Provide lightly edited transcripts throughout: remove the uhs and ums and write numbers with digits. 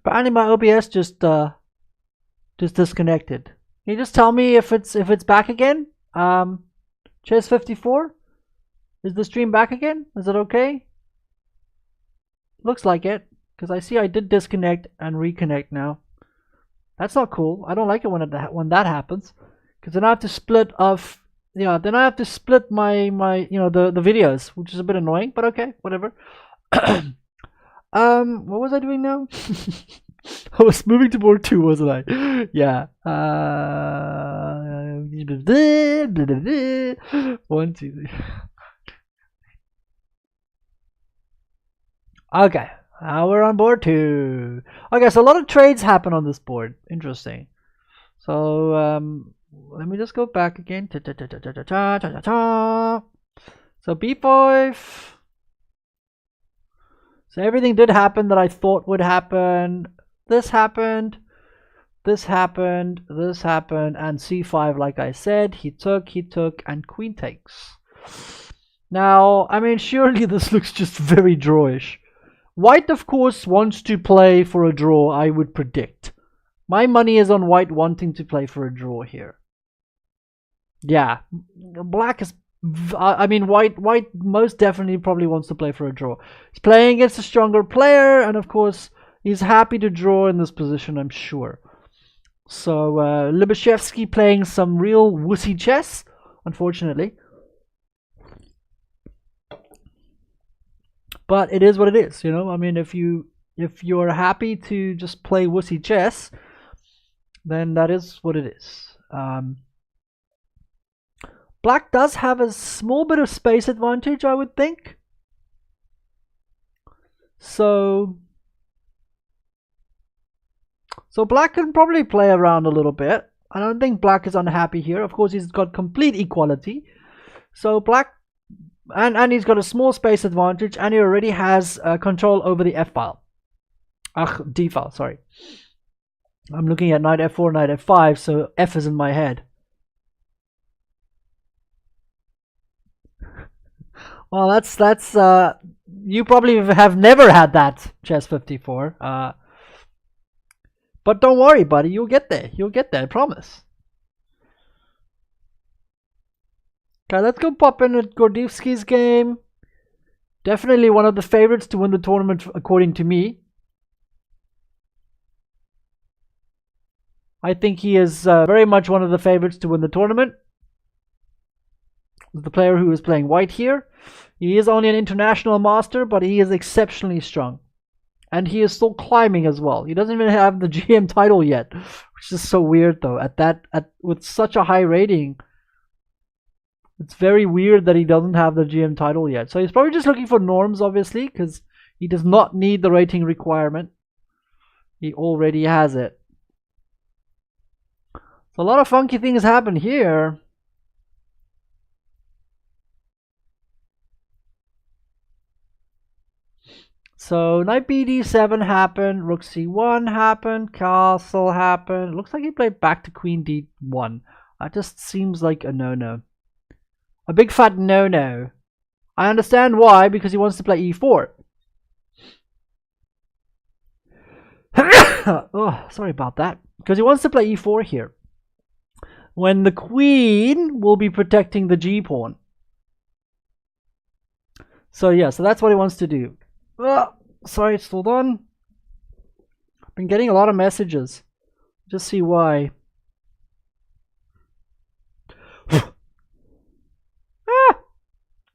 Apparently my OBS just disconnected. Can you just tell me if it's back again? Chess54? Is the stream back again? Is it okay? Looks like it, because I see I did disconnect and reconnect now. That's not cool. I don't like it when that happens, because then I have to split off. Yeah, then I have to split my the videos, which is a bit annoying. But okay, whatever. What was I doing now? I was moving to board 2, wasn't I? Yeah. 1, 2, 3. Okay, now we're on board 2. Okay, so a lot of trades happen on this board. Interesting. So let me just go back again. So b5. So everything did happen that I thought would happen. This happened, this happened, this happened, and c5, like I said, he took, and queen takes. Now, I mean, surely this looks just very drawish. White, of course, wants to play for a draw, I would predict. My money is on white wanting to play for a draw here. Yeah, black is... I mean, white most definitely probably wants to play for a draw. He's playing against a stronger player, and of course, he's happy to draw in this position, I'm sure. So, Lubashevsky playing some real wussy chess, unfortunately. But it is what it is, you know. I mean, if you're happy to just play wussy chess, then that is what it is. Black does have a small bit of space advantage, I would think. So black can probably play around a little bit. I don't think black is unhappy here. Of course, he's got complete equality. So black, and he's got a small space advantage, and he already has control over the f file. D file, sorry. I'm looking at knight f4, knight f5, so f is in my head. Well, that's you probably have never had that, Chess54. But don't worry, buddy. You'll get there. You'll get there. I promise. Okay, let's go pop in at Gordivsky's game. Definitely one of the favorites to win the tournament, according to me. I think he is very much one of the favorites to win the tournament. The player who is playing white here. He is only an international master, but he is exceptionally strong. And he is still climbing as well. He doesn't even have the GM title yet, which is so weird though. With such a high rating, it's very weird that he doesn't have the GM title yet. So he's probably just looking for norms, obviously, because he does not need the rating requirement. He already has it. So a lot of funky things happen here. So knight bd7 happened, rook c1 happened, castle happened. Looks like he played back to queen d1. That just seems like a no-no. A big fat no-no. I understand why, because he wants to play e4. Oh, sorry about that. Because he wants to play e4 here, when the queen will be protecting the g-pawn. So yeah, so that's what he wants to do. Sorry, it's still done. I've been getting a lot of messages. Just see why.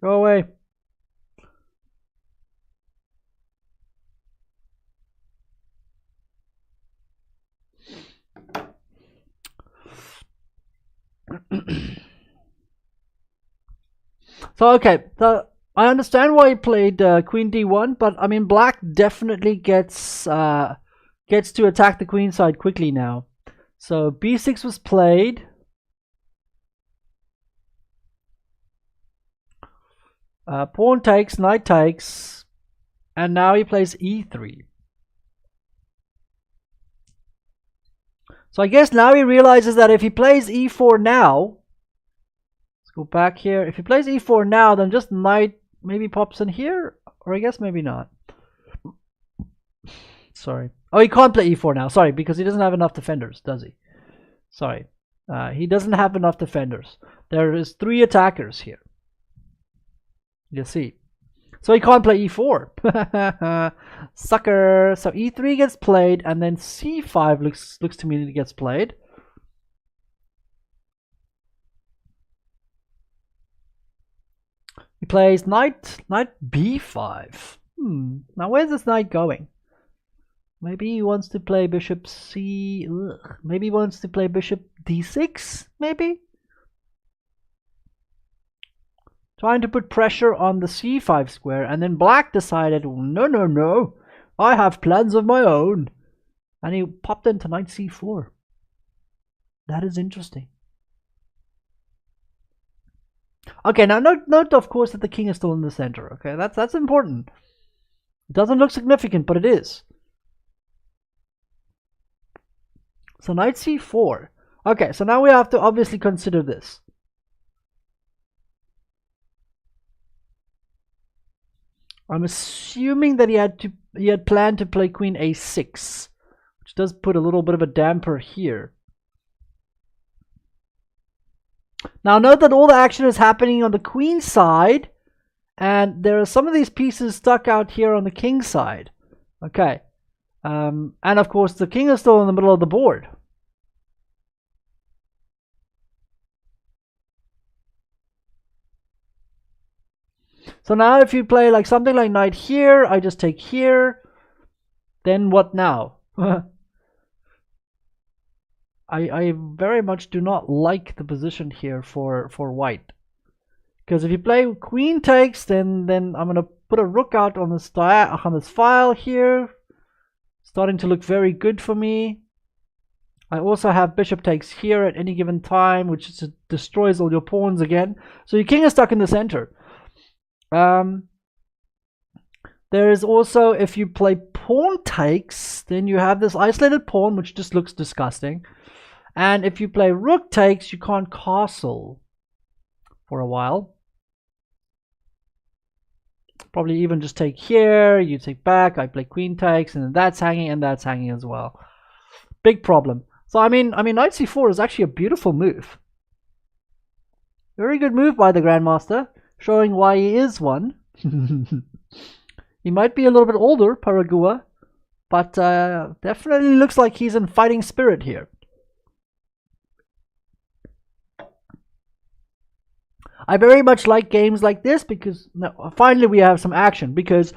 Go away. So okay, so I understand why he played queen d1, but I mean black definitely gets to attack the queen side quickly now. So b6 was played. Pawn takes, knight takes, and now he plays e3. So I guess now he realizes that if he plays e4 now, let's go back here. If he plays e4 now, then just knight maybe pops in here, or I guess maybe not. Sorry. Oh, he can't play e4 now. Sorry, because he doesn't have enough defenders, does he? Sorry. He doesn't have enough defenders. There is 3 attackers here. You see. So he can't play e4. Sucker. So e3 gets played, and then c5 looks to me that it gets played. He plays knight b5. Now where's this knight going? Maybe he wants to play bishop c. Ugh. Maybe he wants to play bishop d6. Maybe. Trying to put pressure on the c5 square, and then black decided, no, I have plans of my own, and he popped into knight c4. That is interesting. Okay, now note of course that the king is still in the center. Okay, that's important. It doesn't look significant, but it is. So knight c4. Okay, so now we have to obviously consider this. I'm assuming that he had planned to play queen a6, which does put a little bit of a damper here. Now note that all the action is happening on the queen side, and there are some of these pieces stuck out here on the king side. Okay, and of course the king is still in the middle of the board. So now if you play like something like knight here, I just take here, then what now? I very much do not like the position here for white. Because if you play queen takes, then I'm going to put a rook out on this file here. Starting to look very good for me. I also have bishop takes here at any given time, which just destroys all your pawns again. So your king is stuck in the center. There is also, if you play pawn takes, then you have this isolated pawn, which just looks disgusting. And if you play rook takes, you can't castle for a while. Probably even just take here, you take back, I play queen takes, and then that's hanging as well. Big problem. So I mean knight c4 is actually a beautiful move. Very good move by the Grandmaster, showing why he is one. He might be a little bit older, Paragua, but definitely looks like he's in fighting spirit here. I very much like games like this because finally we have some action, because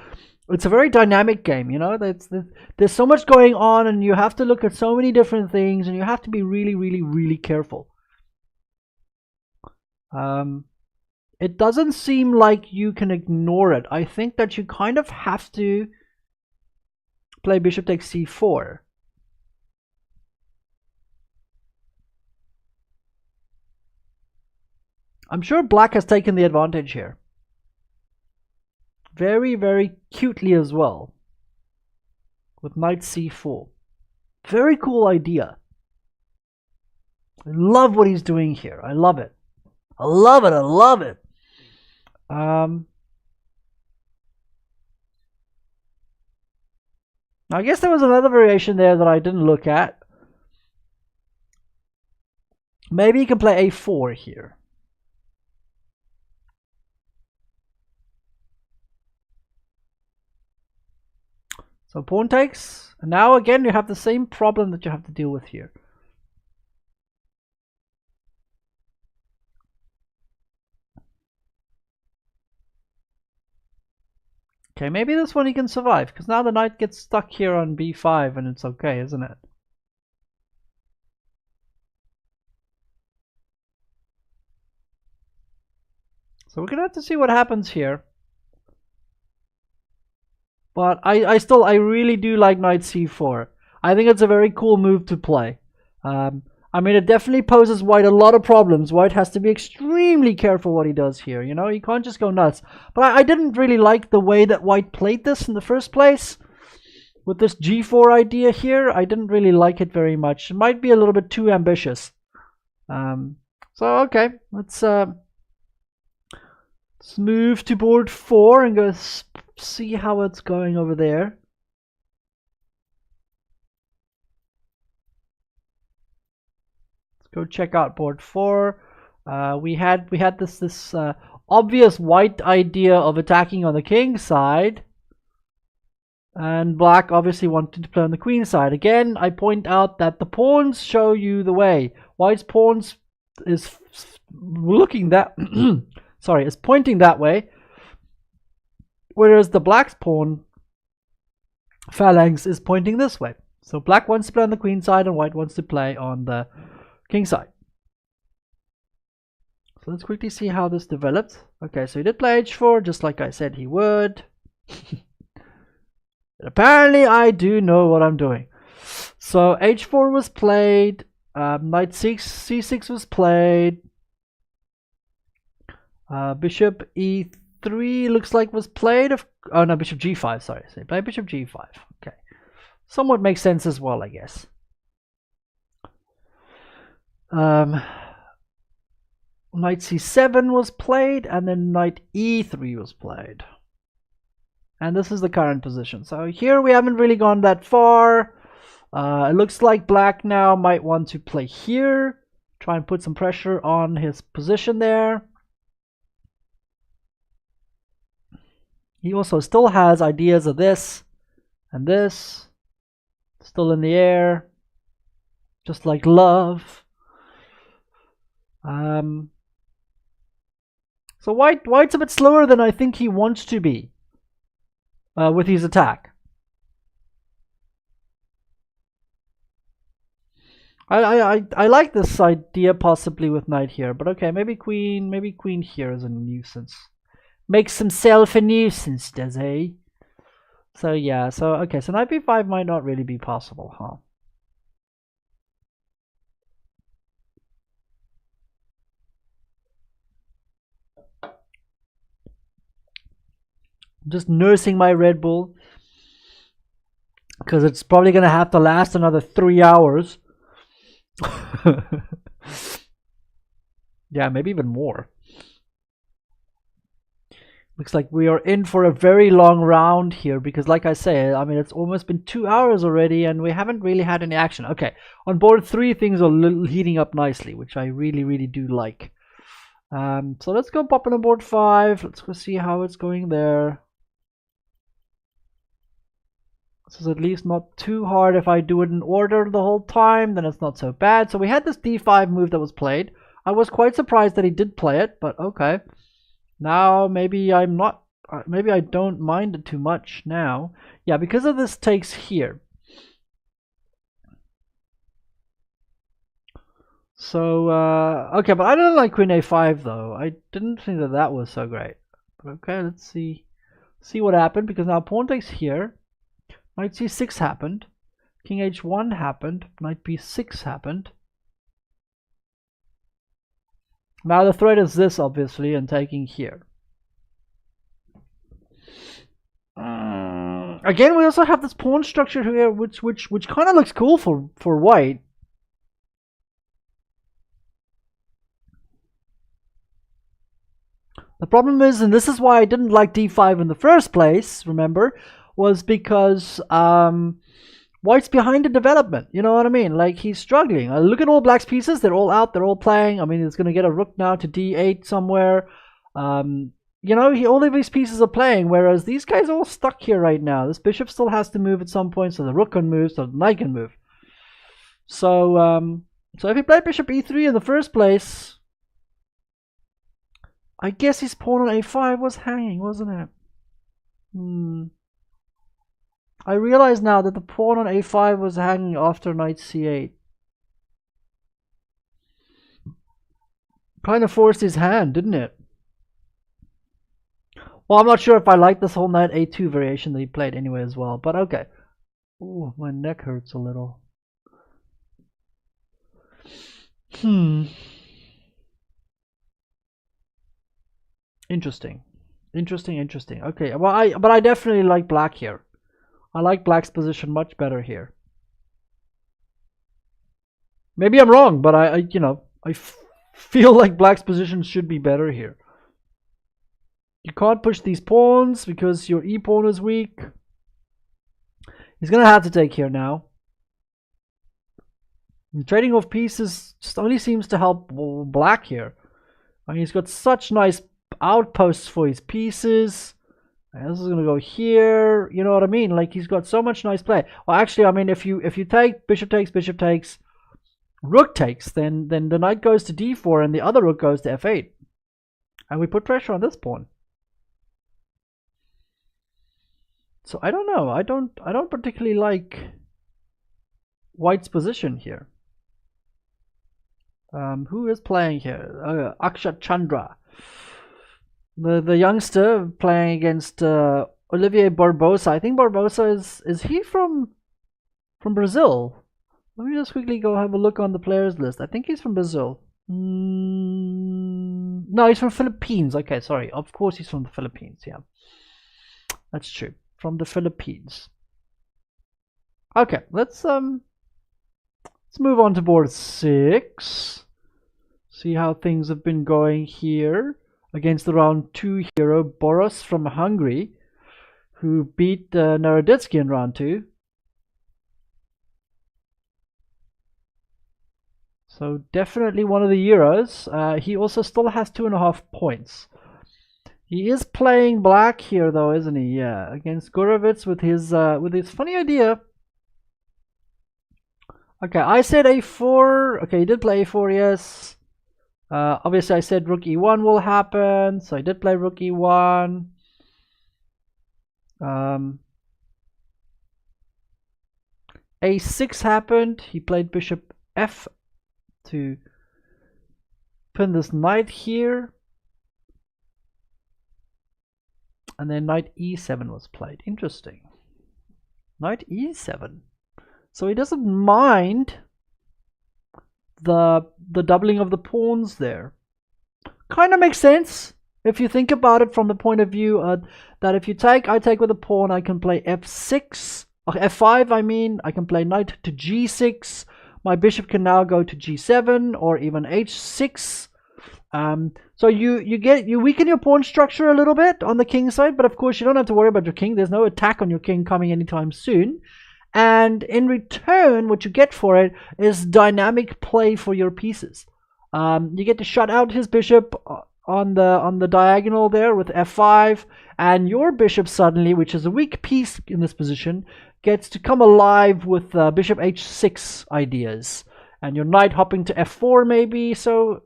it's a very dynamic game, you know. There's so much going on, and you have to look at so many different things, and you have to be really careful. It doesn't seem like you can ignore it. I think that you kind of have to play bishop takes c4. I'm sure black has taken the advantage here. Very cutely as well. With knight c4. Very cool idea. I love what he's doing here. I love it. I love it. I guess there was another variation there that I didn't look at. Maybe you can play a4 here. So pawn takes, and now again you have the same problem that you have to deal with here. Okay, maybe this one he can survive, because now the knight gets stuck here on b5 and it's okay, isn't it? So we're gonna have to see what happens here. But I really do like knight c4. I think it's a very cool move to play. I mean, it definitely poses white a lot of problems. White has to be extremely careful what he does here. You know, he can't just go nuts. But I didn't really like the way that white played this in the first place. With this g4 idea here, I didn't really like it very much. It might be a little bit too ambitious. So, okay, let's move to board 4 and go see how it's going over there. Let's go check out board 4. We had this obvious white idea of attacking on the king side, and black obviously wanted to play on the queen side. Again, I point out that the pawns show you the way. White's pawns is looking that sorry, is pointing that way, whereas the black's pawn phalanx is pointing this way. So black wants to play on the queen side and white wants to play on the king side. So let's quickly see how this developed. Okay, so he did play h4 just like I said he would. Apparently I do know what I'm doing. So h4 was played, knight c6 was played, bishop e3 looks like was played. Oh no, bishop g5, sorry. So play bishop g5. Okay, somewhat makes sense as well, I guess. Knight c7 was played, and then knight e3 was played. And this is the current position. So here we haven't really gone that far. It looks like black now might want to play here, try and put some pressure on his position there. He also still has ideas of this and this still in the air, just like love. So white's a bit slower than I think he wants to be with his attack. I like this idea possibly with knight here, but okay, maybe queen here is a nuisance. Makes himself a nuisance, does he? So yeah, so okay, so knight b5 might not really be possible, huh? I'm just nursing my Red Bull because it's probably gonna have to last another 3 hours. Yeah, maybe even more. Looks like we are in for a very long round here because, like I say, I mean, it's almost been 2 hours already and we haven't really had any action. Okay, on board 3 things are heating up nicely, which I really do like. So let's go pop on board 5. Let's go see how it's going there. This is at least not too hard. If I do it in order the whole time, then it's not so bad. So we had this d5 move that was played. I was quite surprised that he did play it, but okay. Now maybe I'm not, maybe I don't mind it too much now. Yeah, because of this takes here. So okay, but I don't like queen a5 though. I didn't think that that was so great. But okay, let's see what happened, because now pawn takes here. Knight c6 happened. King h1 happened. Knight b6 happened. Now the threat is this, obviously, and taking here. Again, we also have this pawn structure here, which kind of looks cool for white. The problem is, and this is why I didn't like d5 in the first place, remember, was because white's behind the development. You know what I mean? Like, he's struggling. Look at all black's pieces. They're all out. They're all playing. I mean, he's going to get a rook now to d8 somewhere. You know, all of these pieces are playing, whereas these guys are all stuck here right now. This bishop still has to move at some point, so the rook can move, so the knight can move. So, so if he played bishop e3 in the first place, I guess his pawn on a5 was hanging, wasn't it? I realize now that the pawn on a5 was hanging after knight c8. Kind of forced his hand, didn't it? Well, I'm not sure if I like this whole knight a2 variation that he played anyway as well, but okay. Ooh, my neck hurts a little. Interesting. Okay, well, but I definitely like black here. I like black's position much better here. Maybe I'm wrong, but I feel like black's position should be better here. You can't push these pawns because your e-pawn is weak. He's gonna have to take here now. And trading off pieces just only seems to help black here. I mean, he's got such nice outposts for his pieces. And this is gonna go here. You know what I mean? Like, he's got so much nice play. Well, actually, I mean, if you take bishop takes, rook takes, then the knight goes to d4 and the other rook goes to f8, and we put pressure on this pawn. So I don't know. I don't particularly like white's position here. Who is playing here? Akshat Chandra, the youngster playing against Olivier Barbosa. I think Barbosa is he from Brazil? Let me just quickly go have a look on the players list. I think he's from Brazil. No, he's from Philippines. Okay, sorry. Of course he's from the Philippines. Yeah, that's true. From the Philippines. Okay, let's move on to board 6. See how things have been going here against the round 2 hero Boros from Hungary, who beat Naroditsky in round 2. So definitely one of the Euros. He also still has 2.5 points. He is playing black here, though, isn't he? Yeah, against Gurevitz with his funny idea. Okay, I said a4. Okay, he did play a4. Yes. Obviously, I said rook e1 will happen, so I did play rook e1. A6 happened. He played bishop f to pin this knight here, and then knight e7 was played. Interesting. Knight e7. So he doesn't mind the doubling of the pawns there. Kind of makes sense if you think about it from the point of view that if I take with a pawn, I can play f6, or f5. I mean, I can play knight to g6. My bishop can now go to g7 or even h6. So you weaken your pawn structure a little bit on the king side, but of course you don't have to worry about your king. There's no attack on your king coming anytime soon. And in return, what you get for it is dynamic play for your pieces. You get to shut out his bishop on the diagonal there with f5, and your bishop suddenly, which is a weak piece in this position, gets to come alive with bishop h6 ideas, and your knight hopping to f4 maybe. So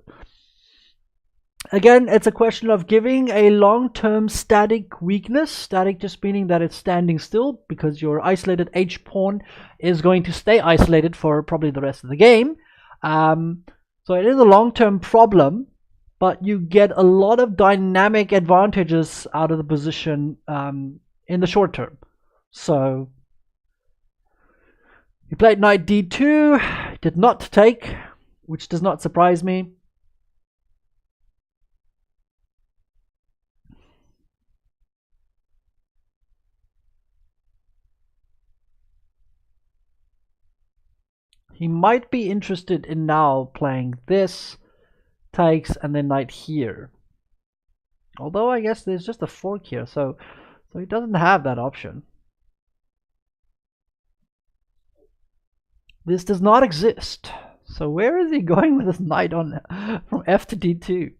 again, it's a question of giving a long-term static weakness. Static just meaning that it's standing still, because your isolated h-pawn is going to stay isolated for probably the rest of the game. So it is a long-term problem, but you get a lot of dynamic advantages out of the position in the short term. So he played knight d2, did not take, which does not surprise me. He might be interested in now playing this, takes, and then knight here. Although I guess there's just a fork here, so he doesn't have that option. This does not exist. So where is he going with this knight on from f to d2?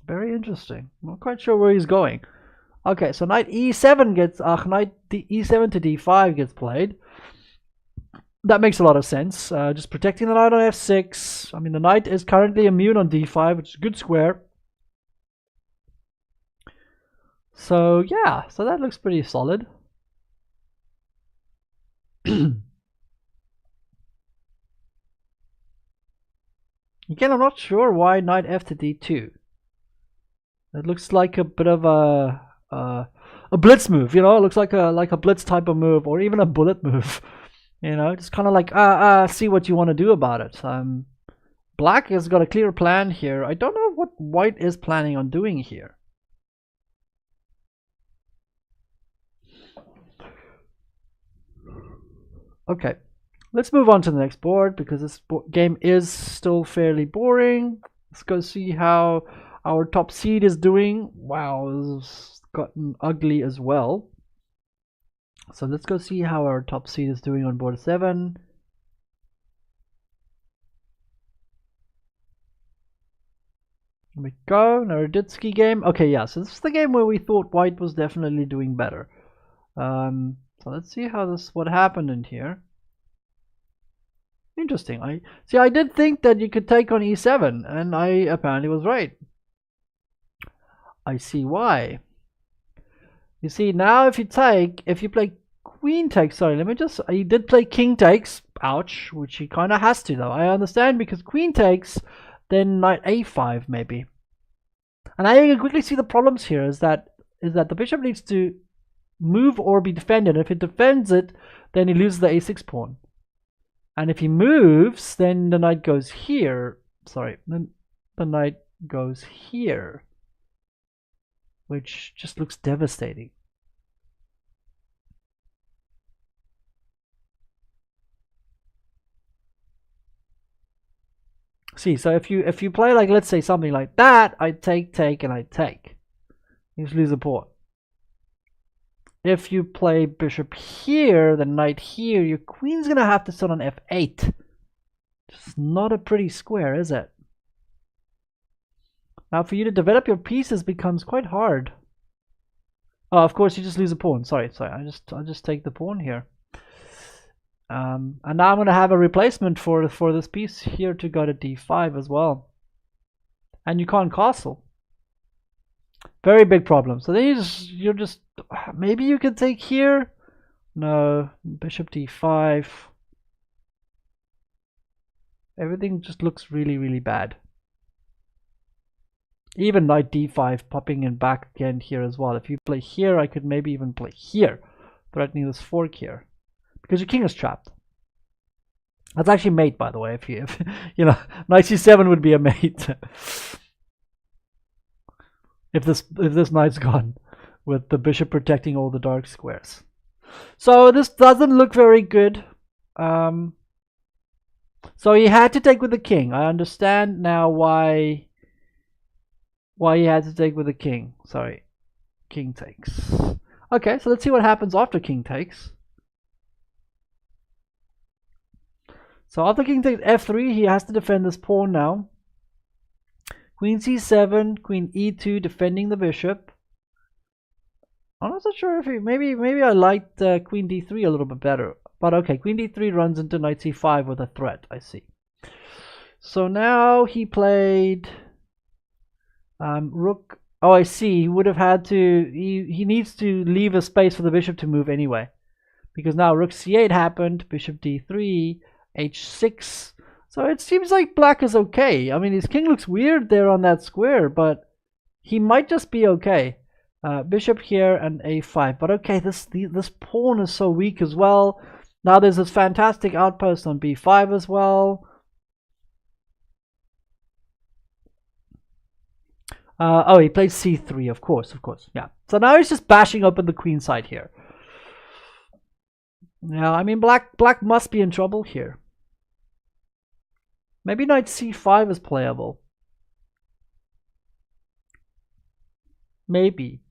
Very interesting. I'm not quite sure where he's going. Okay, so knight e7 gets knight e7 to d5 gets played. That makes a lot of sense. Just protecting the knight on f6. I mean, the knight is currently immune on d5, which is a good square. So yeah, so that looks pretty solid. Again, I'm not sure why knight f to d2. It looks like a bit of a blitz move, you know. It looks like a blitz type of move, or even a bullet move. You know, just kind of like see what you want to do about it. Black has got a clear plan here. I don't know what white is planning on doing here. Okay, let's move on to the next board, because this game is still fairly boring. Let's go see how our top seed is doing. Wow, this has gotten ugly as well. So let's go see how our top seed is doing on board 7. Here we go, Naroditsky game. Okay, yeah, so this is the game where we thought white was definitely doing better. So let's see what happened in here. Interesting. I did think that you could take on e7, and I apparently was right. I see why. You see, now if you play queen takes, sorry, let me just, he did play king takes, ouch, which he kind of has to though. I understand, because queen takes, then knight a5 maybe. And I can quickly see the problems here is that the bishop needs to move or be defended. If it defends it, then he loses the a6 pawn. And if he moves, then the knight goes here. Sorry, then the knight goes here, which just looks devastating. See, so if you play like, let's say something like that, I take, and I take. You just lose a pawn. If you play bishop here, the knight here, your queen's gonna have to sit on f8. It's not a pretty square, is it? Now for you to develop your pieces becomes quite hard. Oh, of course you just lose a pawn. Sorry. I'll just take the pawn here. And now I'm going to have a replacement for this piece here to go to d5 as well. And you can't castle. Very big problem. So then you're just maybe you can take here. No, bishop d5. Everything just looks really, really bad. Even knight d5 popping in back again here as well. If you play here, I could maybe even play here, threatening this fork here, because your king is trapped. That's actually mate, by the way. If you know, knight c7 would be a mate. if this knight's gone, with the bishop protecting all the dark squares. So this doesn't look very good. So he had to take with the king. I understand now why he had to take with the king. Sorry, king takes. Okay, so let's see what happens after king takes. So after king takes f3, he has to defend this pawn now. Queen c7, queen e2, defending the bishop. I'm not so sure if maybe I liked queen d3 a little bit better. But okay, queen d3 runs into knight c5 with a threat, I see. So now he played rook. Oh, I see. He would have had to. He needs to leave a space for the bishop to move anyway, because now rook c8 happened. Bishop d3, h6. So it seems like black is okay. I mean, his king looks weird there on that square, but he might just be okay. Bishop here and a5. But okay, this pawn is so weak as well. Now there's this fantastic outpost on b5 as well. Oh, he plays c3, of course, yeah. So now he's just bashing open the queen side here. Yeah, I mean, black must be in trouble here. Maybe knight c5 is playable. Maybe.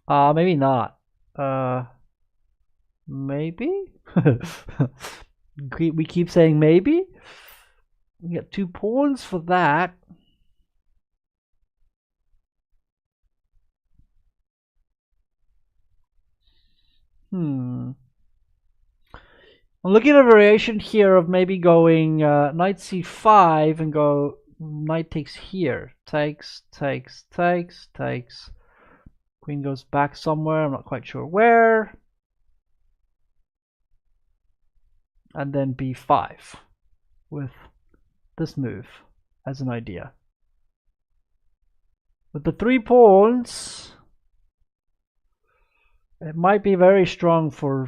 Maybe not. Maybe? We keep saying maybe. We get 2 pawns for that. I'm looking at a variation here of maybe going knight c5 and go knight takes here. Takes. Queen goes back somewhere, I'm not quite sure where. And then b5 with this move as an idea. With the 3 pawns, it might be very strong for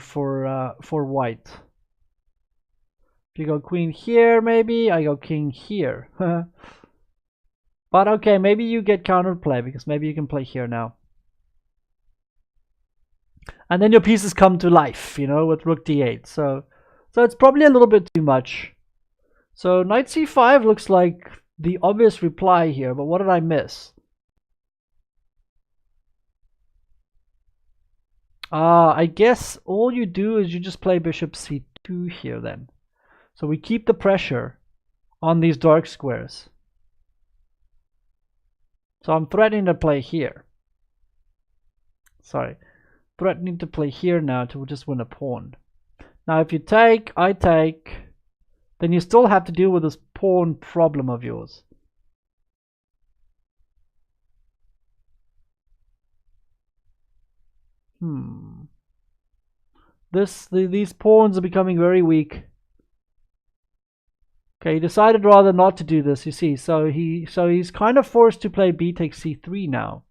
white. If you go queen here, maybe I go king here. But okay, maybe you get counterplay, because maybe you can play here now. And then your pieces come to life, you know, with rook d8. So it's probably a little bit too much. So knight c5 looks like the obvious reply here, but what did I miss? I guess all you do is you just play bishop c2 here then. So we keep the pressure on these dark squares. So I'm threatening to play here. Sorry. Threatening to play here now to just win a pawn. Now if you take, I take, then you still have to deal with this pawn problem of yours. These pawns are becoming very weak. Okay, he decided rather not to do this, you see. So he's kind of forced to play b takes c3 now.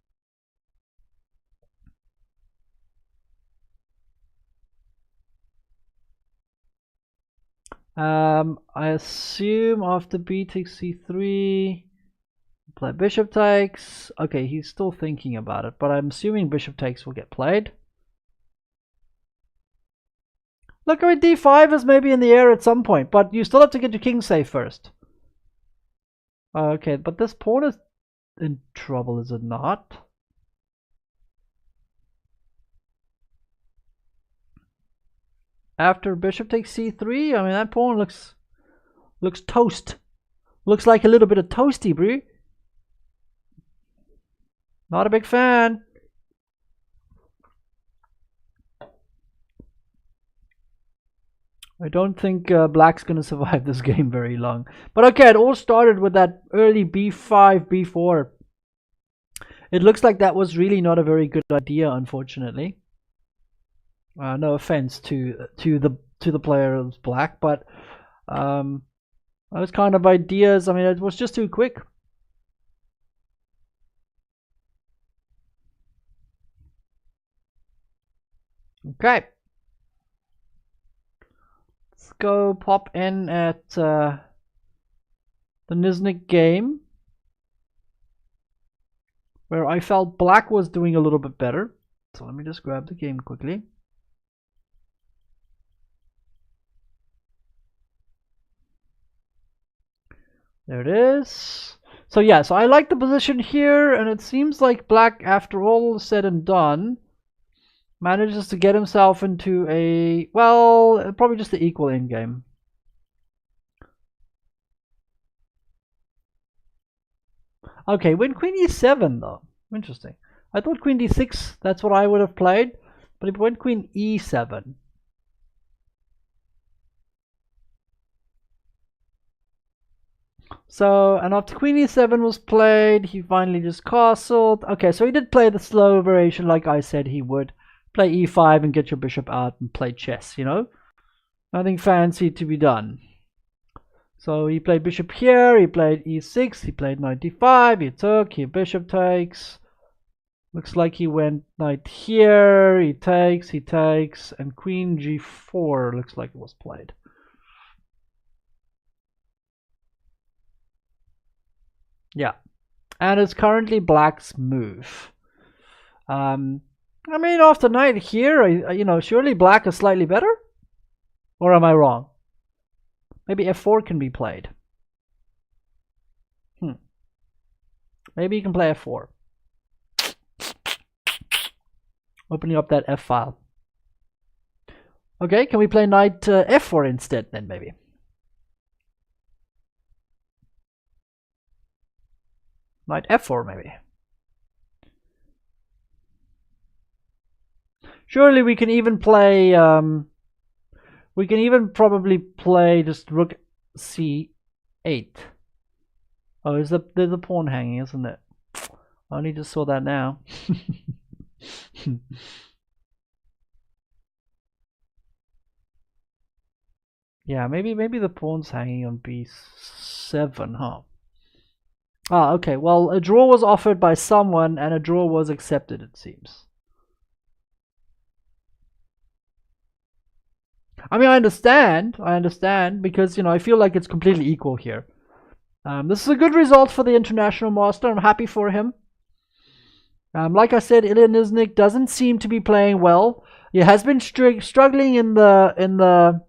I assume after b takes c3, play bishop takes. Okay, he's still thinking about it, but I'm assuming bishop takes will get played. Look, I mean, d5 is maybe in the air at some point, but you still have to get your king safe first. Okay, but this pawn is in trouble, is it not? After bishop takes c3, I mean, that pawn looks toast. Looks like a little bit of toasty, bro. Not a big fan. I don't think black's going to survive this game very long. But okay, it all started with that early b5, b4. It looks like that was really not a very good idea, unfortunately. No offense to the player of black, but those kind of ideas, I mean, it was just too quick. Okay. Let's go pop in at the Nizhnik game, where I felt black was doing a little bit better. So let me just grab the game quickly. There it is. So yeah, so I like the position here, and it seems like black, after all is said and done, manages to get himself into a, well, probably just the equal endgame. Okay, when queen e7 though. Interesting. I thought queen d6, that's what I would have played, but it went queen e7. So, and after queen e7 was played, he finally just castled. Okay, so he did play the slow variation like I said he would. Play e5 and get your bishop out and play chess, you know? Nothing fancy to be done. So he played bishop here, he played e6, he played knight d5, he took, he bishop takes. Looks like he went knight here, he takes, and queen g4 looks like it was played. Yeah, and it's currently black's move. I mean, after knight here, you know, surely black is slightly better? Or am I wrong? Maybe f4 can be played. Maybe you can play f4. Opening up that f file. Okay, can we play knight f4 instead then, maybe? Knight f4 maybe. Surely we can even play, we can even probably play just rook c8. Oh, there's a pawn hanging, isn't it? I only just saw that now. Yeah, maybe the pawn's hanging on b7, huh? Ah, okay. Well, a draw was offered by someone, and a draw was accepted, it seems. I mean, I understand, because, you know, I feel like it's completely equal here. This is a good result for the international master. I'm happy for him. Like I said, Ilya Nizhnik doesn't seem to be playing well. He has been struggling in the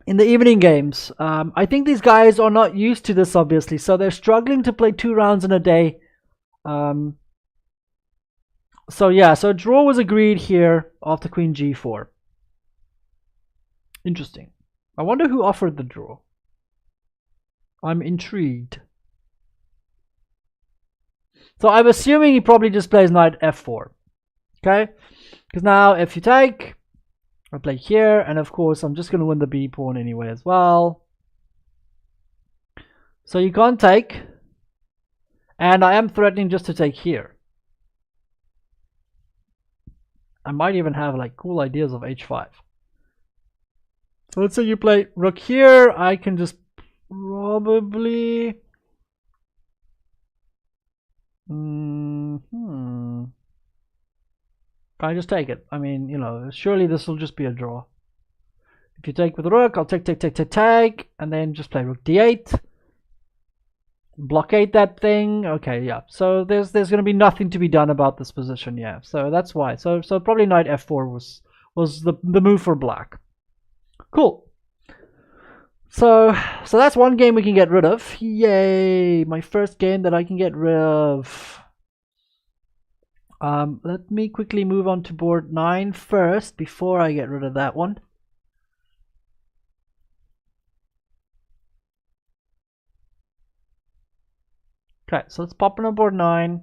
in the evening games. I think these guys are not used to this, obviously, so they're struggling to play 2 rounds in a day. So yeah, so draw was agreed here after queen g4. Interesting. I wonder who offered the draw. I'm intrigued. So I'm assuming he probably just plays knight f4. Okay? Because now if you take, I play here, and of course I'm just going to win the b pawn anyway as well. So you can't take, and I am threatening just to take here. I might even have like cool ideas of h5. So let's say you play rook here, I can just probably can I just take it? I mean, you know, surely this will just be a draw. If you take with rook, I'll take, and then just play rook d8. Blockade that thing. Okay, yeah. So there's going to be nothing to be done about this position, yeah. So that's why. So probably knight f4 was the move for black. Cool. So that's one game we can get rid of. Yay! My first game that I can get rid of. Let me quickly move on to board 9 first before I get rid of that one. Okay, so let's pop on board 9.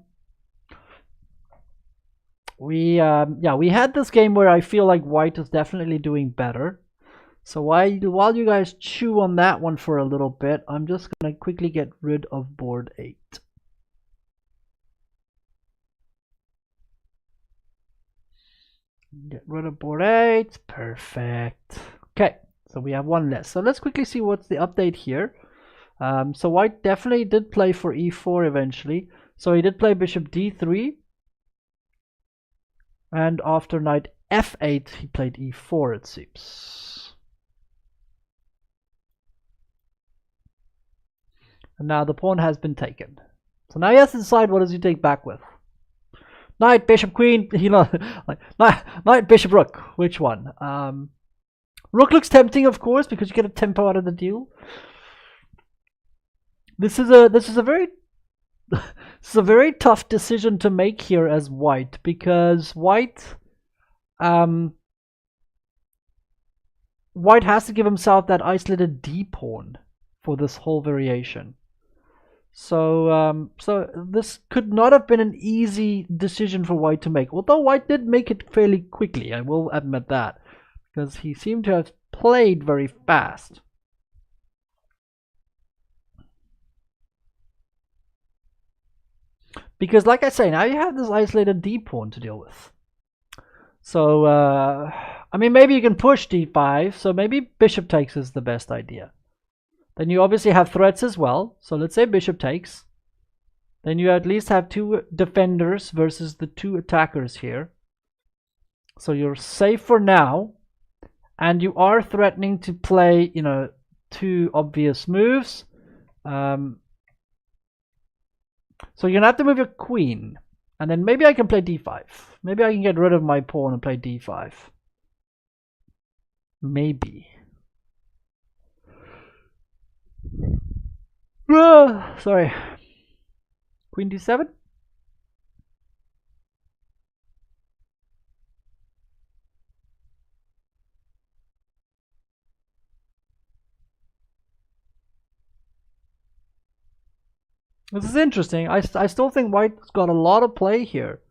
We had this game where I feel like white is definitely doing better. So while you guys chew on that one for a little bit, I'm just gonna quickly get rid of board 8. Get rid of board 8. Perfect. Okay, so we have one less. So let's quickly see what's the update here. So white definitely did play for e4 eventually. So he did play bishop d3. And after knight f8, he played e4, it seems. And now the pawn has been taken. So now he has to decide what does he take back with. Knight, bishop, queen, knight, bishop, rook. Which one? Rook looks tempting, of course, because you get a tempo out of the deal. This is a very tough decision to make here as white, because white has to give himself that isolated d pawn for this whole variation. So this could not have been an easy decision for white to make, although white did make it fairly quickly, I will admit that, because he seemed to have played very fast. Because like I say, now you have this isolated d pawn to deal with. So I mean, maybe you can push d5, so maybe bishop takes is the best idea. Then you obviously have threats as well. So let's say bishop takes. Then you at least have 2 defenders versus the 2 attackers here. So you're safe for now. And you are threatening to play, you know, 2 obvious moves. So you're going to have to move your queen. And then maybe I can play d5. Maybe I can get rid of my pawn and play d5. Maybe. Sorry. Queen d7. This is interesting. I still think white's got a lot of play here.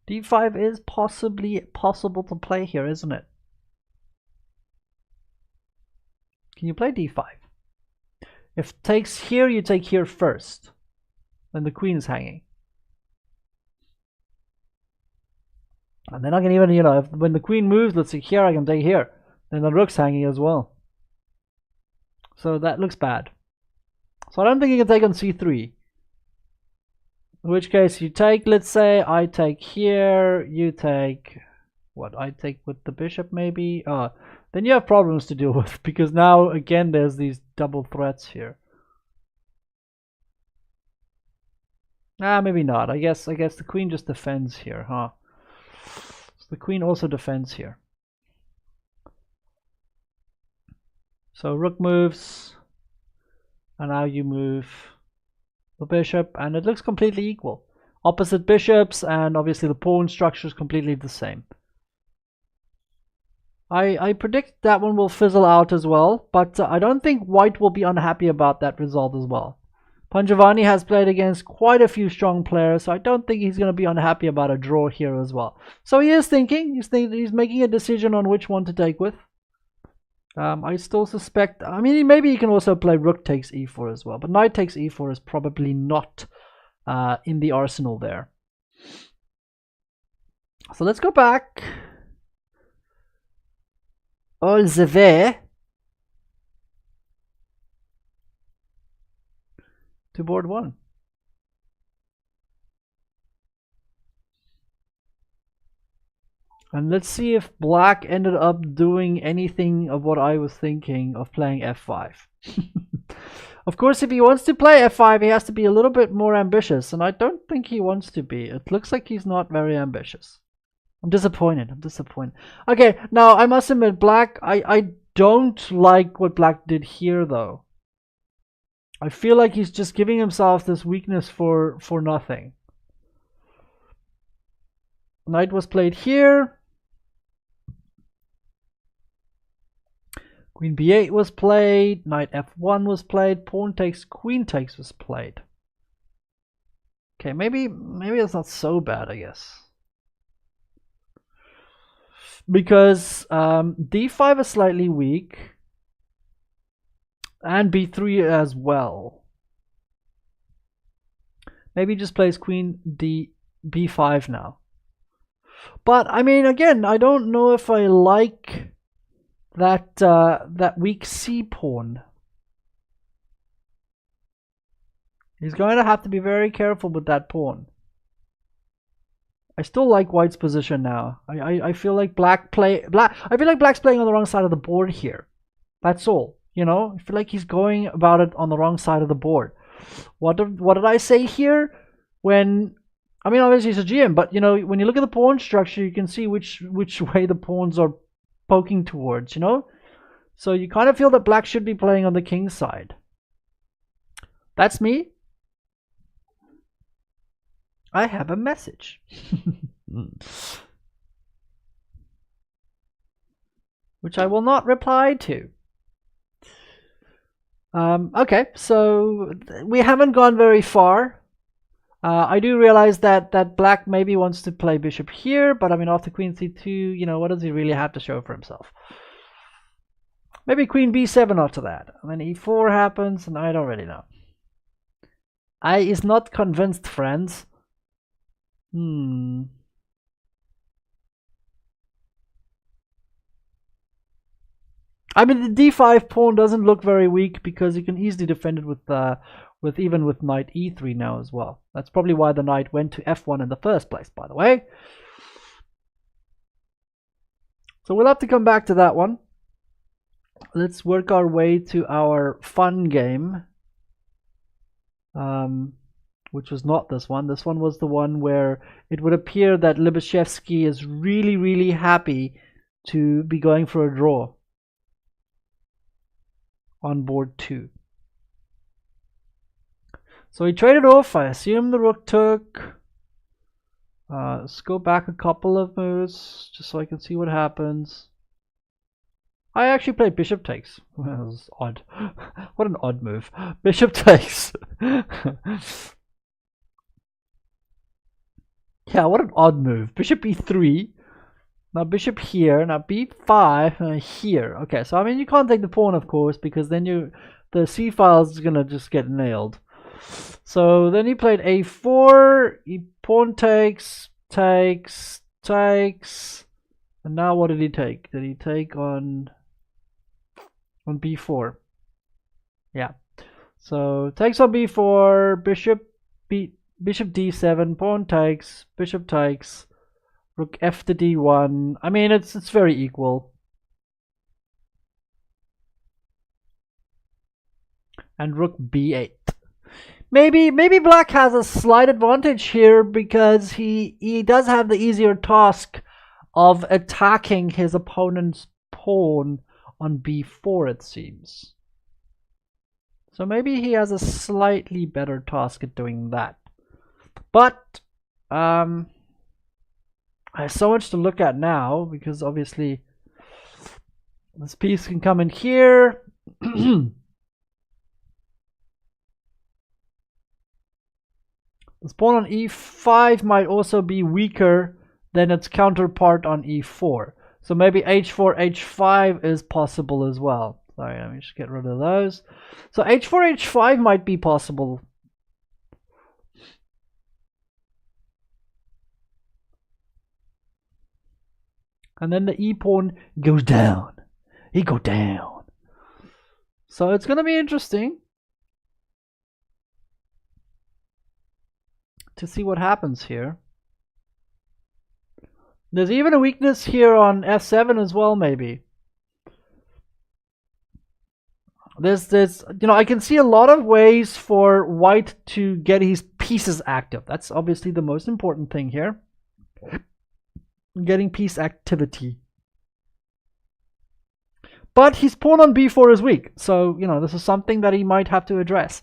d5 is possible to play here, isn't it? Can you play d5? If takes here, you take here first. Then the queen is hanging. And then I can even, you know, when the queen moves, let's see here, I can take here. Then the rook's hanging as well. So that looks bad. So I don't think you can take on c3. In which case you take, let's say I take here, you take, what, I take with the bishop maybe? Then you have problems to deal with, because now again there's these double threats here. Maybe not. I guess the queen just defends here, huh? So the queen also defends here. So rook moves, and now you move the bishop, and it looks completely equal. Opposite bishops, and obviously the pawn structure is completely the same. I predict that one will fizzle out as well, but I don't think white will be unhappy about that result as well. Panjwani has played against quite a few strong players, so I don't think he's going to be unhappy about a draw here as well. So he is thinking, he's making a decision on which one to take with. I still suspect, I mean, maybe he can also play rook takes e4 as well, but knight takes e4 is probably not in the arsenal there. So let's go back. All the way to board 1. And let's see if black ended up doing anything of what I was thinking of playing f5. Of course, if he wants to play f5, he has to be a little bit more ambitious, and I don't think he wants to be. It looks like he's not very ambitious. I'm disappointed. Okay, now I must admit, black, I don't like what black did here, though. I feel like he's just giving himself this weakness for nothing. Knight was played here. Queen b8 was played. Knight f1 was played. Pawn takes, queen takes was played. Okay, maybe it's not so bad, I guess. Because d5 is slightly weak. And b3 as well. Maybe just plays queen b5 now. But I mean, again, I don't know if I like that that weak c pawn. He's going to have to be very careful with that pawn. I still like white's position now. I feel like I feel like black's playing on the wrong side of the board here. That's all. You know, I feel like he's going about it on the wrong side of the board. What did I say here? When, I mean, obviously it's a GM, but you know, when you look at the pawn structure, you can see which way the pawns are poking towards, you know? So you kind of feel that black should be playing on the king side. That's me. I have a message. Which I will not reply to. Okay, so we haven't gone very far. I do realize that black maybe wants to play bishop here, but I mean, after queen c2, you know, what does he really have to show for himself? Maybe queen b7 after that, and then e4 happens, and I don't really know. I is not convinced, friends. I mean, the d5 pawn doesn't look very weak because you can easily defend it with even with knight e3 now as well. That's probably why the knight went to f1 in the first place, by the way. So we'll have to come back to that one. Let's work our way to our fun game, which was not this one. This one was the one where it would appear that Lubashevsky is really, really happy to be going for a draw on board 2. So he traded off. I assume the rook took. Let's go back a couple of moves just so I can see what happens. I actually played bishop takes. Well, that was odd. What an odd move. Bishop takes. Yeah, what an odd move. Bishop e3. Now bishop here. Now b5 here. Okay, so I mean you can't take the pawn, of course, because then the c file is gonna just get nailed. So then he played a4. He pawn takes, takes, and now what did he take? Did he take on b4? Yeah. So takes on b4. Bishop d7. Pawn takes. Bishop takes. Rook f to d1. I mean, it's very equal. And rook b8. maybe black has a slight advantage here because he does have the easier task of attacking his opponent's pawn on b4, it seems. So maybe he has a slightly better task at doing that. But there's so much to look at now because obviously this piece can come in here. This pawn on e5 might also be weaker than its counterpart on e4. So maybe h4, h5 is possible as well. Sorry, let me just get rid of those. So h4, h5 might be possible. And then the e pawn goes down. He go down. So it's going to be interesting to see what happens here. There's even a weakness here on f7 as well, maybe. There's you know, I can see a lot of ways for white to get his pieces active. That's obviously the most important thing here. Getting piece activity. But his pawn on b4 is weak. So, you know, this is something that he might have to address.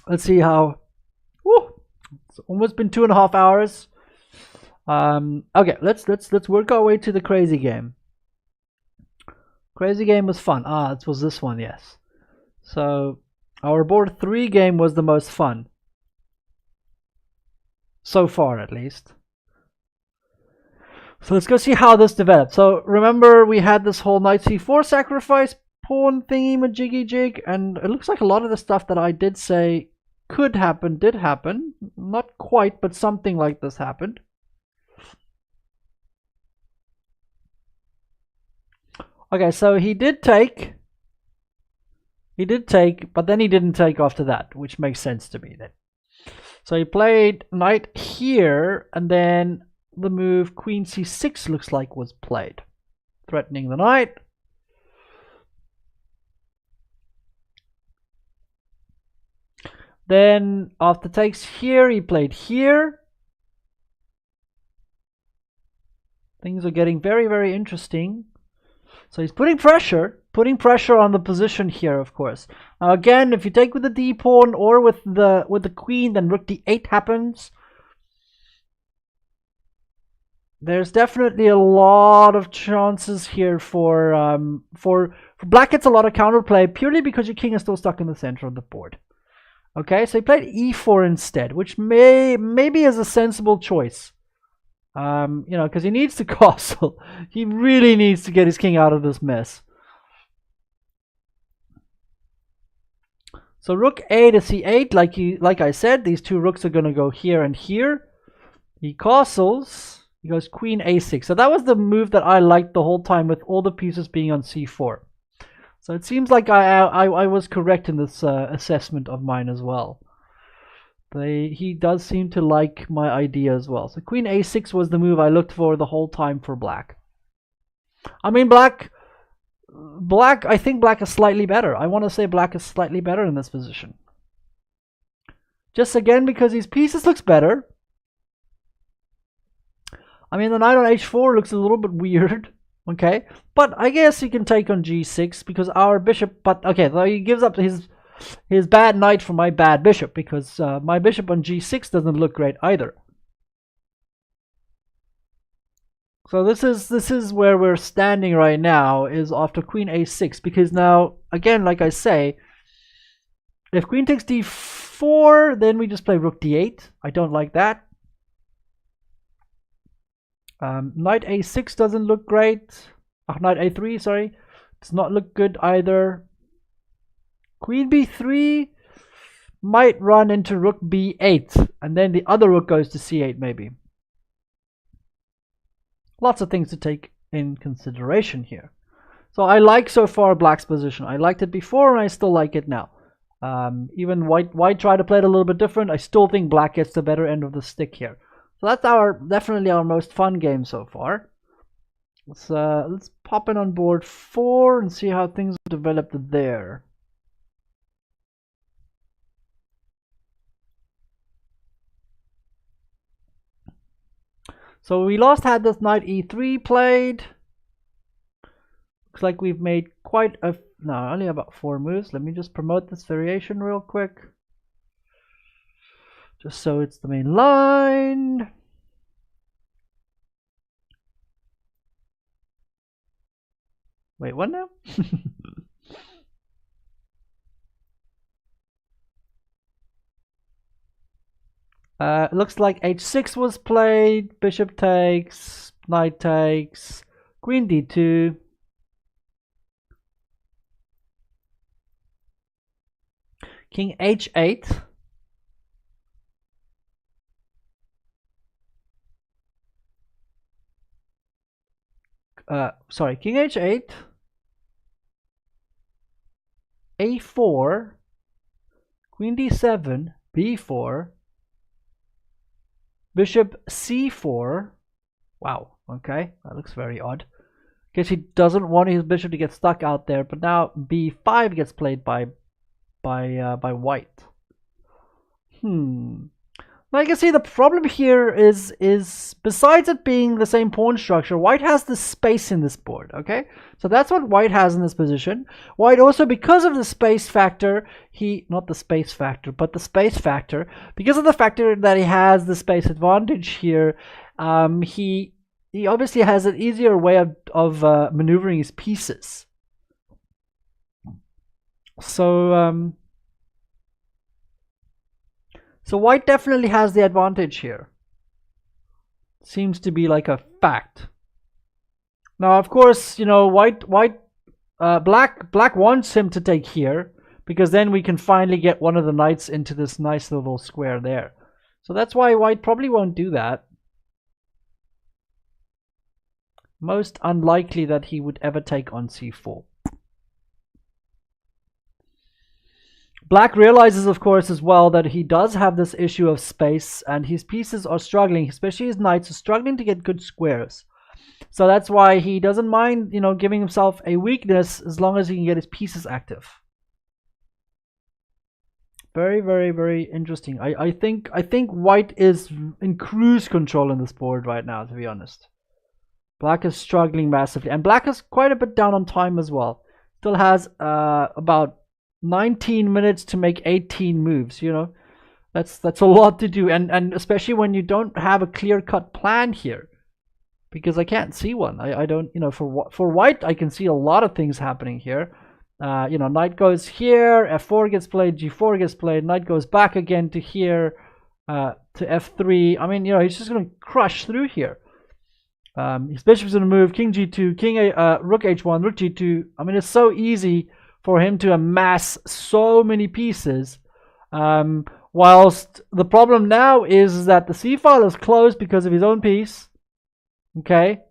Let's see how. Woo, it's almost been 2.5 hours. Okay, let's work our way to the crazy game. Crazy game was fun. It was this one, yes. So our board 3 game was the most fun. So far, at least. So let's go see how this developed. So remember, we had this whole knight c4 sacrifice pawn thingy majiggy jig, and it looks like a lot of the stuff that I did say could happen did happen. Not quite, but something like this happened. Okay, so he did take, but then he didn't take after that, which makes sense to me then. So he played knight here, and then the move queen c6 looks like was played, threatening the knight. Then after takes here, he played here. Things are getting very, very interesting. So he's putting pressure on the position here, of course. Now again, if you take with the d pawn or with the queen, then rook d8 happens. There's definitely a lot of chances here for black. Gets a lot of counterplay purely because your king is still stuck in the center of the board. Okay, so he played e4 instead, which maybe is a sensible choice. You know, because he needs to castle. He really needs to get his king out of this mess. So rook a to c8, like I said, these two rooks are going to go here and here. He castles. He goes queen a6. So that was the move that I liked the whole time, with all the pieces being on c4. So it seems like I was correct in this assessment of mine as well. He does seem to like my idea as well. So queen a6 was the move I looked for the whole time for black. I mean, black, I think black is slightly better. I want to say black is slightly better in this position. Just again because his pieces looks better. I mean, the knight on h4 looks a little bit weird. Okay, but I guess he can take on g6 because our bishop. But okay, so he gives up his bad knight for my bad bishop, because my bishop on g6 doesn't look great either. So this is where we're standing right now, is after queen a6, because now again, like I say, if queen takes d4, then we just play rook d8. I don't like that. Knight a6 doesn't look great. Knight a3, sorry, does not look good either. Queen b3 might run into rook b8, and then the other rook goes to c8 maybe. Lots of things to take in consideration here. So I like so far black's position. I liked it before and I still like it now. Even white tried to play it a little bit different. I still think black gets the better end of the stick here. So that's definitely our most fun game so far. Let's pop in on board 4 and see how things developed there. So we last had this knight e3 played. Looks like we've made quite a... No, only about 4 moves. Let me just promote this variation real quick. Just so it's the main line. Wait, what now? Looks like h6 was played. Bishop takes. Knight takes. Queen d2. King h8. Sorry, King h8. a4. Queen d7. b4. Bishop c4. Wow, okay, that looks very odd. Guess he doesn't want his bishop to get stuck out there, but now b5 gets played by white. Now you can see the problem here is besides it being the same pawn structure, white has this space in this board, okay? So that's what white has in this position. White also, because of the space factor, not the space factor, but the space factor, because of the factor that he has the space advantage here, he obviously has an easier way of maneuvering his pieces. So so white definitely has the advantage here. Seems to be like a fact. Now, of course, you know, black wants him to take here because then we can finally get one of the knights into this nice little square there. So that's why white probably won't do that. Most unlikely that he would ever take on c4. Black realizes, of course, as well that he does have this issue of space and his pieces are struggling, especially his knights are struggling to get good squares. So that's why he doesn't mind, you know, giving himself a weakness as long as he can get his pieces active. Very, very, very interesting. I think white is in cruise control in this board right now, to be honest. Black is struggling massively. And black is quite a bit down on time as well. Still has about 19 minutes to make 18 moves, you know. That's a lot to do, and especially when you don't have a clear-cut plan here, because I can't see one. I don't, you know, for white I can see a lot of things happening here. You know, knight goes here, f4 gets played, g4 gets played, knight goes back again to here, to f3. I mean, you know, he's just going to crush through here. His bishop's going to move, king g2, rook h1, rook g2. I mean, it's so easy for him to amass so many pieces. Whilst the problem now is that the c-file is closed because of his own piece. Okay,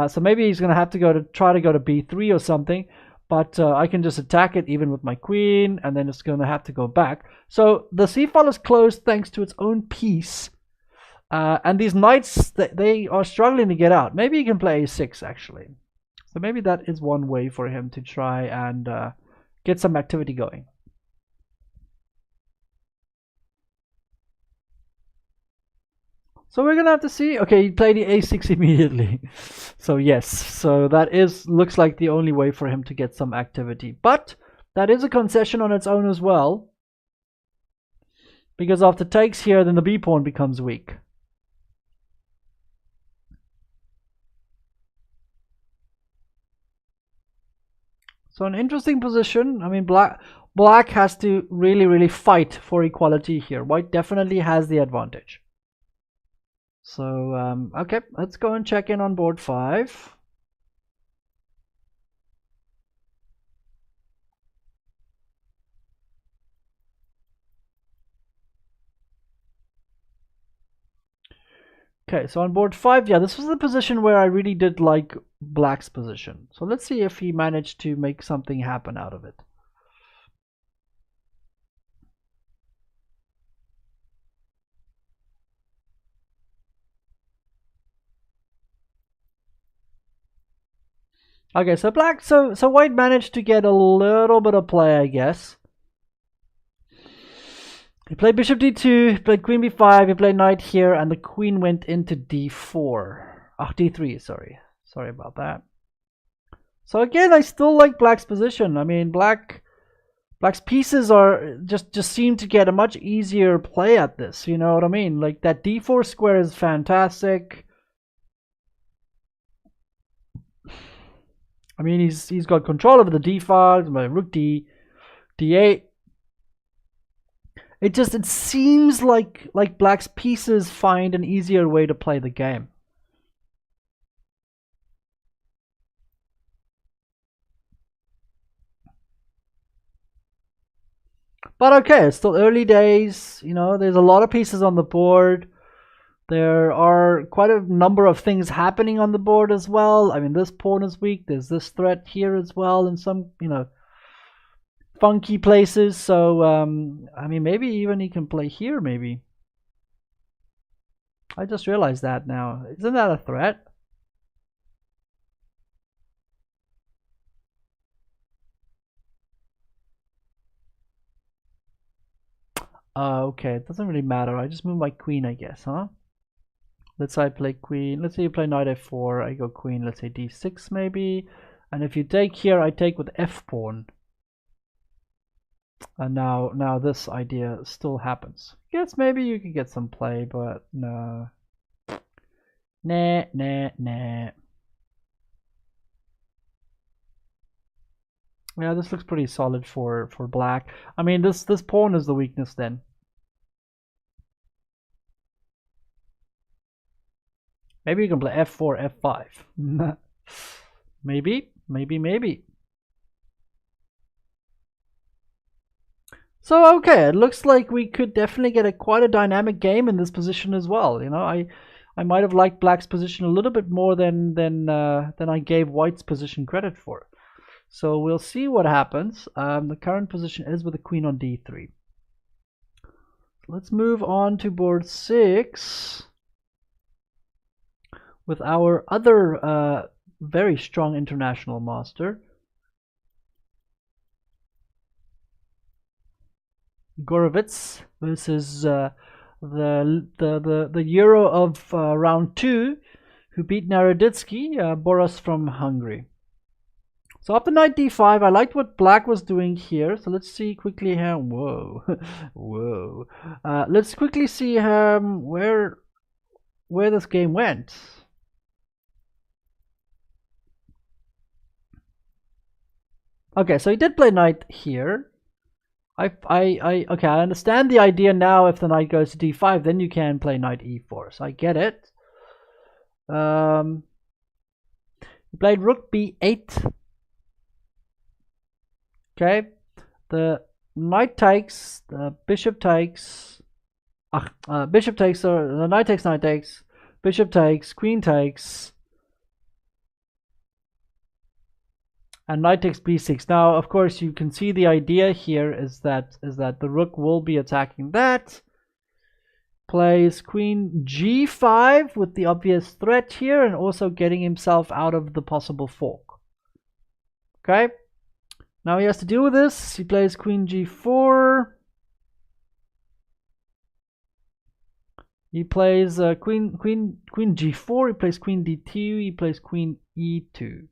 so maybe he's going to have to try to go to b3 or something. But I can just attack it even with my queen, and then it's going to have to go back. So the c-file is closed thanks to its own piece. And these knights, they are struggling to get out. Maybe he can play a6, actually. So maybe that is one way for him to try and get some activity going. So we're gonna have to see. Okay, he played the a6 immediately. So yes, so that looks like the only way for him to get some activity. But that is a concession on its own as well. Because after takes here, then the b pawn becomes weak. So an interesting position. I mean, black has to really, really fight for equality here. White definitely has the advantage. So, okay, let's go and check in on board 5. Okay, so on board 5, yeah, this was the position where I really did like black's position. So let's see if he managed to make something happen out of it. Okay, so black, so white managed to get a little bit of play, I guess. He played bishop d2, he played queen b5, he played knight here, and the queen went into d4. Oh, d3, sorry. Sorry about that. So again, I still like black's position. I mean, black's pieces are just seem to get a much easier play at this. You know what I mean? Like that d4 square is fantastic. I mean, he's got control over the d5, my rook d8. It seems like black's pieces find an easier way to play the game. But okay, it's still early days. You know, there's a lot of pieces on the board. There are quite a number of things happening on the board as well. I mean, this pawn is weak. There's this threat here as well in some, you know, funky places. So, I mean, maybe even he can play here, maybe. I just realized that now. Isn't that a threat? Okay, it doesn't really matter. I just move my queen, I guess, huh? Let's say I play queen. Let's say you play knight f4. I go queen. Let's say d6 maybe. And if you take here, I take with f pawn. And now this idea still happens. Yes, maybe you could get some play, but no. Nah. Yeah, this looks pretty solid for black. I mean, this pawn is the weakness then. Maybe you can play f4, f5. maybe. So okay, it looks like we could definitely get quite a dynamic game in this position as well. You know, I might have liked black's position a little bit more than I gave white's position credit for. So we'll see what happens. The current position is with the queen on d3. Let's move on to board 6 with our other very strong international master, Gorovets, versus the Euro of round 2, who beat Naroditsky, Boros from Hungary. So after knight d5, I liked what black was doing here. So let's see quickly here. Whoa, whoa. Let's quickly see where this game went. Okay, so he did play knight here. Okay, I understand the idea now. If the knight goes to d5, then you can play knight e4. So I get it. He played rook b8. Okay, the knight takes, the bishop takes. Bishop takes, or the knight takes, bishop takes, queen takes. And knight takes b6. Now, of course, you can see the idea here is that the rook will be attacking that. Plays queen g5 with the obvious threat here, and also getting himself out of the possible fork. Okay. Now he has to deal with this. He plays queen g4. He plays queen g4. He plays queen d2. He plays queen e2.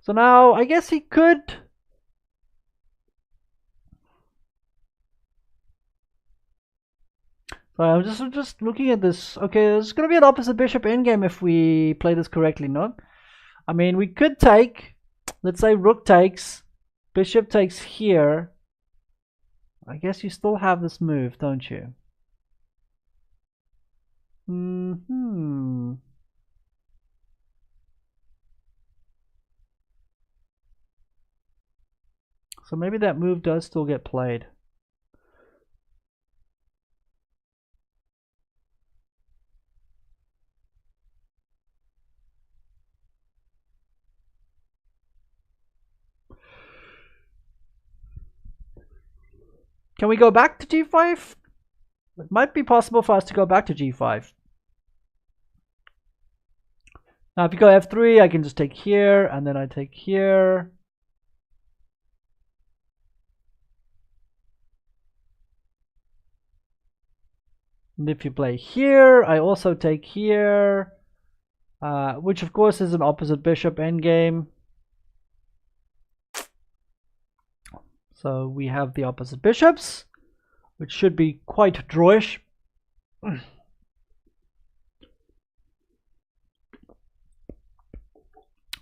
So now, I guess he could. So I'm just looking at this. Okay, there's going to be an opposite bishop endgame if we play this correctly, no? I mean, we could take, let's say rook takes, bishop takes here. I guess you still have this move, don't you? So maybe that move does still get played. Can we go back to g5? It might be possible for us to go back to g5. Now if you go f3, I can just take here, and then I take here. And if you play here, I also take here, which of course is an opposite bishop endgame. So we have the opposite bishops, which should be quite drawish.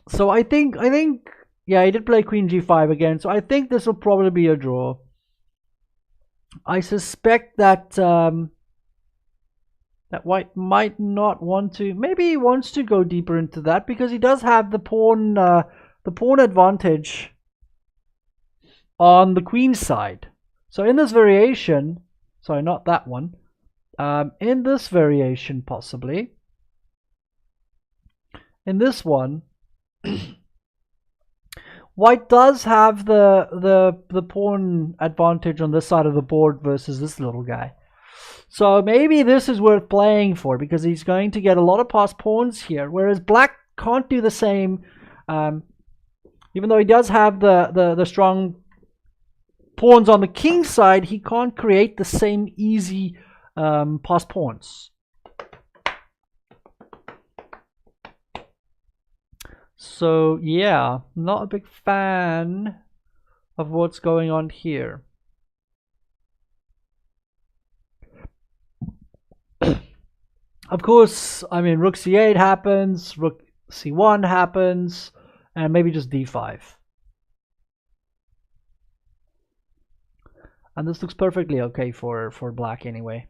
So I think, yeah, he did play queen g5 again. So I think this will probably be a draw. I suspect that that white might not want to. Maybe he wants to go deeper into that because he does have the pawn advantage on the queen side. So in this variation, sorry, not that one. In this variation, possibly. In this one, white does have the pawn advantage on this side of the board versus this little guy. So maybe this is worth playing for because he's going to get a lot of passed pawns here, whereas black can't do the same. Even though he does have the strong pawns on the king side, he can't create the same easy passed pawns. So yeah, not a big fan of what's going on here. Of course, I mean, rook c8 happens, rook c1 happens, and maybe just d5. And this looks perfectly okay for black anyway.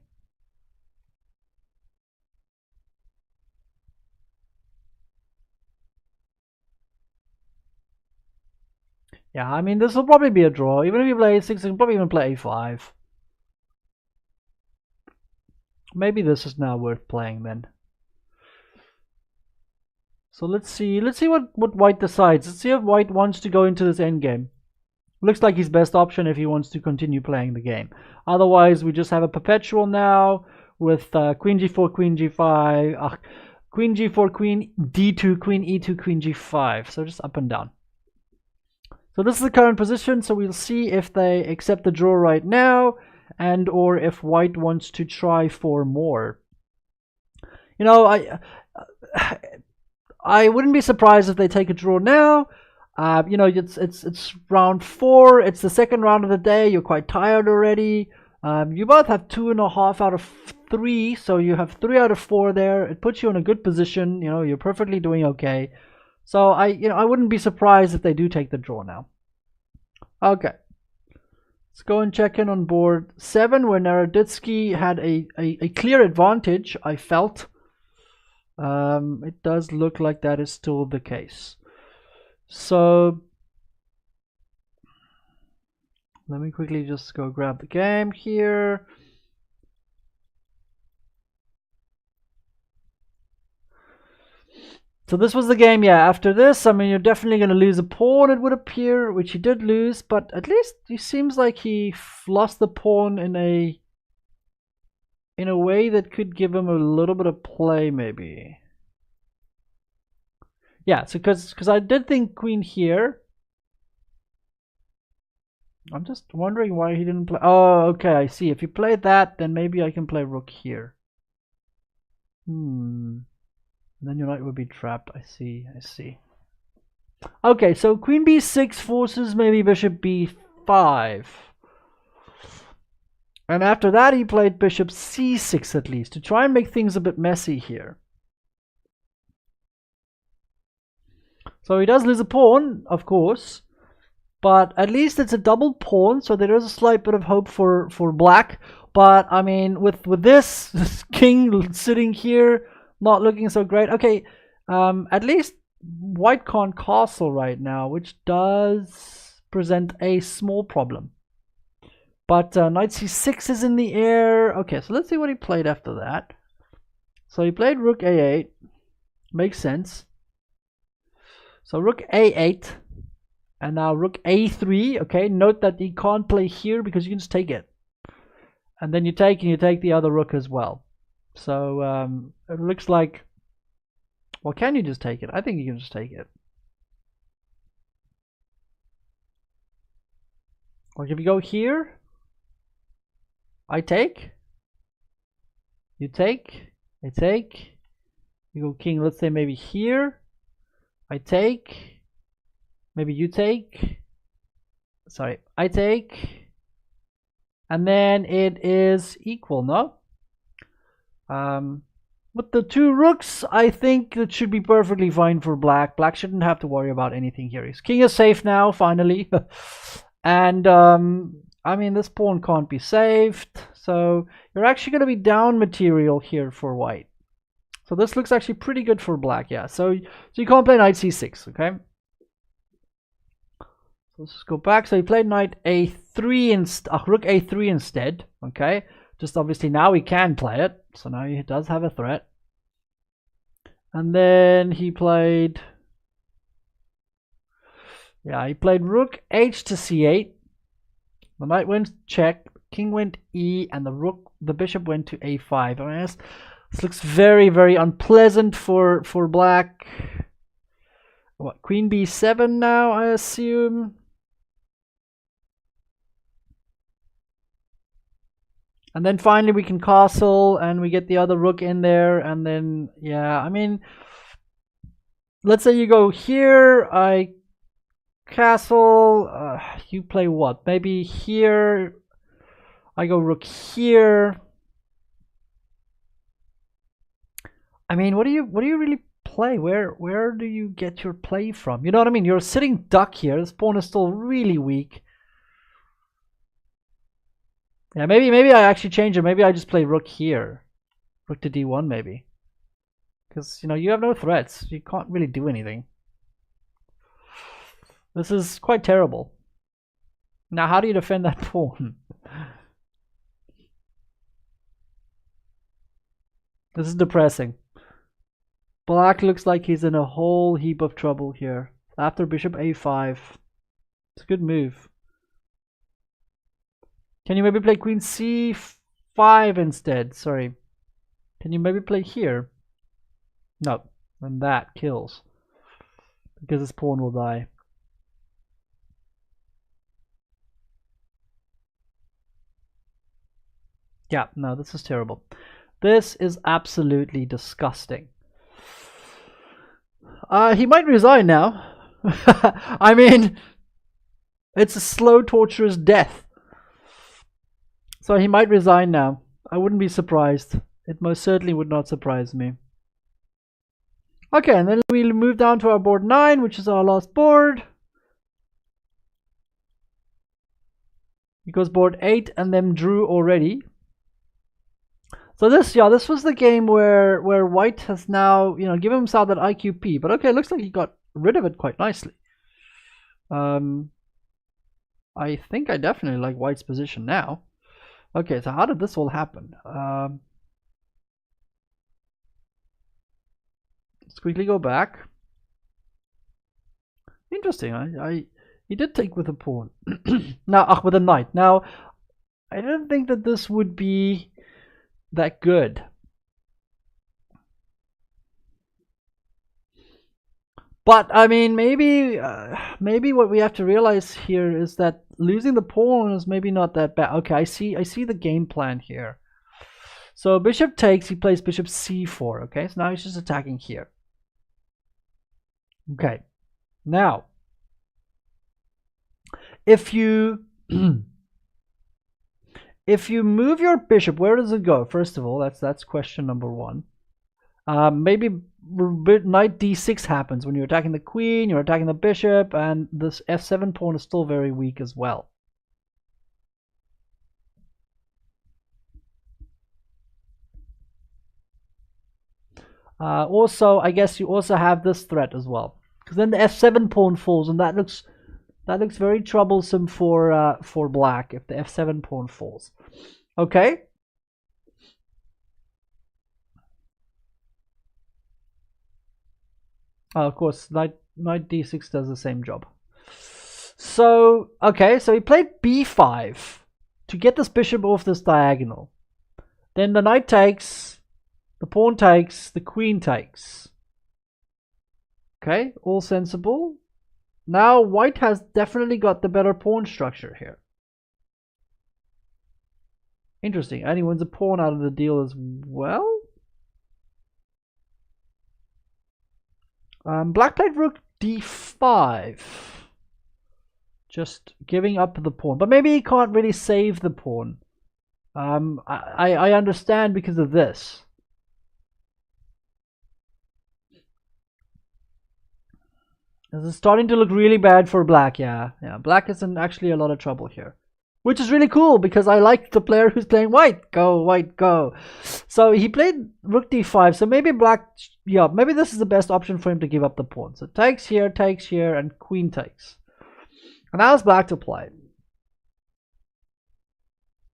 Yeah, I mean, this will probably be a draw. Even if you play a6, you can probably even play a5. Maybe this is now worth playing then. So let's see what white decides. Let's see if white wants to go into this endgame. Looks like his best option if he wants to continue playing the game. Otherwise, we just have a perpetual now with queen g4, queen g5, queen g4, queen d2, queen e2, queen g5. So just up and down. So this is the current position. So we'll see if they accept the draw right now, and or if white wants to try for more. You know, I wouldn't be surprised if they take a draw now. You know, it's round 4. It's the second round of the day. You're quite tired already. You both have 2.5 out of 3, so you have 3 out of 4 there. It puts you in a good position. You know, you're perfectly doing okay. So I wouldn't be surprised if they do take the draw now. Okay, let's go and check in on board 7, where Naroditsky had a clear advantage. I felt it does look like that is still the case. So let me quickly just go grab the game here. So this was the game, yeah. After this, I mean, you're definitely going to lose a pawn, it would appear, which he did lose, but at least he seems like he lost the pawn in a way that could give him a little bit of play, maybe. Yeah, so because I did think queen here. I'm just wondering why he didn't play. Oh, okay, I see. If you play that, then maybe I can play rook here. Then your knight would be trapped. I see. Okay, so queen b6 forces maybe bishop b5. And after that, he played bishop c6 at least, to try and make things a bit messy here. So he does lose a pawn, of course, but at least it's a double pawn, so there is a slight bit of hope for black. But I mean, with this king sitting here, not looking so great. Okay, at least white can't castle right now, which does present a small problem. But knight c6 is in the air. Okay, so let's see what he played after that. So he played rook a8. Makes sense. So rook a8. And now rook a3. Okay, note that he can't play here because you can just take it. And then you take, and you take the other rook as well. So it looks like Or can you just take it? I think you can just take it. Like if you go here, I take, you take, I take, you go king, let's say maybe here, I take, maybe you take, sorry, I take, and then it is equal, no? With the two rooks, I think it should be perfectly fine for black. Black shouldn't have to worry about anything here. His king is safe now, finally. And, I mean, this pawn can't be saved. So you're actually going to be down material here for white. So this looks actually pretty good for black, yeah. So you can't play knight c6, okay? So let's just go back. So he played knight a3 rook a3 instead, okay? Just obviously now he can play it. So now he does have a threat. And then he played... Yeah, he played rook h to c8. The knight went check, king went e, and the bishop went to a5. I mean, this looks very, very unpleasant for black. What, queen b7 now, I assume? And then finally we can castle and we get the other rook in there, and then, yeah, I mean, let's say you go here, I castle, you play what? Maybe here, I go rook here. I mean, what do you really play? Where do you get your play from? You know what I mean? You're sitting duck here. This pawn is still really weak. Yeah, maybe I actually change it. Maybe I just play rook here. Rook to d1 maybe. Because, you know, you have no threats. You can't really do anything. This is quite terrible. Now, how do you defend that pawn? This is depressing. Black looks like he's in a whole heap of trouble here. After bishop a5. It's a good move. Can you maybe play queen c5 instead? Sorry. Can you maybe play here? No. And that kills. Because this pawn will die. Yeah, no, this is terrible. This is absolutely disgusting. He might resign now. I mean, it's a slow, torturous death. So he might resign now. I wouldn't be surprised. It most certainly would not surprise me. Okay, and then we'll move down to our board 9, which is our last board. Because board 8 and them drew already. So this was the game where white has now, you know, given himself that IQP. But okay, it looks like he got rid of it quite nicely. I think I definitely like white's position now. Okay, so how did this all happen? Let's quickly go back. Interesting. He did take with a pawn. Now, with a knight. Now, I didn't think that this would be that good. But I mean, maybe what we have to realize here is that losing the pawn is maybe not that bad. Okay, I see the game plan here. So bishop takes, he plays bishop c4. Okay, so now he's just attacking here. Okay, now if you if you move your bishop, where does it go? First of all, that's question number one. Maybe knight d6 happens when you're attacking the queen, you're attacking the bishop, and this f7 pawn is still very weak as well. Also, I guess you also have this threat as well, because then the f7 pawn falls, and that looks very troublesome for black if the f7 pawn falls. Okay. Of course, knight d6 does the same job. So, okay, so he played b5 to get this bishop off this diagonal. Then the knight takes, the pawn takes, the queen takes. Okay, all sensible. Now white has definitely got the better pawn structure here. Interesting. And he wins a pawn out of the deal as well. Black played rook d5. Just giving up the pawn. But maybe he can't really save the pawn. I understand because of this. This is starting to look really bad for black, yeah. Black is in actually a lot of trouble here. Which is really cool because I like the player who's playing white. Go, white, go. So he played rook d5. So maybe black, yeah, maybe this is the best option for him to give up the pawn. So takes here, and queen takes. And now it's black to play.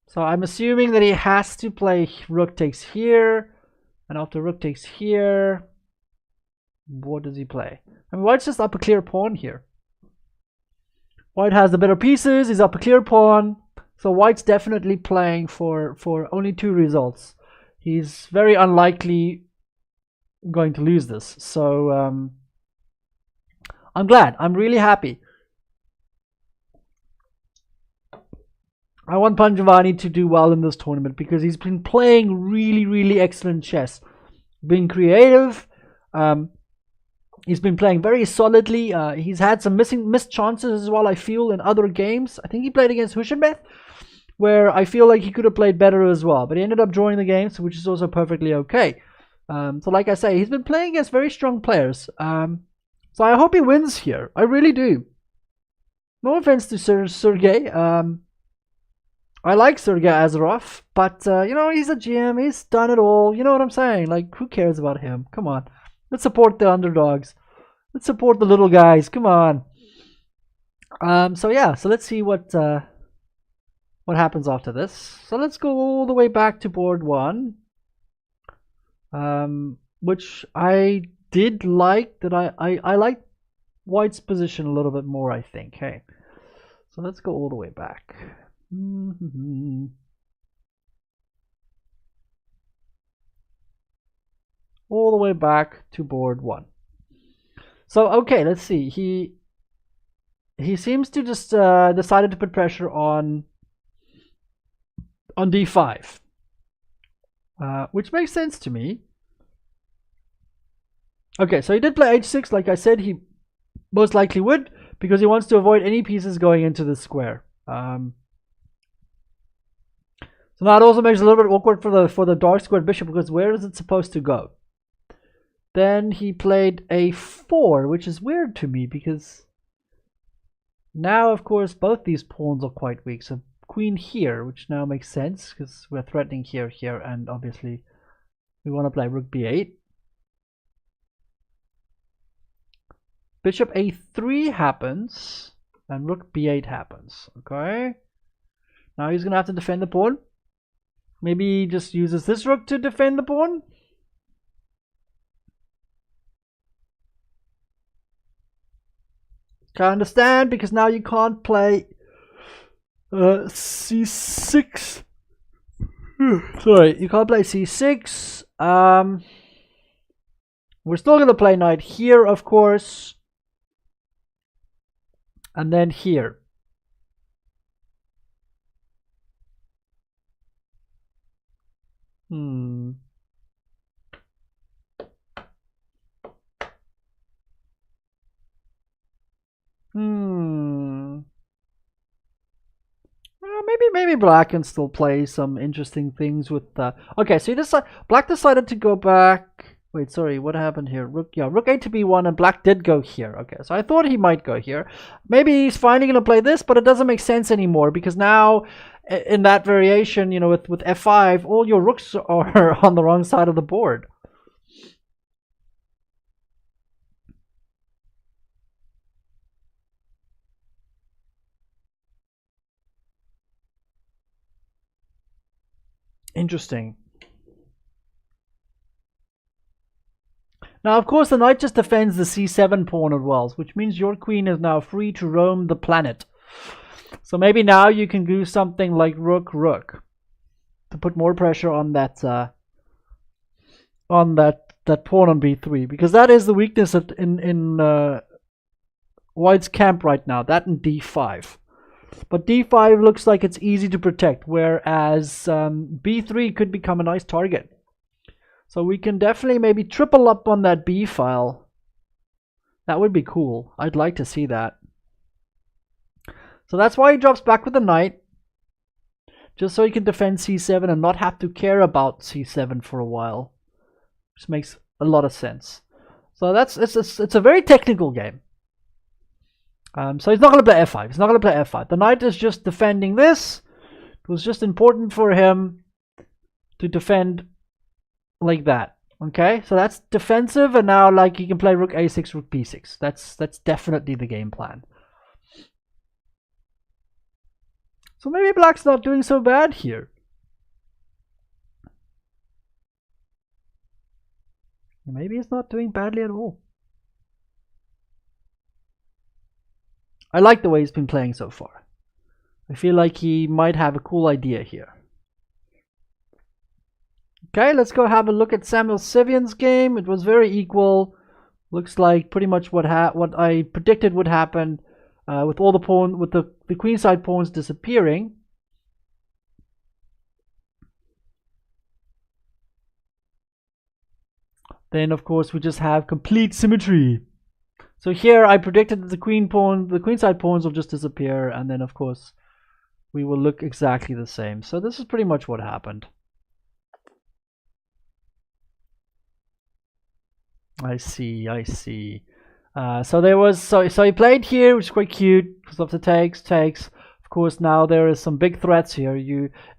So I'm assuming that he has to play rook takes here. And after rook takes here, what does he play? I mean, white's just up a clear pawn here. White has the better pieces. He's up a clear pawn. So white's definitely playing for only 2 results. He's very unlikely going to lose this. So I'm glad. I'm really happy. I want Panjwani to do well in this tournament because he's been playing really, really excellent chess. Being creative. He's been playing very solidly. He's had some missed chances as well, I feel, in other games. I think he played against Hushenbeth, where I feel like he could have played better as well. But he ended up drawing the game, which is also perfectly okay. So like I say, he's been playing against very strong players. So I hope he wins here. I really do. No offense to Sergey. I like Sergey Azarov, but, you know, he's a GM. He's done it all. You know what I'm saying? Like, who cares about him? Come on. Let's support the underdogs. Let's support the little guys. Come on. So yeah, so let's see what happens after this. So let's go all the way back to board 1, which I did like. That I liked white's position a little bit more, I think. Hey, so let's go all the way back. All the way back to board 1. So okay, let's see. He seems to just decided to put pressure on d5, which makes sense to me. Okay, so he did play h6, like I said. He most likely would because he wants to avoid any pieces going into the square. So now it also makes it a little bit awkward for the dark squared bishop because where is it supposed to go? Then he played a4, which is weird to me because now, of course, both these pawns are quite weak. So queen here, which now makes sense because we're threatening here, and obviously we want to play rook b8. Bishop a3 happens, and rook b8 happens. Okay. Now he's going to have to defend the pawn. Maybe he just uses this rook to defend the pawn. Can't understand because now you can't play c6. Sorry, you can't play c6. We're still going to play knight here, of course. And then here. Maybe black can still play some interesting things with okay, so black decided to go back. Wait, sorry, what happened here? Rook a to b1, and black did go here. Okay, so I thought he might go here. Maybe he's finally going to play this, but it doesn't make sense anymore because now in that variation, you know, with f5, all your rooks are on the wrong side of the board. Interesting. Now, of course, the knight just defends the c7 pawn as well, which means your queen is now free to roam the planet. So maybe now you can do something like rook to put more pressure on that that pawn on b3, because that is the weakness in White's camp right now. That and d5. But d5 looks like it's easy to protect, whereas b3 could become a nice target. So we can definitely maybe triple up on that b file. That would be cool. I'd like to see that. So that's why he drops back with the knight. Just so he can defend c7 and not have to care about c7 for a while. Which makes a lot of sense. So it's a very technical game. So he's not going to play f5. He's not going to play f5. The knight is just defending this. It was just important for him to defend like that. Okay, so that's defensive, and now like he can play rook a6, rook b6. That's definitely the game plan. So maybe black's not doing so bad here. Maybe he's not doing badly at all. I like the way he's been playing so far. I feel like he might have a cool idea here. Okay, let's go have a look at Samuel Sivian's game. It was very equal. Looks like pretty much what I predicted would happen, with all the the queenside pawns disappearing. Then of course we just have complete symmetry. So here I predicted that the queenside pawns will just disappear, and then of course we will look exactly the same. So this is pretty much what happened. I see. So he played here, which is quite cute because of the takes. Of course, now there is some big threats here.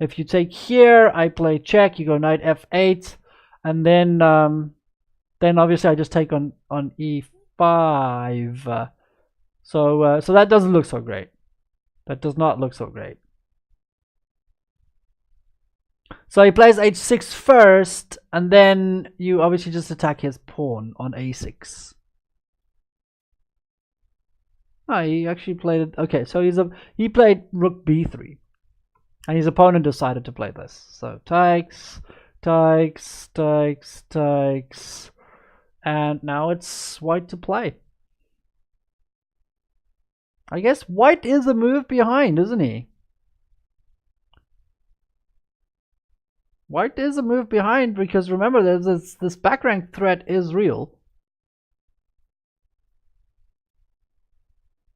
If you take here, I play check. You go knight f8, and then obviously I just take on e5. So that doesn't look so great. That does not look so great. So he plays h6 first, and then you obviously just attack his pawn on a6. Oh, he actually played it. Okay, so he played rook b3, and his opponent decided to play this. So takes, and now it's white to play. I guess white is a move behind, isn't he? White is a move behind because remember, there's this back rank threat is real.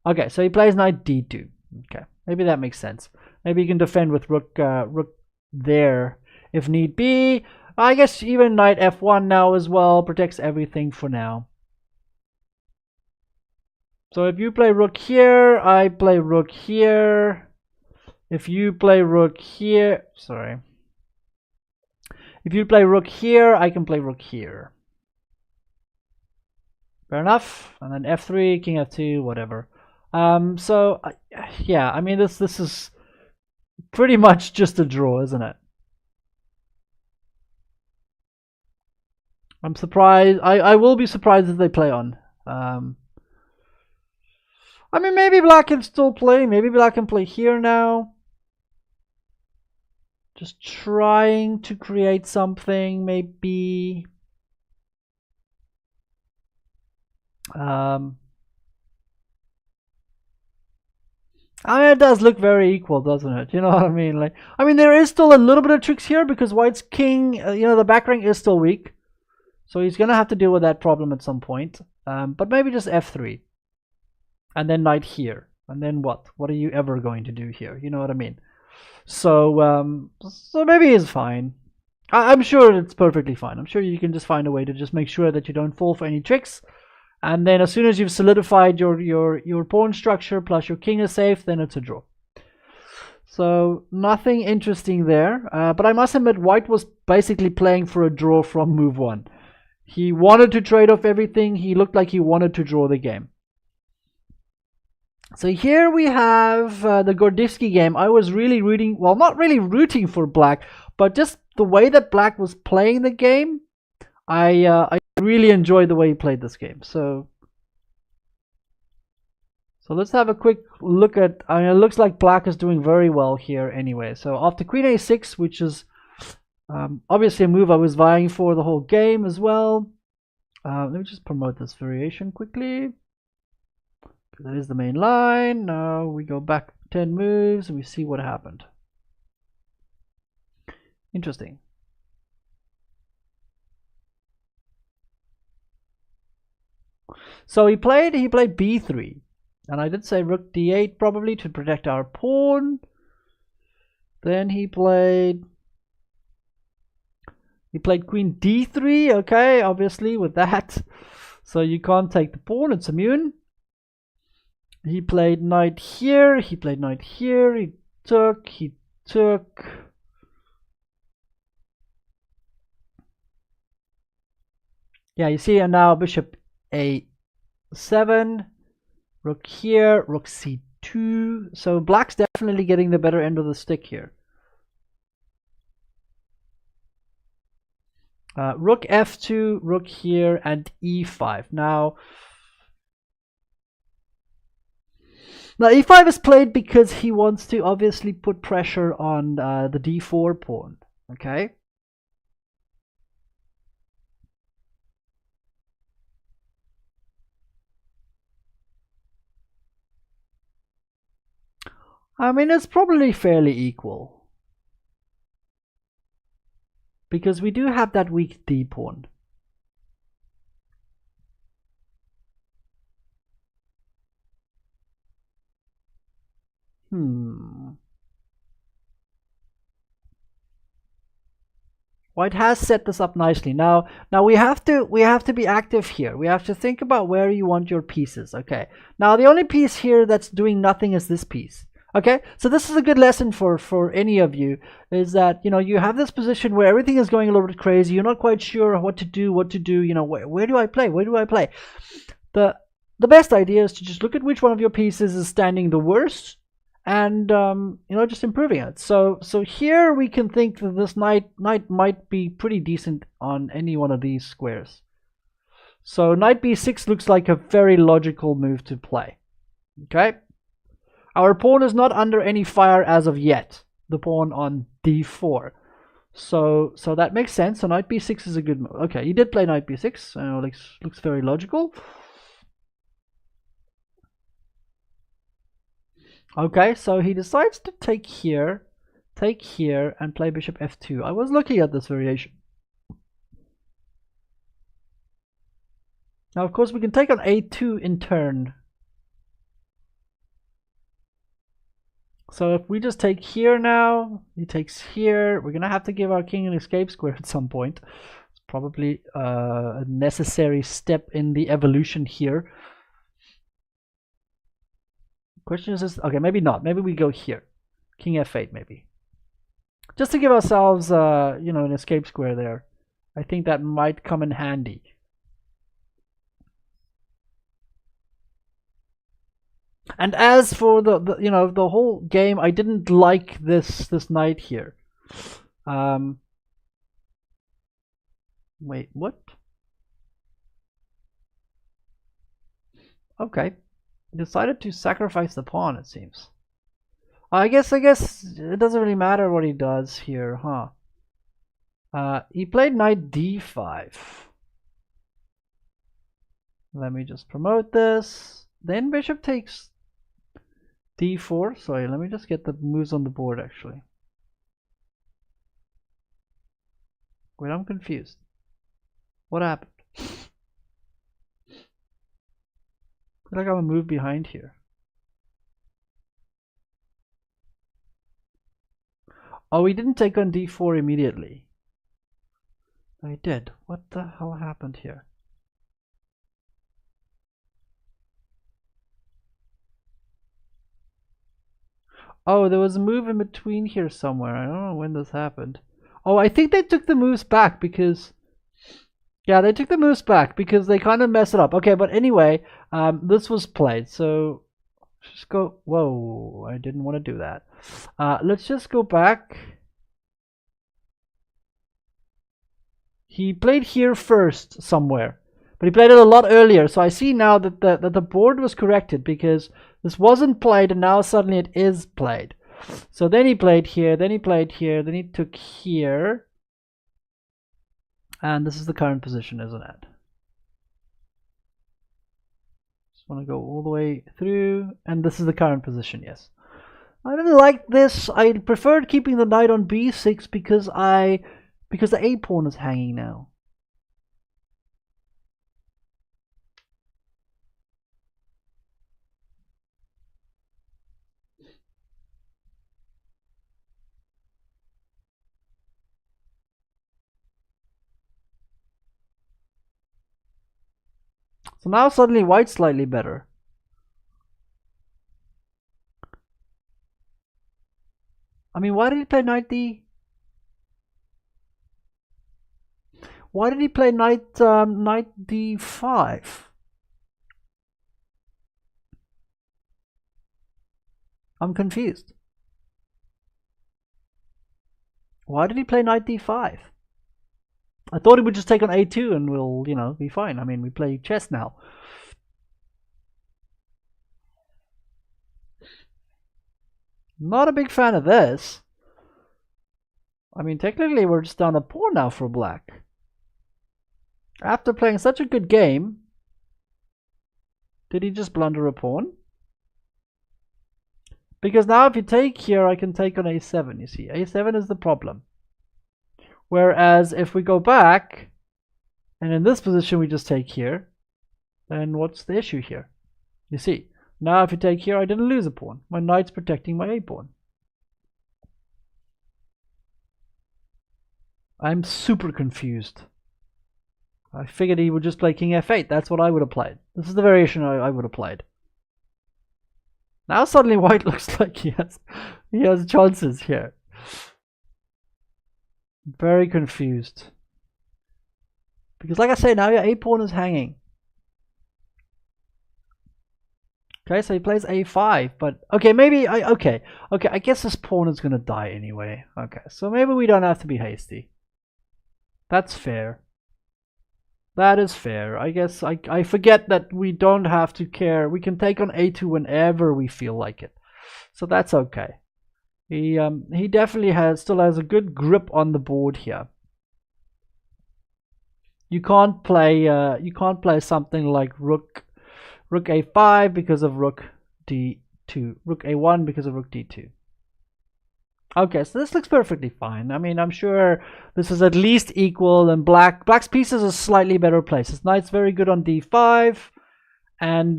Okay, so he plays knight d2. Okay, maybe that makes sense. Maybe you can defend with rook there if need be. I guess even knight f1 now as well protects everything for now. So if you play rook here, I play rook here. If you play rook here, sorry. If you play rook here, I can play rook here. Fair enough. And then f3, king f2, whatever. So yeah, I mean this is pretty much just a draw, isn't it? I'm surprised. I will be surprised if they play on. I mean, maybe black can still play. Maybe black can play here now. Just trying to create something, maybe. I mean, it does look very equal, doesn't it? You know what I mean? Like, I mean, there is still a little bit of tricks here because white's king, the back rank is still weak. So he's going to have to deal with that problem at some point. But maybe just f3. And then knight here. And then what? What are you ever going to do here? You know what I mean? So so maybe it's fine. I'm sure it's perfectly fine. I'm sure you can just find a way to just make sure that you don't fall for any tricks. And then as soon as you've solidified your pawn structure plus your king is safe, then it's a draw. So nothing interesting there. But I must admit, white was basically playing for a draw from move 1. He wanted to trade off everything. He looked like he wanted to draw the game. So here we have the Gordivsky game. I was really rooting, well, not really rooting for black, but just the way that black was playing the game. I really enjoyed the way he played this game. So let's have a quick look at, I mean, it looks like black is doing very well here anyway. So after queen a6, which is obviously a move I was vying for the whole game as well. Let me just promote this variation quickly. That is the main line. Now we go back 10 moves and we see what happened. Interesting. So he played b3, and I did say rook d8 probably to protect our pawn. Then he played queen d3. Okay, obviously with that, so you can't take the pawn; it's immune. He played knight here. He played knight here. He took. Yeah, you see, and now bishop a7, rook here, rook c2. So black's definitely getting the better end of the stick here. Rook f2, rook here, and e5. Now e5 is played because he wants to obviously put pressure on the d4 pawn. Okay. I mean, it's probably fairly equal, because we do have that weak d pawn. White has set this up nicely. Now we have to be active here. We have to think about where you want your pieces. Okay. Now the only piece here that's doing nothing is this piece. Okay, so this is a good lesson for any of you, is that, you know, you have this position where everything is going a little bit crazy. You're not quite sure what to do. You know, where do I play? Where do I play? The best idea is to just look at which one of your pieces is standing the worst, and you know, just improving it. So here we can think that this knight might be pretty decent on any one of these squares. So knight b6 looks like a very logical move to play. Okay. Our pawn is not under any fire as of yet. The pawn on d4. So that makes sense. So knight b6 is a good move. Okay, he did play knight b6. Looks very logical. Okay, so he decides to take here, and play bishop f2. I was looking at this variation. Now, of course, we can take on a2 in turn. So if we just take here now, he takes here. We're gonna have to give our king an escape square at some point. It's probably a necessary step in the evolution here. Question is, okay, maybe not. Maybe we go here, king f8, maybe, just to give ourselves, you know, an escape square there. I think that might come in handy. And as for the you know, the whole game, I didn't like this knight here. Wait, what? Okay, decided to sacrifice the pawn, it seems. I guess it doesn't really matter what he does here, huh? He played knight d5. Let me just promote this. Then bishop takes d4. Sorry, let me just get the moves on the board, actually. Wait, I'm confused. What happened? I feel like I'm a move behind here. Oh, he didn't take on d4 immediately. I did. What the hell happened here? Oh, there was a move in between here somewhere. I don't know when this happened. Oh, I think they took the moves back because... Yeah, they took the moves back because they kind of messed it up. Okay, but anyway, this was played. So just go... Whoa, I didn't want to do that. Let's just go back. He played here first somewhere, but he played it a lot earlier. So I see now that the board was corrected, because this wasn't played and now suddenly it is played. So then he played here, then he played here, then he took here. And this is the current position, isn't it? Just want to go all the way through, and this is the current position, yes. I didn't like this. I preferred keeping the knight on b6 because the a pawn is hanging now. So now suddenly white's slightly better. I mean, why did he play knight d? Why did he play knight d5? I'm confused. Why did he play knight d5? I thought he would just take on a2 and we'll, you know, be fine. I mean, we play chess now. Not a big fan of this. I mean, technically we're just down a pawn now for black. After playing such a good game, did he just blunder a pawn? Because now if you take here, I can take on a7, you see. a7 is the problem. Whereas if we go back, and in this position we just take here, then what's the issue here? You see, now if you take here, I didn't lose a pawn. My knight's protecting my a pawn. I'm super confused. I figured he would just play king f8. That's what I would have played. This is the variation I would have played. Now suddenly white looks like he has chances here. Very confused. Because like I say, now your a pawn is hanging. Okay, so he plays a5, but okay, maybe okay, I guess this pawn is gonna die anyway. Okay, so maybe we don't have to be hasty. That's fair. That is fair. I guess I forget that we don't have to care. We can take on a2 whenever we feel like it. So that's okay. He definitely still has a good grip on the board here. You can't play something like rook a5 because of rook d2, rook a1 because of rook d2. Okay, so this looks perfectly fine. I mean, I'm sure this is at least equal, and black's pieces are slightly better placed. His knight's very good on d5, and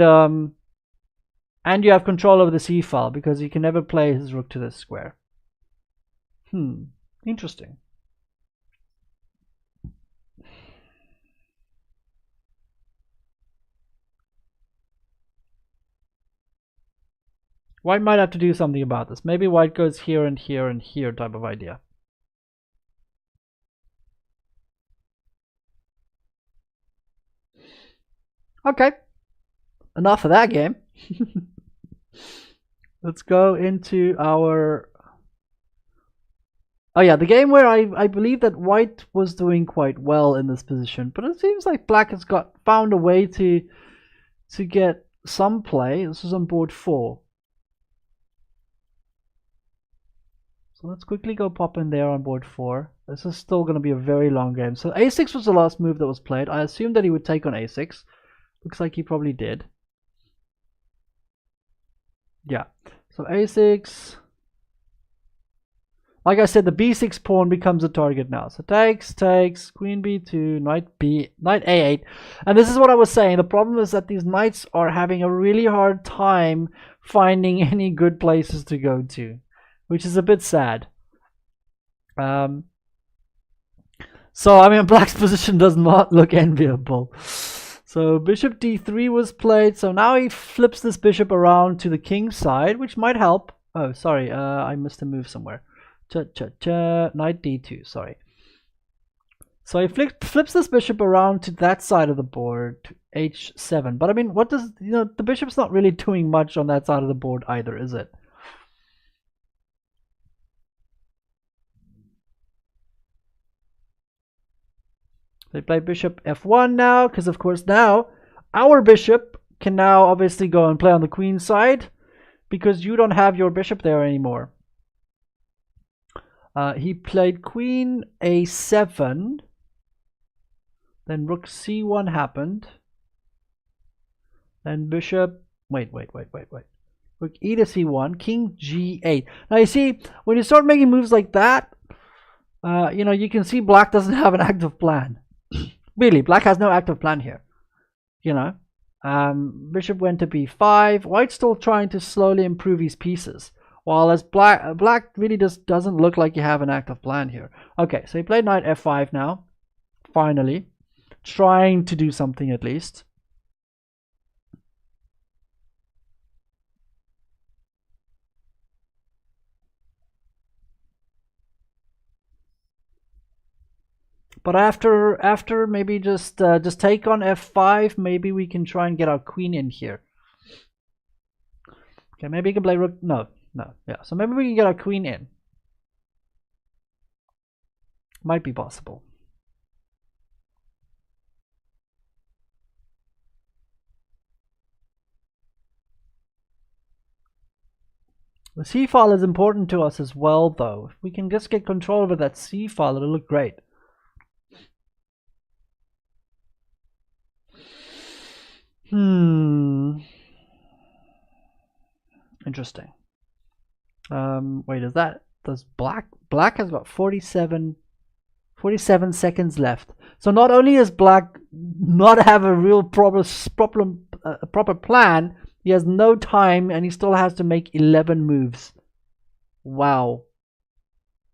you have control over the c file because he can never play his rook to this square. Interesting. White might have to do something about this. Maybe white goes here and here and here type of idea. Okay. Enough of that game. Let's go into our... Oh yeah, the game where I believe that white was doing quite well in this position, but it seems like black has found a way to get some play. This is on board 4. So let's quickly go pop in there on board 4. This is still going to be a very long game. So a6 was the last move that was played. I assumed that he would take on a6. Looks like he probably did. Yeah. So a6. Like I said, the b6 pawn becomes a target now. So takes, queen b2, knight a8. And this is what I was saying. The problem is that these knights are having a really hard time finding any good places to go to, which is a bit sad. So, I mean, black's position does not look enviable. So, bishop d3 was played. So now he flips this bishop around to the king's side, which might help. Oh, sorry, I missed a move somewhere. Knight d2, sorry. So he flips this bishop around to that side of the board, to h7. But I mean, what does, the bishop's not really doing much on that side of the board either, is it? They play bishop f1 now, because of course now our bishop can now obviously go and play on the queen side, because you don't have your bishop there anymore. He played queen a7, then rook c1 happened, And bishop. Wait. Rook e to c1. King g8. Now you see, when you start making moves like that, you know, you can see black doesn't have an active plan. Really, black has no active plan here. You know, bishop went to b5. White's still trying to slowly improve his pieces, while as black really just doesn't look like you have an active plan here. Okay, so he played knight f5 now. Finally, trying to do something at least. But after maybe just take on f5, maybe we can try and get our queen in here. Okay, maybe we can play rook. No, yeah. So maybe we can get our queen in. Might be possible. The c file is important to us as well, though. If we can just get control over that c file, it'll look great. Interesting. Wait, does black has got 47 seconds left. So not only does black not have a real proper plan, he has no time and he still has to make 11 moves. Wow.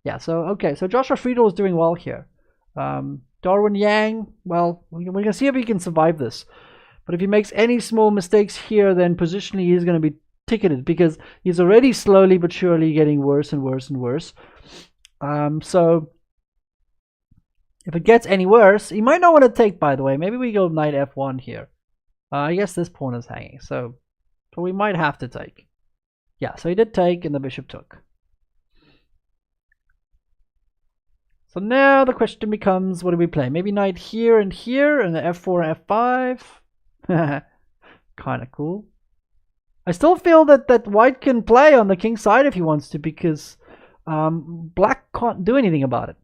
Yeah, so okay, so Joshua Friedel is doing well here. Darwin Yang, well, we're gonna see if he can survive this. But if he makes any small mistakes here, then positionally he's going to be ticketed, because he's already slowly but surely getting worse and worse and worse. So if it gets any worse, he might not want to take, by the way. Maybe we go knight f1 here. I guess this pawn is hanging, so we might have to take. Yeah, so he did take and the bishop took. So now the question becomes, what do we play? Maybe knight here and the f4 and f5. Kind of cool. I still feel that white can play on the king side if he wants to, because black can't do anything about it.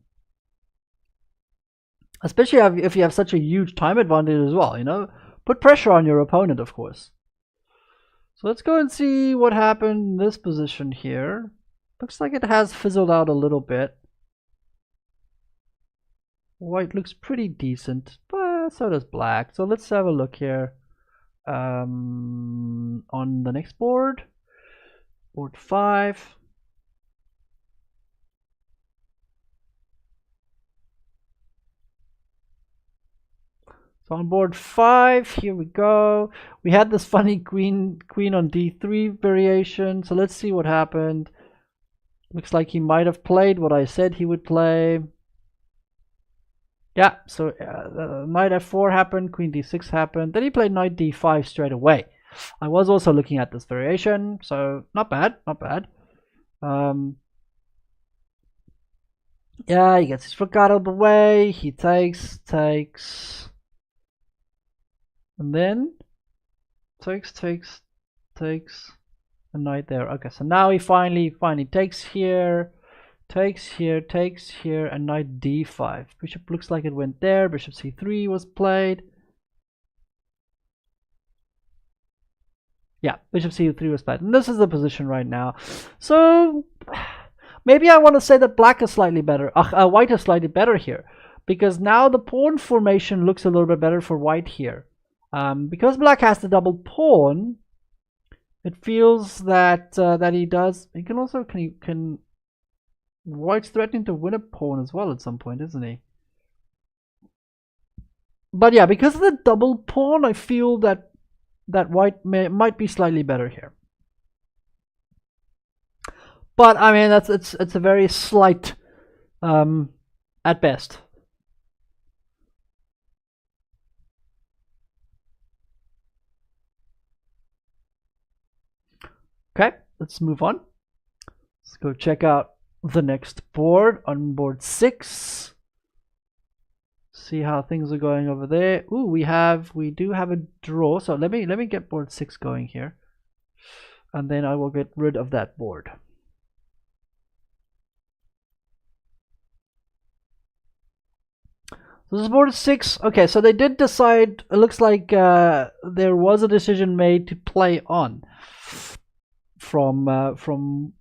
Especially if you have such a huge time advantage as well, you know. Put pressure on your opponent, of course. So let's go and see what happened in this position here. Looks like it has fizzled out a little bit. White looks pretty decent, but so does black. So let's have a look here. On the next board, board 5. So on board 5, here we go. We had this funny queen on d3 variation. So let's see what happened. Looks like he might have played what I said he would play. Yeah, so knight f4 happened, queen d6 happened. Then he played knight d5 straight away. I was also looking at this variation, so not bad, not bad. Yeah, he gets his rook out of the way. He takes, and then takes, a knight there. Okay, so now he finally takes here. Takes here, and knight d5. Bishop looks like it went there. Bishop c3 was played. Yeah, bishop c3 was played. And this is the position right now. So maybe I want to say that black is slightly better. White is slightly better here, because now the pawn formation looks a little bit better for white here. Because black has the double pawn, it feels that he does. He can also can. White's threatening to win a pawn as well at some point, isn't he? But yeah, because of the double pawn, I feel that white might be slightly better here. But I mean, it's a very slight, at best. Okay, let's move on. Let's go check out the next board, on board 6. See how things are going over there. Ooh, we do have a draw. So let me get board 6 going here, and then I will get rid of that board. So this board is 6. Okay, so they did decide. It looks like there was a decision made to play on from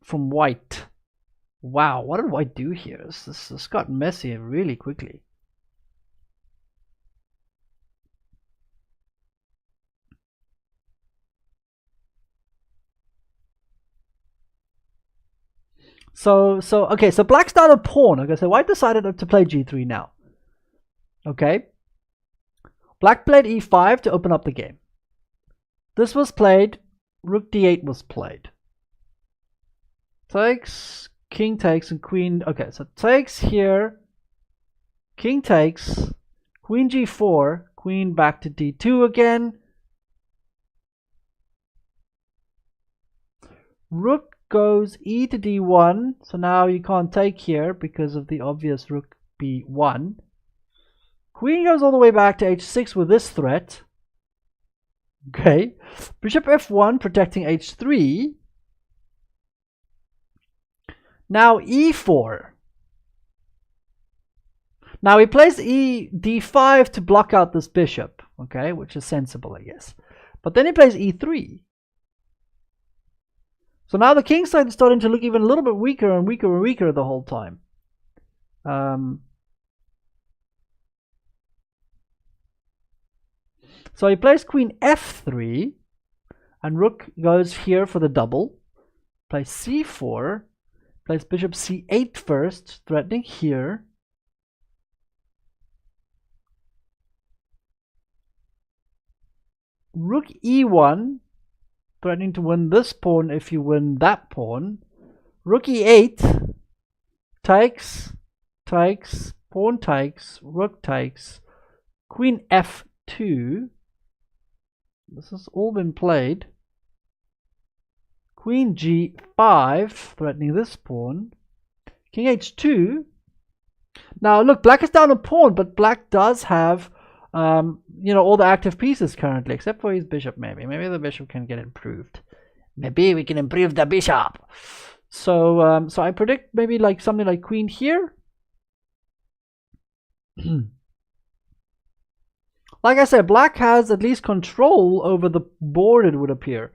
white. Wow, what did white do here? This got messy really quickly. So okay, so black started a pawn. Okay, so white decided to play g3 now. Okay. Black played e5 to open up the game. This was played. Rook d8 was played. Takes, king takes, and queen. Okay, so takes here. King takes. Queen g4. Queen back to d2 again. Rook goes e to d1. So now you can't take here because of the obvious rook b1. Queen goes all the way back to h6 with this threat. Okay. Bishop f1 protecting h3. Now e4. Now he plays d5 to block out this bishop. Okay, which is sensible, I guess. But then he plays e3. So now the king side is starting to look even a little bit weaker and weaker and weaker the whole time. So he plays queen f3, and rook goes here for the double. Plays c4, plays bishop c8 first, threatening here. Rook e1, threatening to win this pawn if you win that pawn. Rook e8, takes, takes, pawn takes, rook takes, queen f2. This has all been played. Queen g5, threatening this pawn. King h2. Now look, black is down a pawn, but black does have all the active pieces currently, except for his bishop. Maybe the bishop can get improved. Maybe we can improve the bishop. So I predict maybe like something like queen here. Like I said, black has at least control over the board, it would appear.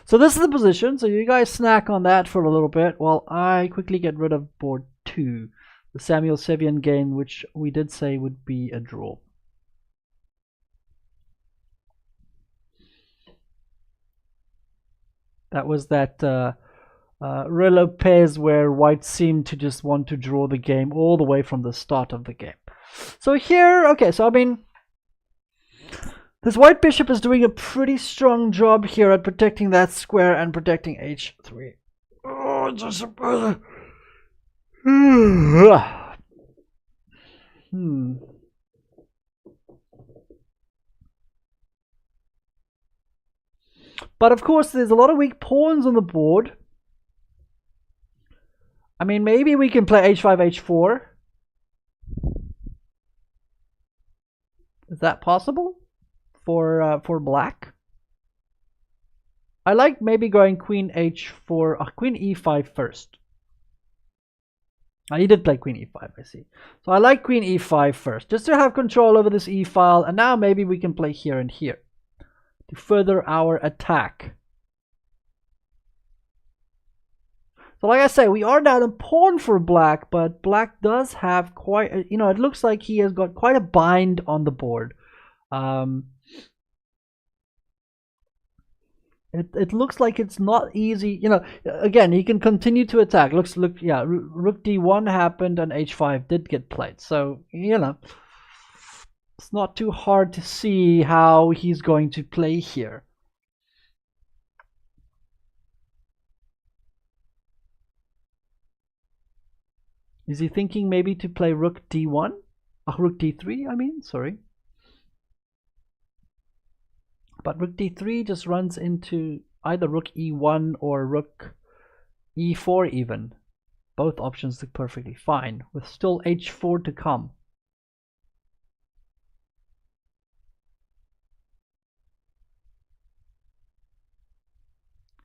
So this is the position. So you guys snack on that for a little bit while I quickly get rid of board 2, the Samuel Sevian game, which we did say would be a draw. That was that Ruy Lopez where white seemed to just want to draw the game all the way from the start of the game. So here, okay, so I mean, this white bishop is doing a pretty strong job here at protecting that square and protecting h3. Oh, just But of course, there's a lot of weak pawns on the board. I mean, maybe we can play h5, h4. Is that possible for black? I like maybe going queen h4, queen e5 first. He did play queen e5, I see. So I like queen e5 first, just to have control over this e file, and now maybe we can play here and here to further our attack. So like I say, we are down a pawn for black, but black does have quite, it looks like he has got quite a bind on the board. It looks like it's not easy. Again, he can continue to attack. Rook d1 happened and h5 did get played. So, it's not too hard to see how he's going to play here. Is he thinking maybe to play rook d1? Rook d3, I mean, sorry. But rook d3 just runs into either rook e1 or rook e4 even. Both options look perfectly fine, with still h4 to come.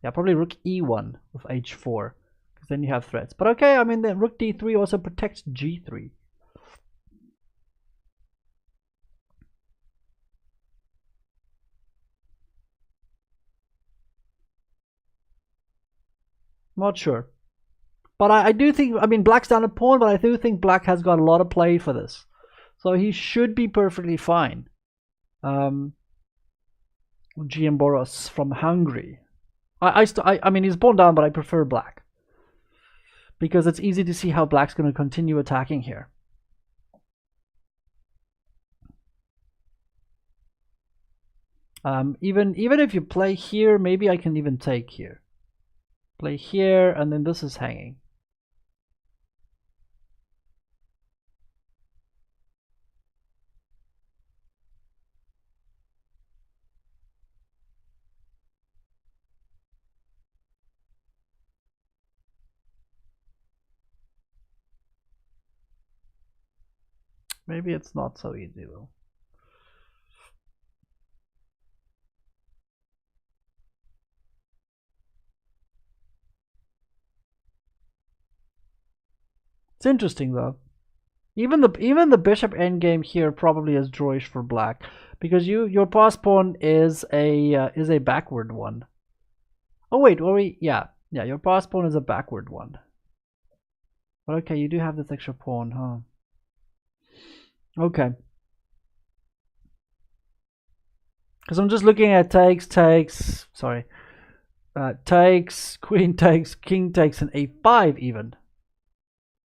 Yeah, probably rook e1 with h4, because then you have threats. But okay, I mean, then rook d3 also protects g3. Not sure. But I do think, I mean, black's down a pawn, but I do think black has got a lot of play for this. So he should be perfectly fine. Giamboros from Hungary. I mean, he's pawn down, but I prefer black. Because it's easy to see how black's going to continue attacking here. Even if you play here, maybe I can even take here. Play here, and then this is hanging. Maybe it's not so easy though. It's interesting though. Even the bishop endgame here probably is drawish for black, because your pass pawn is a backward one. Oh wait, yeah, your pass pawn is a backward one. But okay, you do have this extra pawn, huh? Okay. Because I'm just looking at takes, sorry. Takes, queen takes, king takes, and a5 even.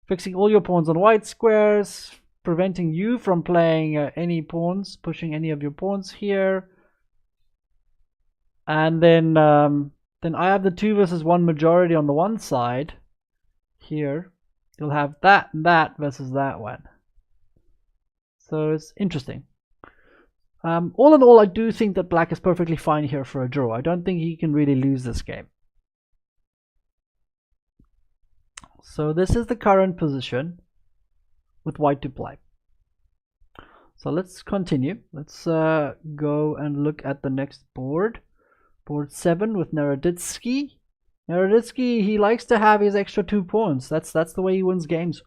Fixing all your pawns on white squares, preventing you from playing any pawns, pushing any of your pawns here. And then I have the 2 versus 1 majority on the one side. Here, you'll have that and that versus that one. So it's interesting. All in all, I do think that black is perfectly fine here for a draw. I don't think he can really lose this game. So this is the current position with white to play. So let's continue. Let's go and look at the next board. Board 7 with Naroditsky. Naroditsky, he likes to have his extra 2 pawns. That's the way he wins games.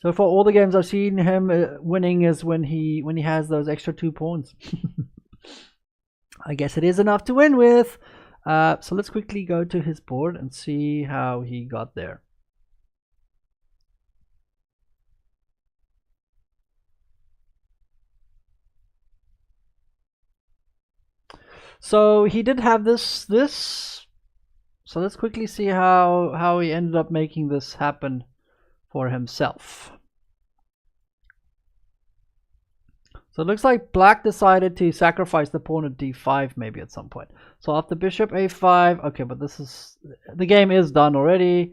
So for all the games I've seen him winning is when he has those extra 2 pawns. I guess it is enough to win with. So let's quickly go to his board and see how he got there. So he did have this. So let's quickly see how he ended up making this happen for himself. So it looks like black decided to sacrifice the pawn at d5 maybe at some point. So after bishop a5, okay, but the game is done already.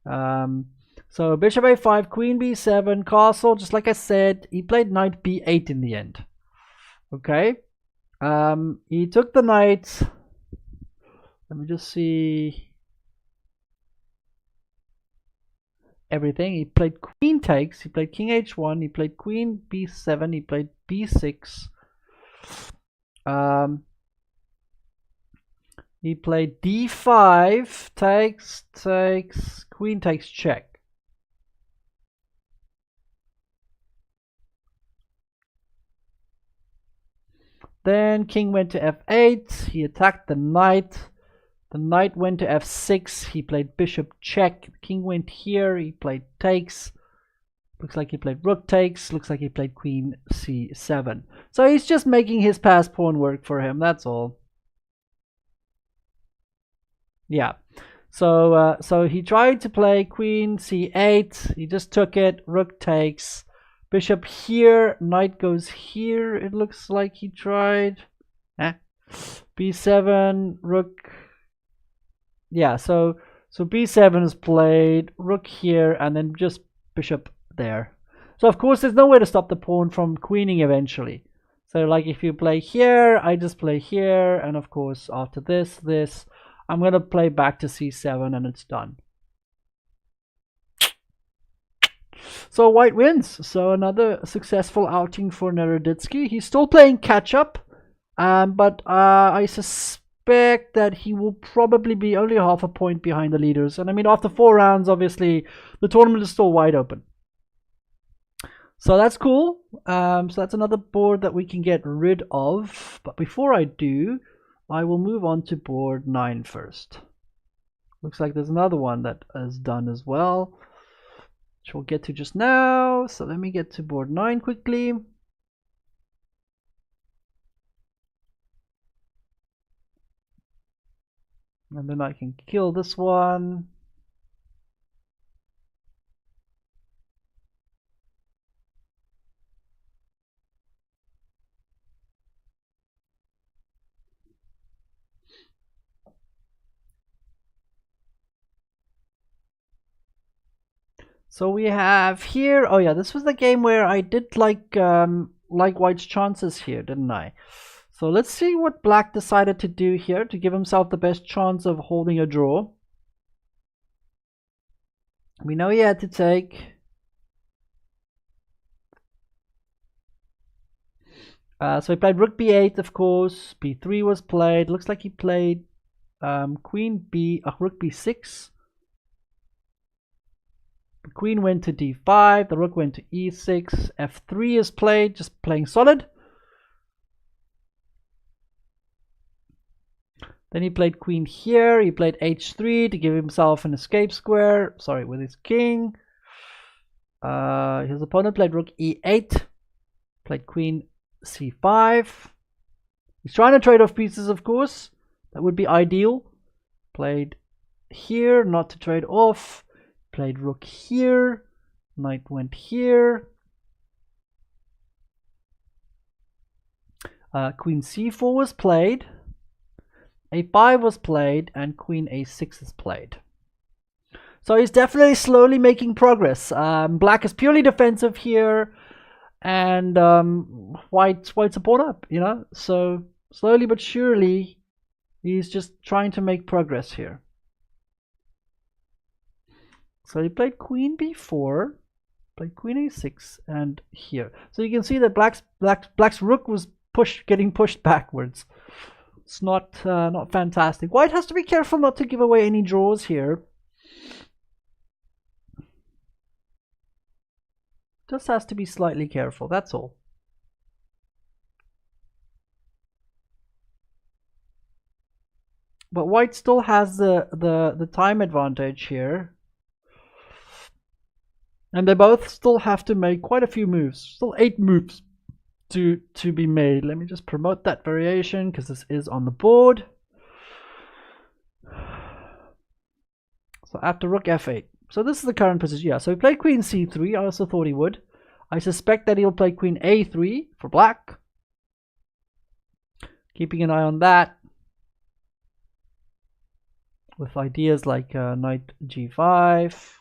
So bishop a5, queen b7, castle, just like I said, he played knight b8 in the end. Okay. He took the knight. Let me just see everything. He played queen takes, he played king h1, he played queen b7, he played b6. He played d5, takes, queen takes, check. Then king went to f8, he attacked the knight. The knight went to f6, he played bishop check. King went here, he played takes. Looks like he played rook takes. Looks like he played queen c7. So he's just making his pass pawn work for him, that's all. Yeah. So he tried to play queen c8. He just took it, rook takes. Bishop here, knight goes here. It looks like he tried. b7, rook. Yeah, so b7 is played, rook here, and then just bishop there. So of course there's no way to stop the pawn from queening eventually. So like if you play here, I just play here, and of course after this, I'm going to play back to c7 and it's done. So white wins. So another successful outing for Naroditsky. He's still playing catch up, but I suspect that he will probably be only half a point behind the leaders. And I mean, after 4 rounds, obviously the tournament is still wide open. So that's cool. So that's another board that we can get rid of. But before I do, I will move on to board 9 first. Looks like there's another one that is done as well, which we'll get to just now. So let me get to board 9 quickly. And then I can kill this one. So we have here, oh yeah, this was the game where I did like White's chances here, didn't I? So let's see what Black decided to do here to give himself the best chance of holding a draw. We know he had to take. So he played Rook B8, of course. B3 was played. Looks like he played Queen B, Rook B6. The Queen went to D5. The Rook went to E6. F3 is played, just playing solid. Then he played Queen here. He played H3 to give himself an escape square. Sorry, with his king. His opponent played Rook E8. Played Queen C5. He's trying to trade off pieces, of course. That would be ideal. Played here, not to trade off. Played Rook here. Knight went here. Queen C4 was played. A5 was played. And Queen A6 is played. So he's definitely slowly making progress. Black is purely defensive here. And White's a pawn up, you know. So slowly but surely, he's just trying to make progress here. So he played Queen B4, played Queen A6, and here. So you can see that Black's Rook was getting pushed backwards. It's not fantastic. White has to be careful not to give away any draws here. Just has to be slightly careful, that's all. But White still has the time advantage here. And they both still have to make quite a few moves. Still 8 moves to be made. Let me just promote that variation because this is on the board. So after Rook F8. So this is the current position. Yeah, so he played Queen C3. I also thought he would. I suspect that he'll play Queen A3 for Black. Keeping an eye on that. With ideas like Knight G5.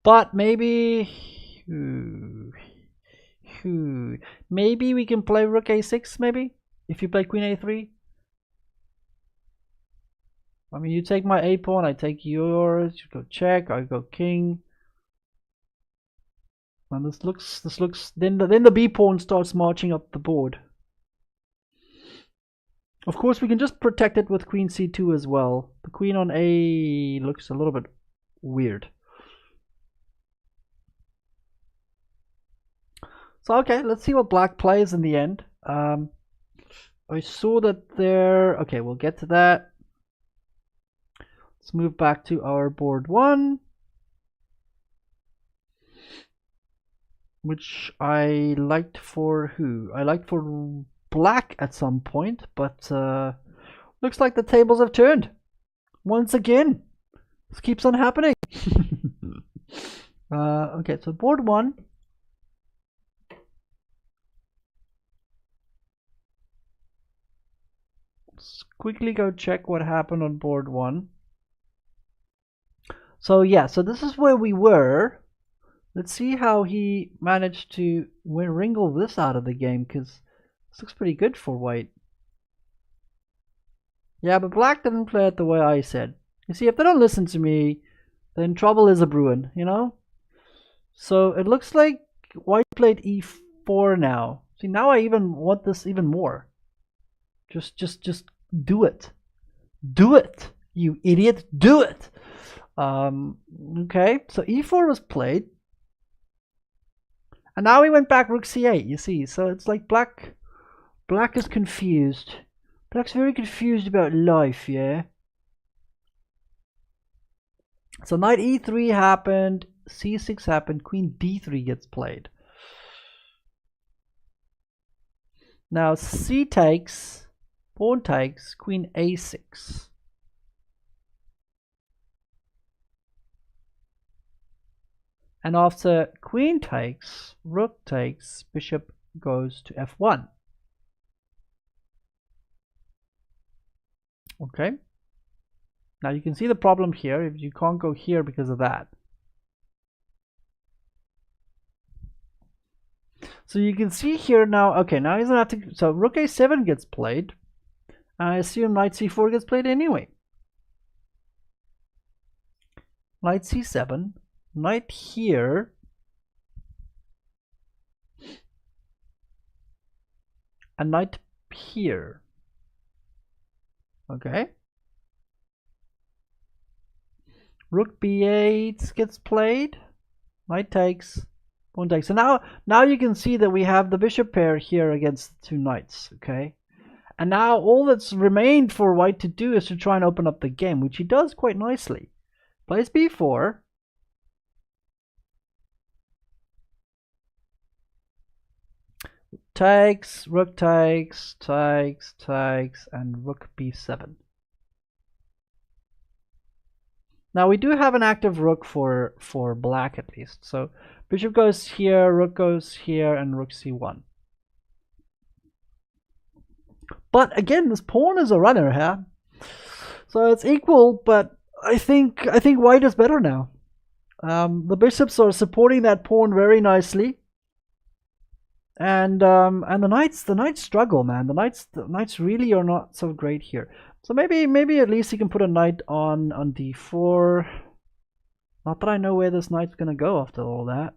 But maybe... Maybe we can play Rook A6, maybe? If you play Queen A3? I mean, you take my A pawn, I take yours. You go check, I go king. And this looks. Then the B pawn starts marching up the board. Of course, we can just protect it with Queen C2 as well. The Queen on A looks a little bit weird. So okay, let's see what Black plays in the end. I saw that there. Okay, we'll get to that. Let's move back to our board 1, which I liked for who? I liked for Black at some point, but looks like the tables have turned once again. This keeps on happening. Okay, so board 1. Let's quickly go check what happened on board 1. So yeah, so this is where we were. Let's see how he managed to wrangle this out of the game, because this looks pretty good for White. Yeah, but Black didn't play it the way I said. You see, if they don't listen to me, then trouble is a brewing, you know? So it looks like White played E4 now. See, now I even want this even more. Just do it. Do it, you idiot. Do it. Okay, so E4 was played. And now we went back Rook C8, you see. So it's like Black Black is confused. Black's very confused about life, yeah? So knight e3 happened, c6 happened, queen d3 gets played. Now c takes, pawn takes, queen a6. And after queen takes, rook takes, bishop goes to f1. Okay. Now you can see the problem here. If you can't go here because of that. So you can see here now. Okay, now he's gonna have to. So rook a7 gets played. I assume knight c4 gets played anyway. Knight c7, knight here. And knight here. Okay. Rook b8 gets played. Knight takes. Pawn takes. So now you can see that we have the bishop pair here against the two knights. Okay. And now all that's remained for white to do is to try and open up the game, which he does quite nicely. Plays b4. Takes, rook takes, and rook b7. Now we do have an active rook for black at least. So bishop goes here, rook goes here, and rook c1. But again, this pawn is a runner, huh? So it's equal, but I think white is better now. The bishops are supporting that pawn very nicely. And the knights struggle, man. The knights really are not so great here. So maybe at least he can put a knight on d4. Not that I know where this knight's gonna go after all that.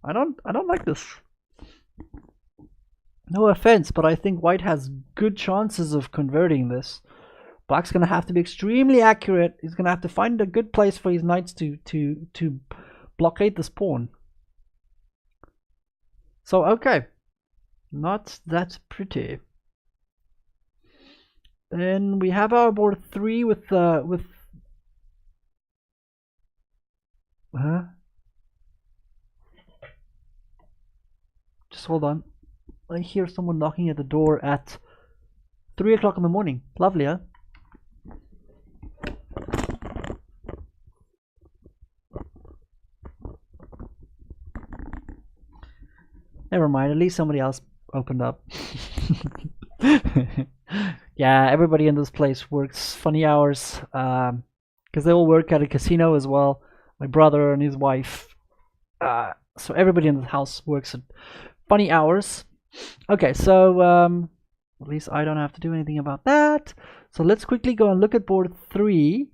I don't like this. No offense, but I think white has good chances of converting this. Black's gonna have to be extremely accurate. He's gonna have to find a good place for his knights to blockade this pawn. So okay, not that pretty. Then we have our board 3 with just hold on. I hear someone knocking at the door at 3 o'clock in the morning. Lovely, huh? Never mind, at least somebody else opened up. Yeah, everybody in this place works funny hours because they all work at a casino as well. My brother and his wife. So everybody in the house works at funny hours. Okay, so at least I don't have to do anything about that. So let's quickly go and look at board 3.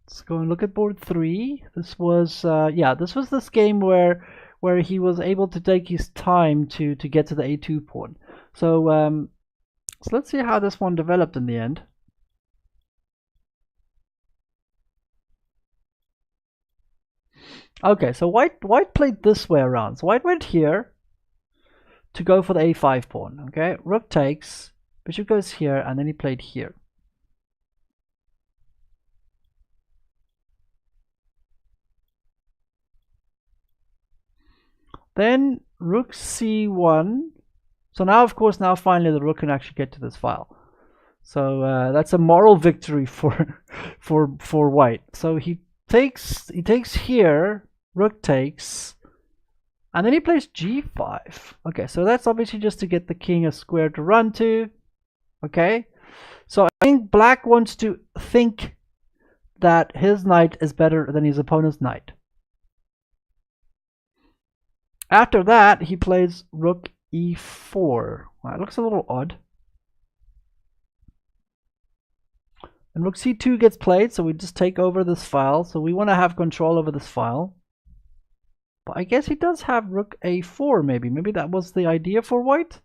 Let's go and look at board 3. This was this was this game where he was able to take his time to get to the a2 pawn. So let's see how this one developed in the end. Okay, so white played this way around. So white went here to go for the a5 pawn. Okay, rook takes, bishop goes here, and then he played here. Then rook c1. So now, of course, finally the rook can actually get to this file. So that's a moral victory for white. So he takes here, rook takes, and then he plays g5. Okay, so that's obviously just to get the king a square to run to. Okay, so I think black wants to think that his knight is better than his opponent's knight. After that, he plays rook e4. Well, it looks a little odd. And rook c2 gets played, so we just take over this file. So we want to have control over this file. But I guess he does have rook a4 maybe. Maybe that was the idea for white.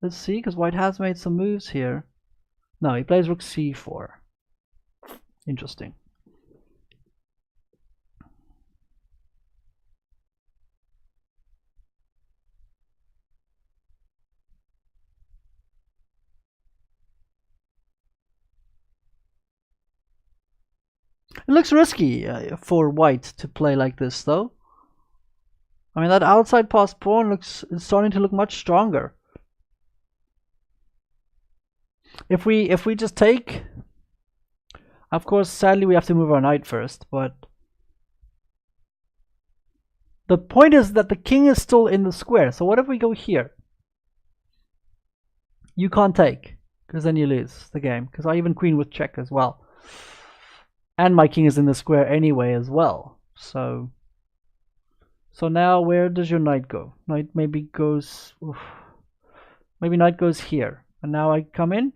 Let's see, because white has made some moves here. No, he plays rook c4. Interesting. It looks risky for white to play like this, though. I mean, that outside pass pawn is starting to look much stronger. If we just take, of course, sadly we have to move our knight first, but the point is that the king is still in the square. So what if we go here? You can't take, because then you lose the game. Because I even queen with check as well, and my king is in the square anyway as well. So now where does your knight go? Knight maybe goes. Oof, maybe knight goes here, and now I come in.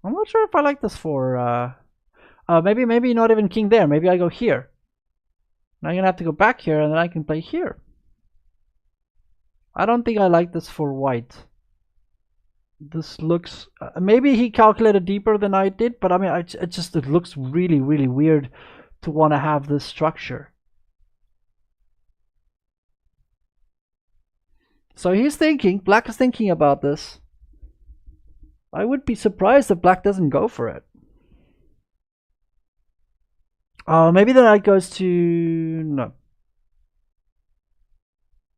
I'm not sure if I like this for. Maybe not even king there. Maybe I go here. Now I'm gonna have to go back here, and then I can play here. I don't think I like this for white. This looks maybe he calculated deeper than I did, but I mean, it looks really weird to want to have this structure. So he's thinking, black is thinking about this. I would be surprised if black doesn't go for it. Maybe the knight goes to no.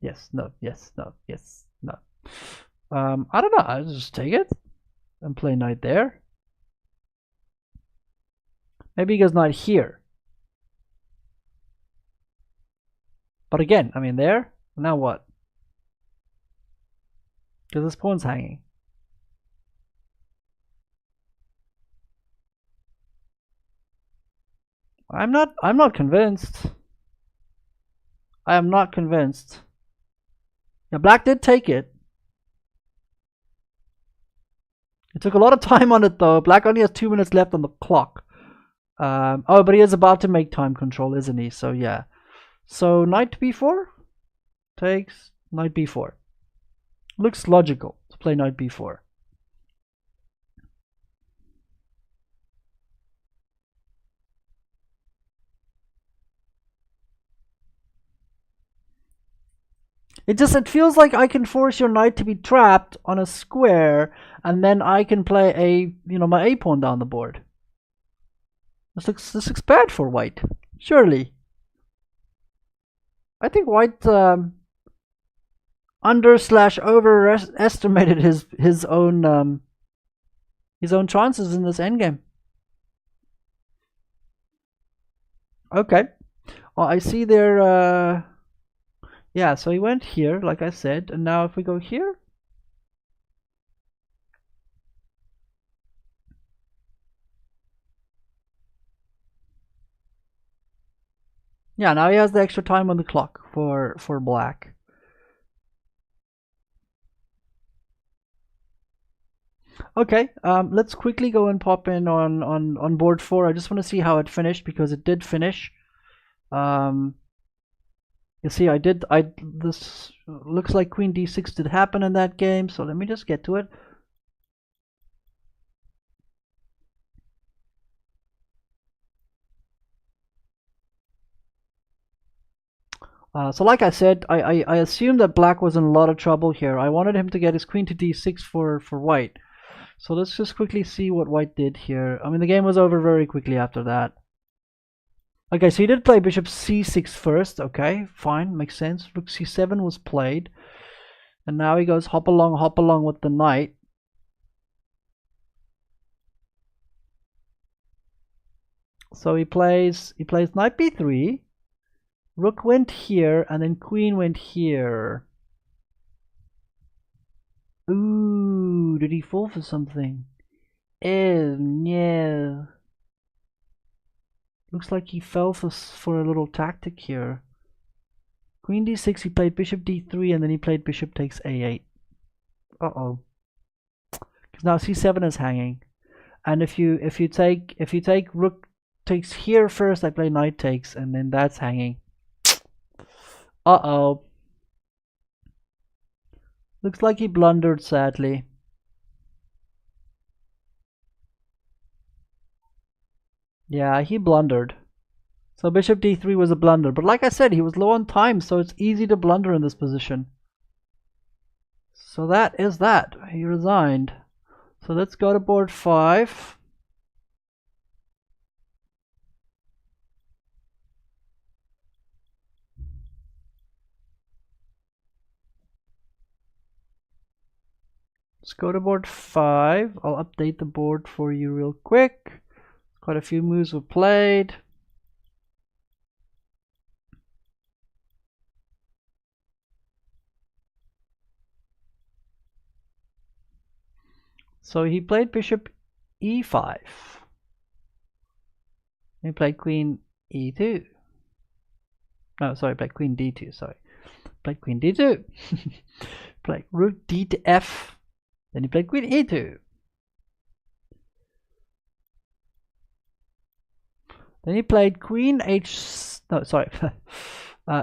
Yes, no, yes, no, yes, no. I don't know. I'll just take it and play knight there. Maybe he goes knight here. But again, I mean there. Now what? Because this pawn's hanging. I'm not convinced. I am not convinced. Yeah, black did take it. It took a lot of time on it though. Black only has 2 minutes left on the clock. Oh, but he is about to make time control, isn't he? So yeah. So knight b4 takes knight b4. Looks logical to play knight b4. It feels like I can force your knight to be trapped on a square, and then I can play my a pawn down the board. This looks bad for white. Surely. I think white overestimated his own chances in this endgame. Okay. Well, I see there. Yeah, so he went here, like I said, and now if we go here. Yeah, now he has the extra time on the clock for black. Okay, let's quickly go and pop in on board 4. I just want to see how it finished, because it did finish. You see, this looks like queen d6 did happen in that game, so let me just get to it. So like I said, I assumed that black was in a lot of trouble here. I wanted him to get his queen to d6 for white. So let's just quickly see what white did here. I mean, the game was over very quickly after that. Okay, so he did play bishop c6 first. Okay, fine, makes sense. Rook c7 was played. And now he goes hop along with the knight. So he plays knight b3. Rook went here, and then queen went here. Ooh, did he fall for something? Oh no. Looks like he fell for a little tactic here. Queen d6, he played bishop d3, and then he played bishop takes a8. Uh-oh. Because now c7 is hanging. And if you take rook takes here first, I play knight takes, and then that's hanging. Uh-oh. Looks like he blundered, sadly. Yeah, he blundered. So bishop d3 was a blunder. But like I said, he was low on time, so it's easy to blunder in this position. So that is that. He resigned. So let's go to board 5. Let's go to board 5. I'll update the board for you real quick. Quite a few moves were played. So he played bishop e5. He played queen e2. No, sorry, played queen d2. Sorry, played queen d2. Played rook d to f. Then he played queen e2. Then he played queen h. No, sorry.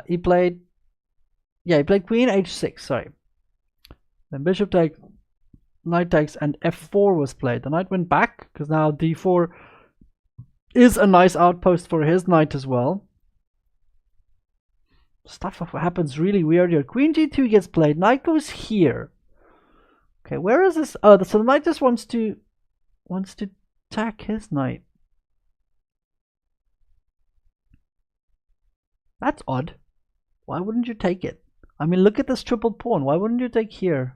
He played queen h6. Sorry. Then bishop takes, knight takes, and f4 was played. The knight went back because now d4 is a nice outpost for his knight as well. Stuff happens really weird here. Queen g2 gets played. Knight goes here. Okay, where is this? Oh, so the knight just wants to attack his knight. That's odd. Why wouldn't you take it? I mean, look at this triple pawn. Why wouldn't you take here?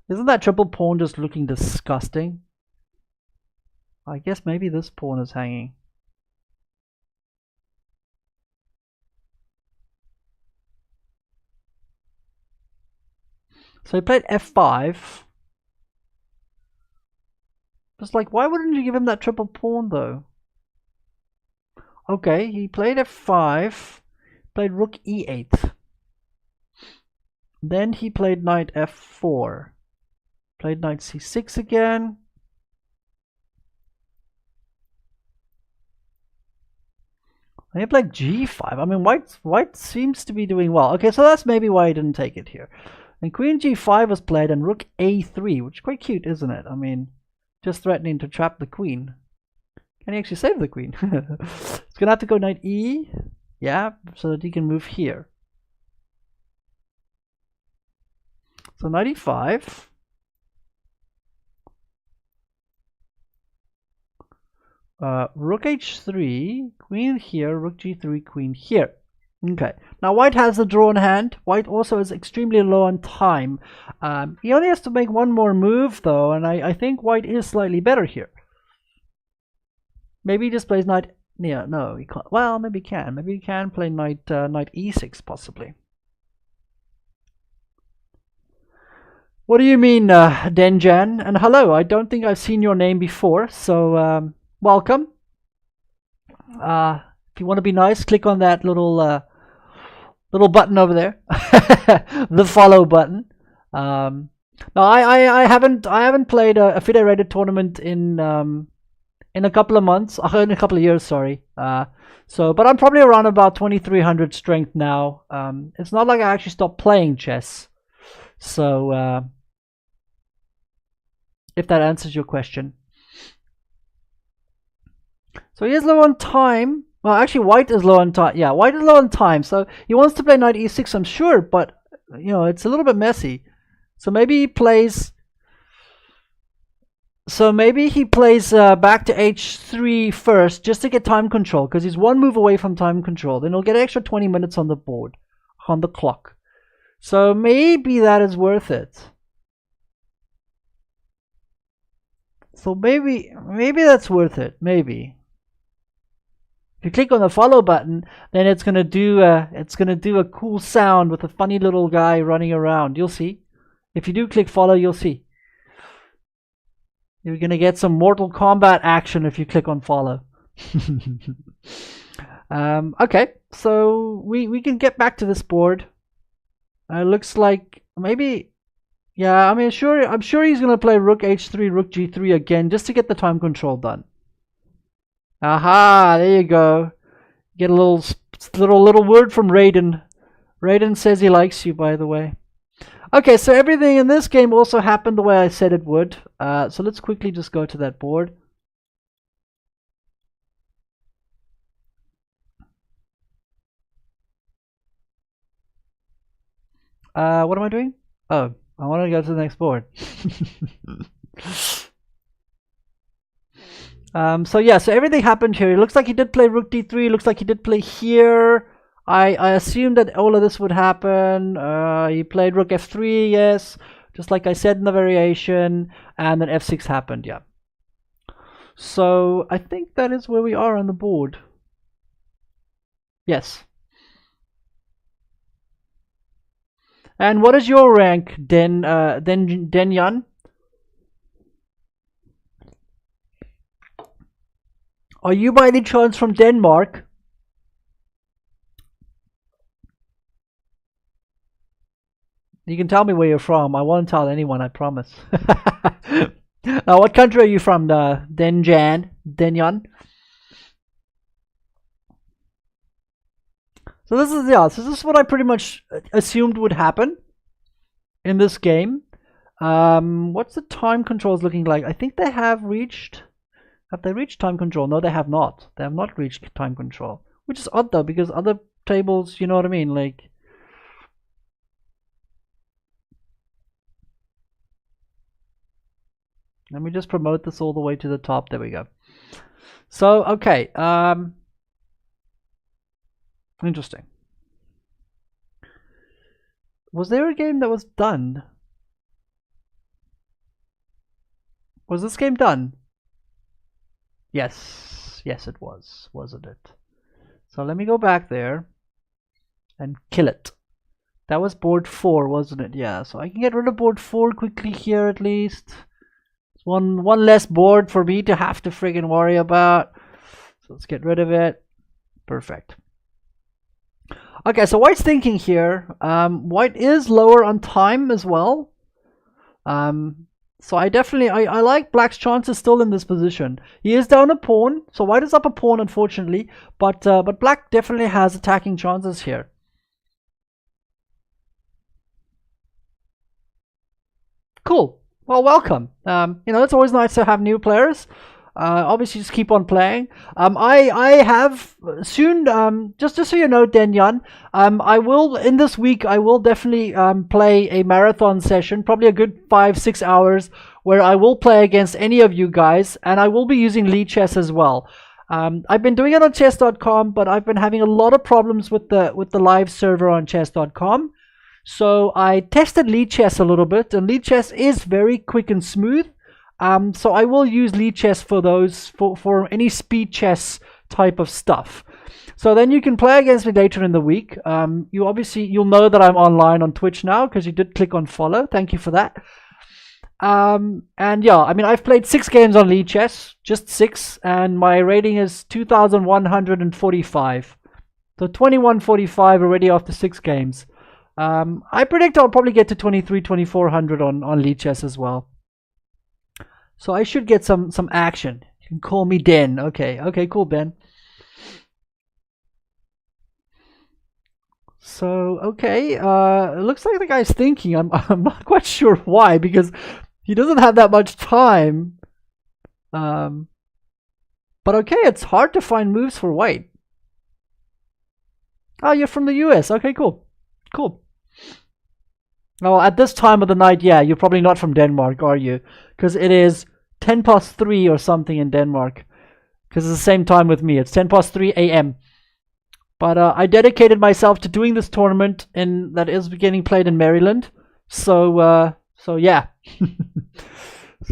Isn't that triple pawn just looking disgusting? I guess maybe this pawn is hanging. So he played f5. Just like, why wouldn't you give him that triple pawn though? Okay, he played f5, played rook e8. Then he played knight f4. Played knight c6 again. And he played g5. I mean, white seems to be doing well. Okay, so that's maybe why he didn't take it here. And queen g5 was played and rook a3, which is quite cute, isn't it? I mean, just threatening to trap the queen. Can he actually save the queen? It's gonna have to go knight e, yeah, so that he can move here. So knight e5. Rook h3, queen here, rook g3, queen here. Okay, now white has the drawn hand. White also is extremely low on time. He only has to make one more move though, and I think white is slightly better here. Maybe he just plays knight. Yeah, no, he can't. Well, maybe he can. Maybe he can play knight e6 possibly. What do you mean, Denjan? And hello, I don't think I've seen your name before, so welcome. If you want to be nice, click on that little button over there, the follow button. No, I haven't played a FIDE rated tournament in a couple of months, in a couple of years, sorry. But I'm probably around about 2300 strength now. It's not like I actually stopped playing chess. So if that answers your question. So he is low on time. Well, actually, white is low on time. Yeah, white is low on time. So he wants to play knight e6, I'm sure, but you know, it's a little bit messy. So maybe he plays. So maybe he plays back to h3 first, just to get time control, because he's one move away from time control. Then he'll get an extra 20 minutes on the board, on the clock. So maybe that is worth it. So maybe that's worth it. Maybe. If you click on the follow button, then it's gonna do a cool sound with a funny little guy running around. You'll see. If you do click follow, you'll see. You're gonna get some Mortal Kombat action if you click on follow. Okay, so we can get back to this board. Looks like maybe, yeah. I mean, I'm sure he's gonna play rook h3, rook g3 again, just to get the time control done. Aha, there you go. Get a little word from Raiden. Raiden says he likes you, by the way. Okay, so everything in this game also happened the way I said it would. So let's quickly just go to that board. What am I doing? Oh, I want to go to the next board. So yeah, so everything happened here. It looks like he did play rook d3. It looks like he did play here. I assumed that all of this would happen. He played rook f3, yes, just like I said in the variation, and then f6 happened, yeah. So I think that is where we are on the board. Yes. And what is your rank, Denyan? Are you by any chance from Denmark? You can tell me where you're from. I won't tell anyone, I promise. What country are you from, Denyan? So this is what I pretty much assumed would happen in this game. What's the time controls looking like? I think they have reached. Have they reached time control? No, they have not. They have not reached time control, which is odd though, because other tables, you know what I mean, like. Let me just promote this all the way to the top. There we go. So okay, interesting. Was there a game that was done? Was this game done? Yes, yes it was, wasn't it? So let me go back there and kill it. That was board 4, wasn't it? Yeah, so I can get rid of board 4 quickly here at least. It's one less board for me to have to friggin' worry about. So let's get rid of it. Perfect. Okay, so White's thinking here. White is lower on time as well. So I definitely, I like Black's chances still in this position. He is down a pawn, so White is up a pawn, unfortunately. But Black definitely has attacking chances here. Cool. Well, welcome. It's always nice to have new players. Obviously, just keep on playing. I have soon, just so you know, Denyan, I will, in this week, I will definitely play a marathon session, probably a good 5-6 hours, where I will play against any of you guys, and I will be using Lichess as well. I've been doing it on chess.com, but I've been having a lot of problems with the live server on chess.com. So I tested Lichess a little bit, and Lichess is very quick and smooth. So I will use Lichess for those, for any speed chess type of stuff. So then you can play against me later in the week. You'll know that I'm online on Twitch now because you did click on follow. Thank you for that. And yeah, I mean, I've played 6 games on Lichess, just 6, and my rating is 2,145. So 2145 already after 6 games. I predict I'll probably get to 2,400 on Lichess as well. So I should get some action. You can call me Den. Okay, cool, Ben. So okay, it looks like the guy's thinking. I'm not quite sure why, because he doesn't have that much time. But okay, it's hard to find moves for White. Oh, you're from the US. Okay, cool. Oh, at this time of the night, yeah, you're probably not from Denmark, are you? Because it is 10 past 3 or something in Denmark. Because it's the same time with me. It's 10 past 3 a.m. But I dedicated myself to doing this tournament that is getting played in Maryland. So yeah.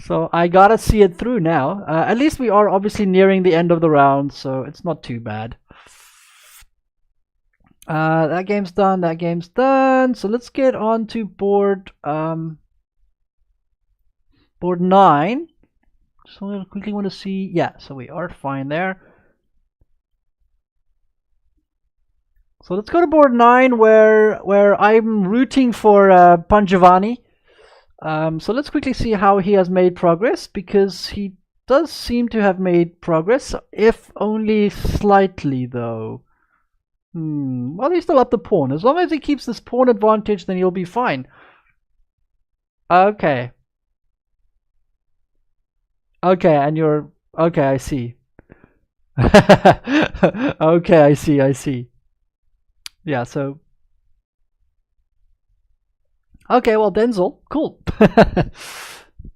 So I gotta see it through now. At least we are obviously nearing the end of the round, so it's not too bad. That game's done. So let's get on to board 9. So I quickly want to see. Yeah, so we are fine there. So let's go to board 9 where I'm rooting for Panjavani. So let's quickly see how he has made progress, because he does seem to have made progress, if only slightly though. Well, he's still up the pawn. As long as he keeps this pawn advantage, then he'll be fine. Okay. Okay, and you're... Okay, I see. Okay, I see. Yeah, so... Okay, well, Denzel. Cool.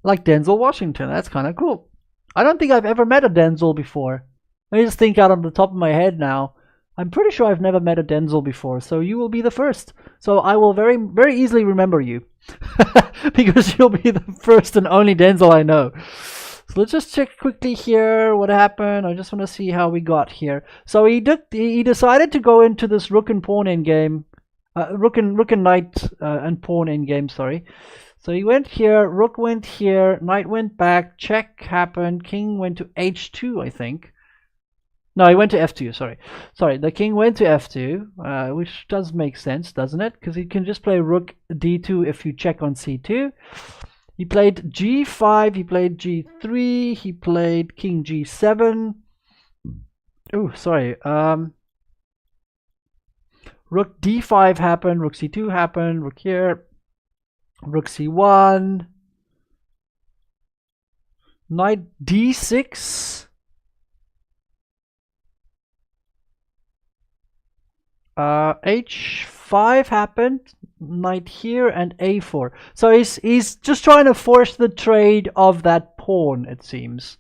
Like Denzel Washington. That's kind of cool. I don't think I've ever met a Denzel before. Let me just think out on the top of my head now. I'm pretty sure I've never met a Denzel before, so you will be the first. So I will very, very easily remember you. Because you'll be the first and only Denzel I know. So let's just check quickly here what happened. I just want to see how we got here. So he decided to go into this rook and pawn endgame. Rook and knight and pawn endgame, sorry. So he went here, rook went here, knight went back, check happened, king went to h2, I think. No, he went to f2, sorry. The king went to f2, which does make sense, doesn't it? Because he can just play rook d2 if you check on c2. He played g5, he played g3, he played king g7. Oh, sorry. Rook d5 happened, rook c2 happened, rook here, rook c1, knight d6. H5 happened, knight here, and a4. So he's just trying to force the trade of that pawn, it seems.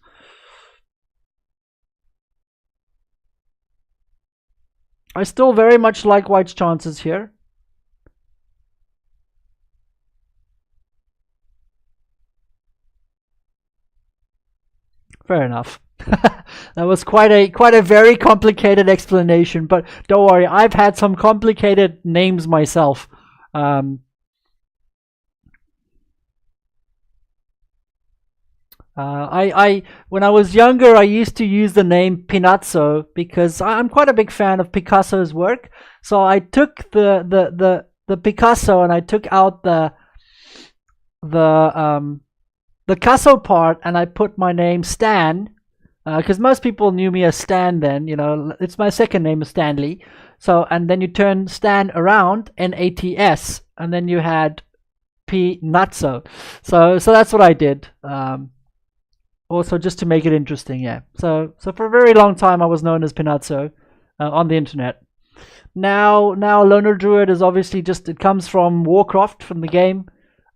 I still very much like white's chances here. Fair enough. That was quite a very complicated explanation, but don't worry, I've had some complicated names myself. When I was younger, I used to use the name Pinazzo because I'm quite a big fan of Picasso's work. So I took the Picasso and I took out the Casso part and I put my name Stan, because most people knew me as Stan then. You know, it's my second name is Stanley. So and then you turn Stan around, Nats, and then you had Pinazzo. So that's what I did. Also, just to make it interesting, yeah. So for a very long time, I was known as Pinazzo on the internet. Now Loner Druid is obviously just, it comes from Warcraft, from the game.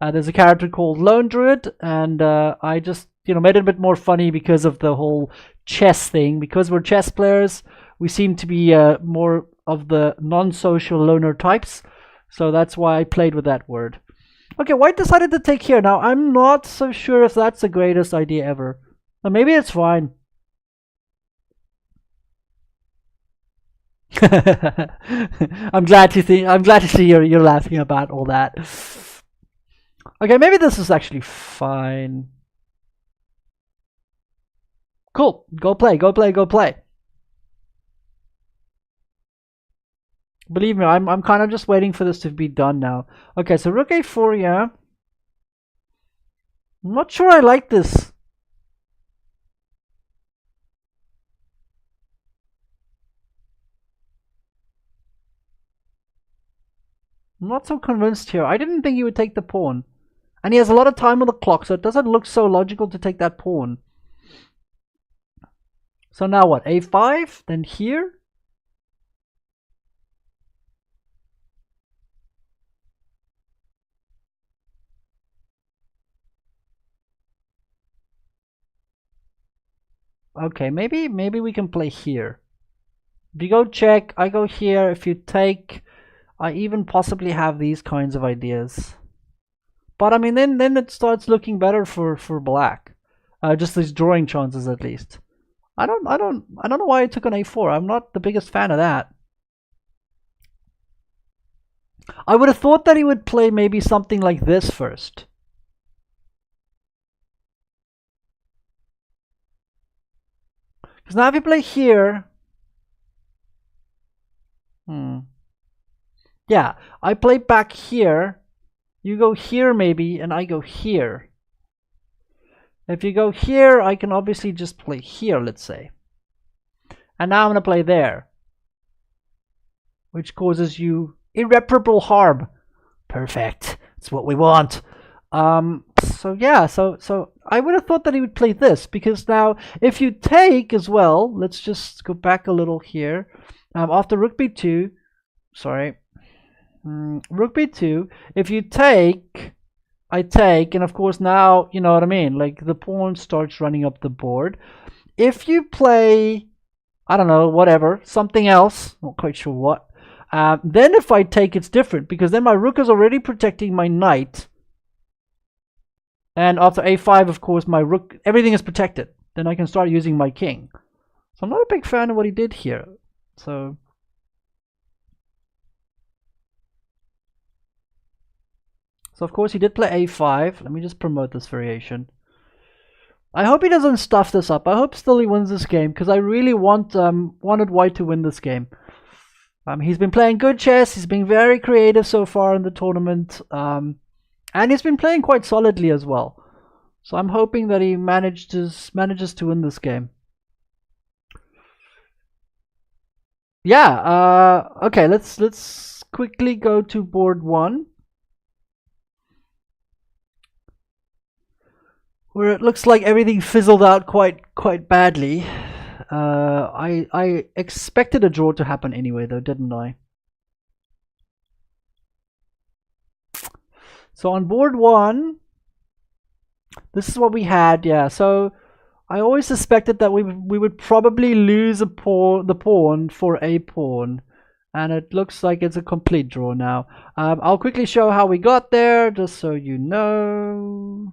There's a character called Lone Druid, and I just made it a bit more funny because of the whole chess thing. Because we're chess players, we seem to be more of the non-social loner types. So that's why I played with that word. Okay, white decided to take here. Now, I'm not so sure if that's the greatest idea ever. Or maybe it's fine. I'm glad to see you're laughing about all that. Okay, maybe this is actually fine. Cool. Go play. Believe me, I'm kind of just waiting for this to be done now. Okay, so rook a4, yeah. I'm not sure I like this. I'm not so convinced here. I didn't think he would take the pawn. And he has a lot of time on the clock, so it doesn't look so logical to take that pawn. So now what? a5, then here? Okay, maybe we can play here. If you go check, I go here. If you take, I even possibly have these kinds of ideas. But I mean, then it starts looking better for black. Just these drawing chances, at least. I don't know why I took an a4. I'm not the biggest fan of that. I would have thought that he would play maybe something like this first. Because now if you play here, yeah, I play back here. You go here maybe, and I go here. If you go here, I can obviously just play here, let's say. And now I'm going to play there, which causes you irreparable harm. Perfect. That's what we want. So yeah, so I would have thought that he would play this, because now if you take as well, let's just go back a little here. After rook b2, sorry, rook b2, if you take, I take, and of course now, you know what I mean, like the pawn starts running up the board. If you play, I don't know, whatever, something else, not quite sure what, then if I take, it's different, because then my rook is already protecting my knight. And after a5, of course, my rook, everything is protected. Then I can start using my king. So I'm not a big fan of what he did here. So of course he did play a5. Let me just promote this variation. I hope he doesn't stuff this up. I hope still he wins this game, because I really wanted white to win this game. He's been playing good chess. He's been very creative so far in the tournament. And he's been playing quite solidly as well. So I'm hoping that he manages to win this game. Yeah, okay, let's quickly go to board 1. Where it looks like everything fizzled out quite badly. I expected a draw to happen anyway though, didn't I? So on board 1, this is what we had, yeah. So I always suspected that we would probably lose the pawn for a pawn. And it looks like it's a complete draw now. I'll quickly show how we got there, just so you know.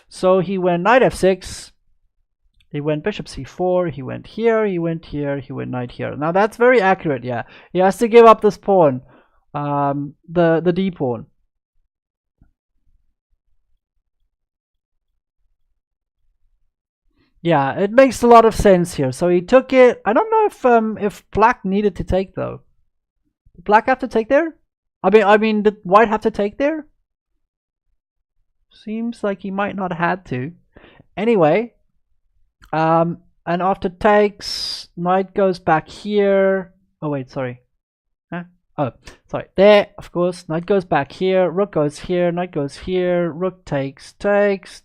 So he went knight f6. He went bishop c4, he went here, he went here, he went knight here. Now that's very accurate, yeah. He has to give up this pawn, the d pawn. Yeah, it makes a lot of sense here. So he took it. I don't know if black needed to take though. Did black have to take there? I mean, did white have to take there? Seems like he might not have to. Anyway. And after takes, knight goes back here. Oh wait, sorry. Huh? Oh, sorry. There, of course. Knight goes back here. Rook goes here. Knight goes here. Rook takes. Takes.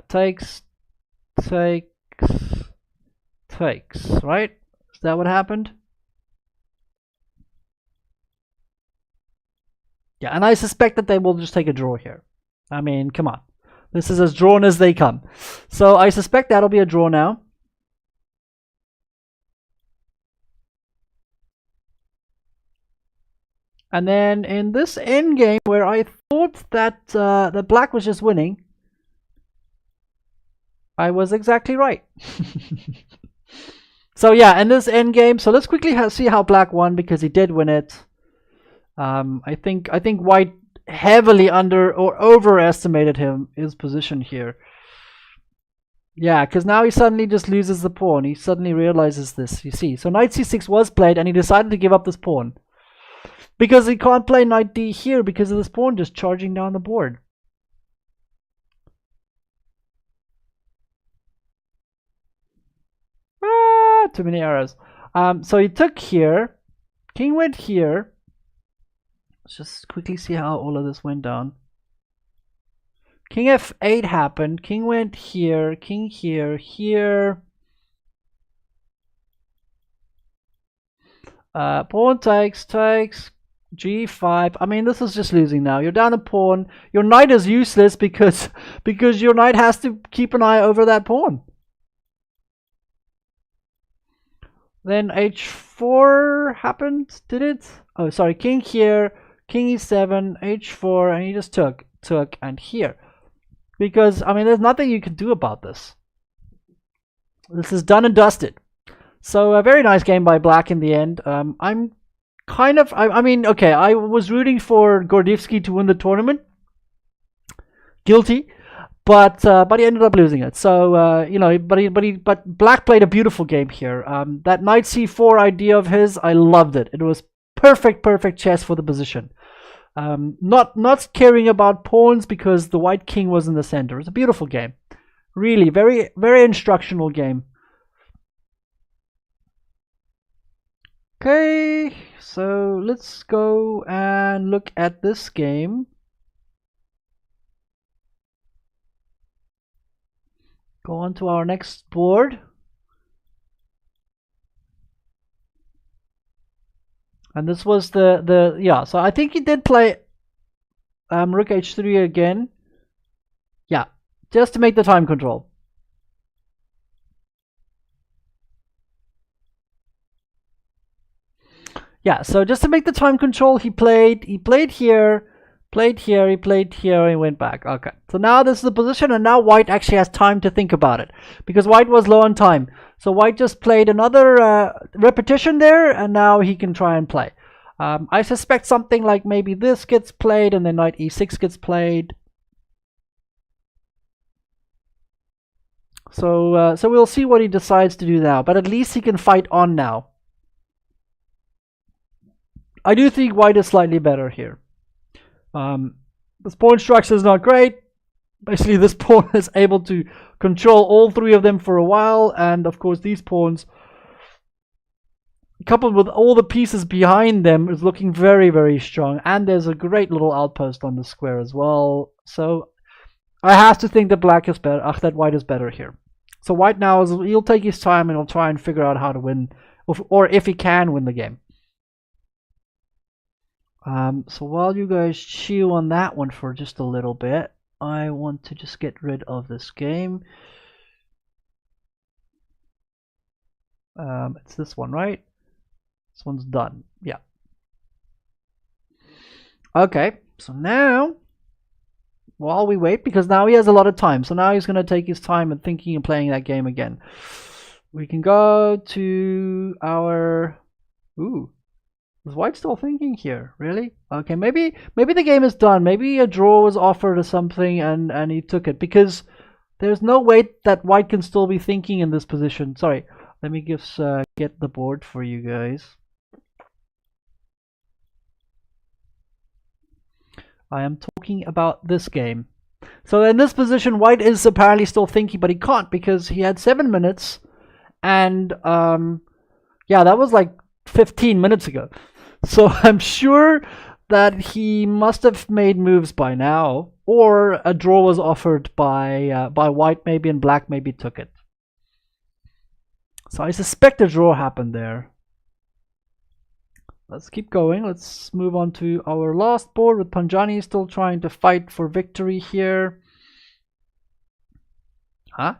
Takes. Right? Is that what happened? Yeah, and I suspect that they will just take a draw here. I mean, come on. This is as drawn as they come. So I suspect that'll be a draw now. And then in this endgame where I thought that the black was just winning, I was exactly right. So yeah, in this endgame, so let's quickly see how black won, because he did win it. I think white heavily under or overestimated his position here. Yeah, because now he suddenly just loses the pawn. He suddenly realizes this, you see. So knight c6 was played, and he decided to give up this pawn. Because he can't play knight d here because of this pawn just charging down the board. Ah, too many arrows. So he took here. King went here. Let's just quickly see how all of this went down. King f8 happened. King went here. King here. Here. Pawn takes. G5. I mean, this is just losing now. You're down a pawn. Your knight is useless because your knight has to keep an eye over that pawn. Then h4 happened. Did it? Oh, sorry. King here. King e7, h4, and he just took, and here. Because, I mean, there's nothing you can do about this. This is done and dusted. So, a very nice game by black in the end. I'm kind of, I mean, okay, I was rooting for Gordivsky to win the tournament. Guilty. But he ended up losing it. So, you know, but black played a beautiful game here. That knight c4 idea of his, I loved it. It was perfect chess for the position. Not caring about pawns because the white king was in the center. It's a beautiful game. Really, very, very instructional game. Okay, so let's go and look at this game. Go on to our next board. And this was yeah, so I think he did play Rook H3 again. Yeah, just to make the time control. Yeah, so just to make the time control, he played here, played here, he played here, and went back. Okay, so now this is the position, and now white actually has time to think about it, because white was low on time. So white just played another repetition there, and now he can try and play. I suspect something like maybe this gets played, and then knight e6 gets played. So so we'll see what he decides to do now, but at least he can fight on now. I do think white is slightly better here. This pawn structure is not great. Basically, this pawn is able to control all three of them for a while, and of course these pawns, coupled with all the pieces behind them, is looking very, very strong. And there's a great little outpost on the square as well. So I have to think that black is better. That white is better here. So white now he'll take his time and he'll try and figure out how to win, or if he can win the game. So while you guys chew on that one for just a little bit, I want to just get rid of this game. It's this one, right? This one's done. Yeah. Okay, so now, while we wait, because now he has a lot of time, so now he's going to take his time and thinking and playing that game again. We can go to our... Ooh. Is white still thinking here? Really? Okay, maybe the game is done. Maybe a draw was offered or something and he took it, because there's no way that white can still be thinking in this position. Sorry, let me just get the board for you guys. I am talking about this game. So in this position, white is apparently still thinking, but he can't because he had 7 minutes, and yeah, that was like 15 minutes ago. So I'm sure that he must have made moves by now, or a draw was offered by white maybe, and black maybe took it. So I suspect a draw happened there. Let's keep going. Let's move on to our last board with Panjani still trying to fight for victory here. Huh?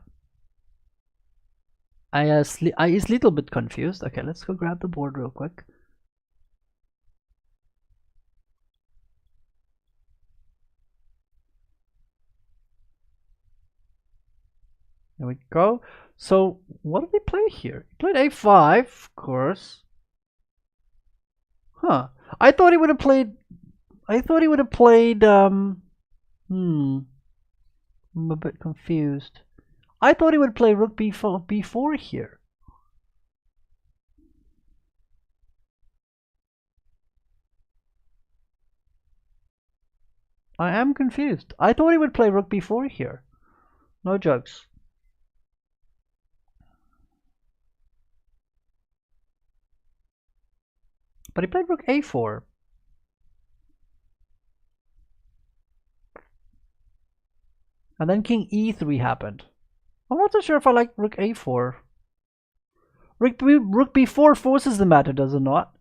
I is a little bit confused. Okay, let's go grab the board real quick. There we go. So what did he play here? He played a5, of course. Huh. I thought he would have played I'm a bit confused. I thought he would play rook b4 here. I am confused. I thought he would play rook b4 here. No jokes. But he played rook a4. And then king e3 happened. I'm not so sure if I like rook a4. Rook b4 forces the matter, does it not?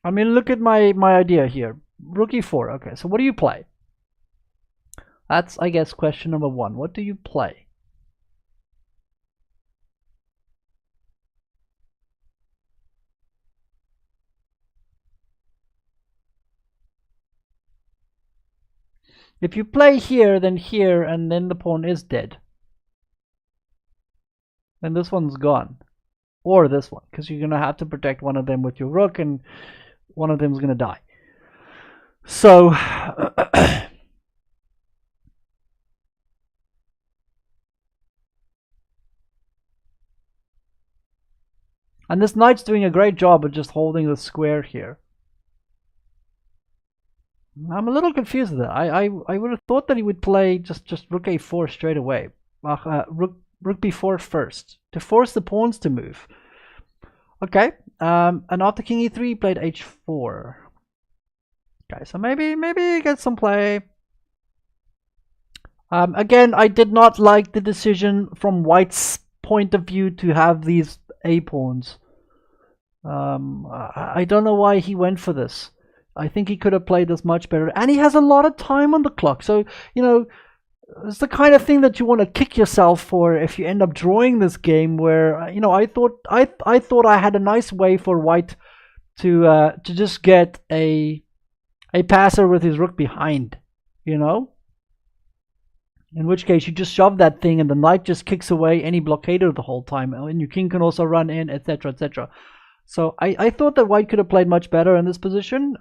I mean, look at my idea here. Rook e4. Okay, so what do you play? That's, I guess, question number 1. What do you play? If you play here, and then the pawn is dead. Then this one's gone. Or this one, because you're going to have to protect one of them with your rook, and one of them is going to die. So, And this knight's doing a great job of just holding the square here. I'm a little confused with that. I would have thought that he would play just rook a4 straight away. Rook b4 first to force the pawns to move. Okay, and after king e3 he played h4. Okay, so maybe he gets some play. Again, I did not like the decision from White's point of view to have these a pawns. I don't know why he went for this. I think he could have played this much better, and he has a lot of time on the clock. So you know, it's the kind of thing that you want to kick yourself for if you end up drawing this game. Where you know, I thought I had a nice way for White to just get a passer with his rook behind. You know, in which case you just shove that thing, and the knight just kicks away any blockader the whole time, and your king can also run in, etc., etc. So I thought that White could have played much better in this position.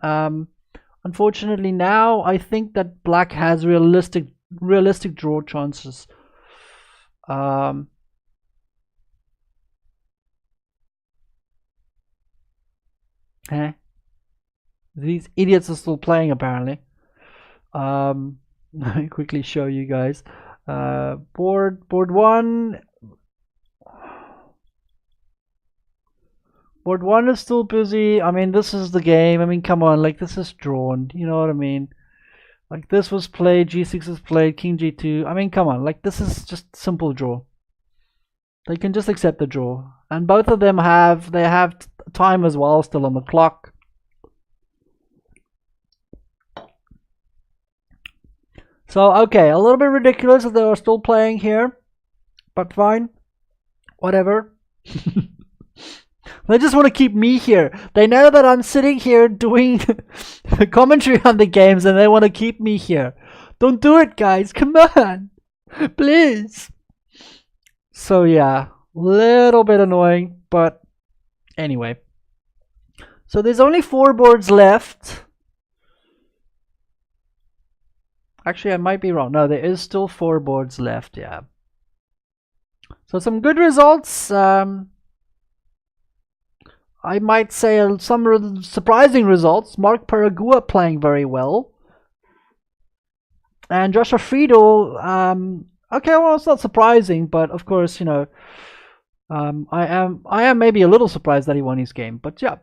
Unfortunately, now I think that Black has realistic draw chances. These idiots are still playing apparently. Let me quickly show you guys. Board one. Board one is still busy. I mean, this is the game. I mean, come on, like this is drawn. You know what I mean? Like this was played, g6 is played, king g2. I mean, come on, like this is just simple draw. They can just accept the draw, and both of them have time as well still on the clock. So okay, a little bit ridiculous that they are still playing here, but fine, whatever. They just want to keep me here. They know that I'm sitting here doing commentary on the games, and they want to keep me here. Don't do it, guys. Come on. Please. So yeah, little bit annoying, but anyway. So there's only 4 boards left. Actually, I might be wrong. No, there is still 4 boards left, yeah. So some good results. I might say some surprising results. Mark Paragua playing very well. And Joshua Friedel, okay, well, it's not surprising, but of course, you know, I am maybe a little surprised that he won his game. But yeah,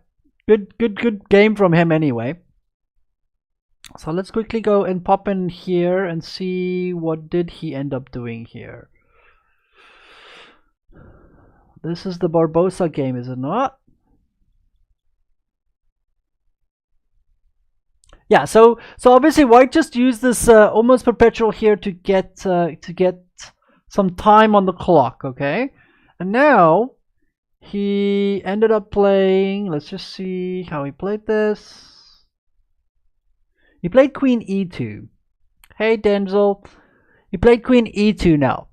good game from him anyway. So let's quickly go and pop in here and see what did he end up doing here. This is the Barbosa game, is it not? Yeah, so obviously White just used this almost perpetual here to get some time on the clock, okay? And now he ended up playing. Let's just see how he played this. He played Queen E2. Hey Denzel, he played Queen E2 now.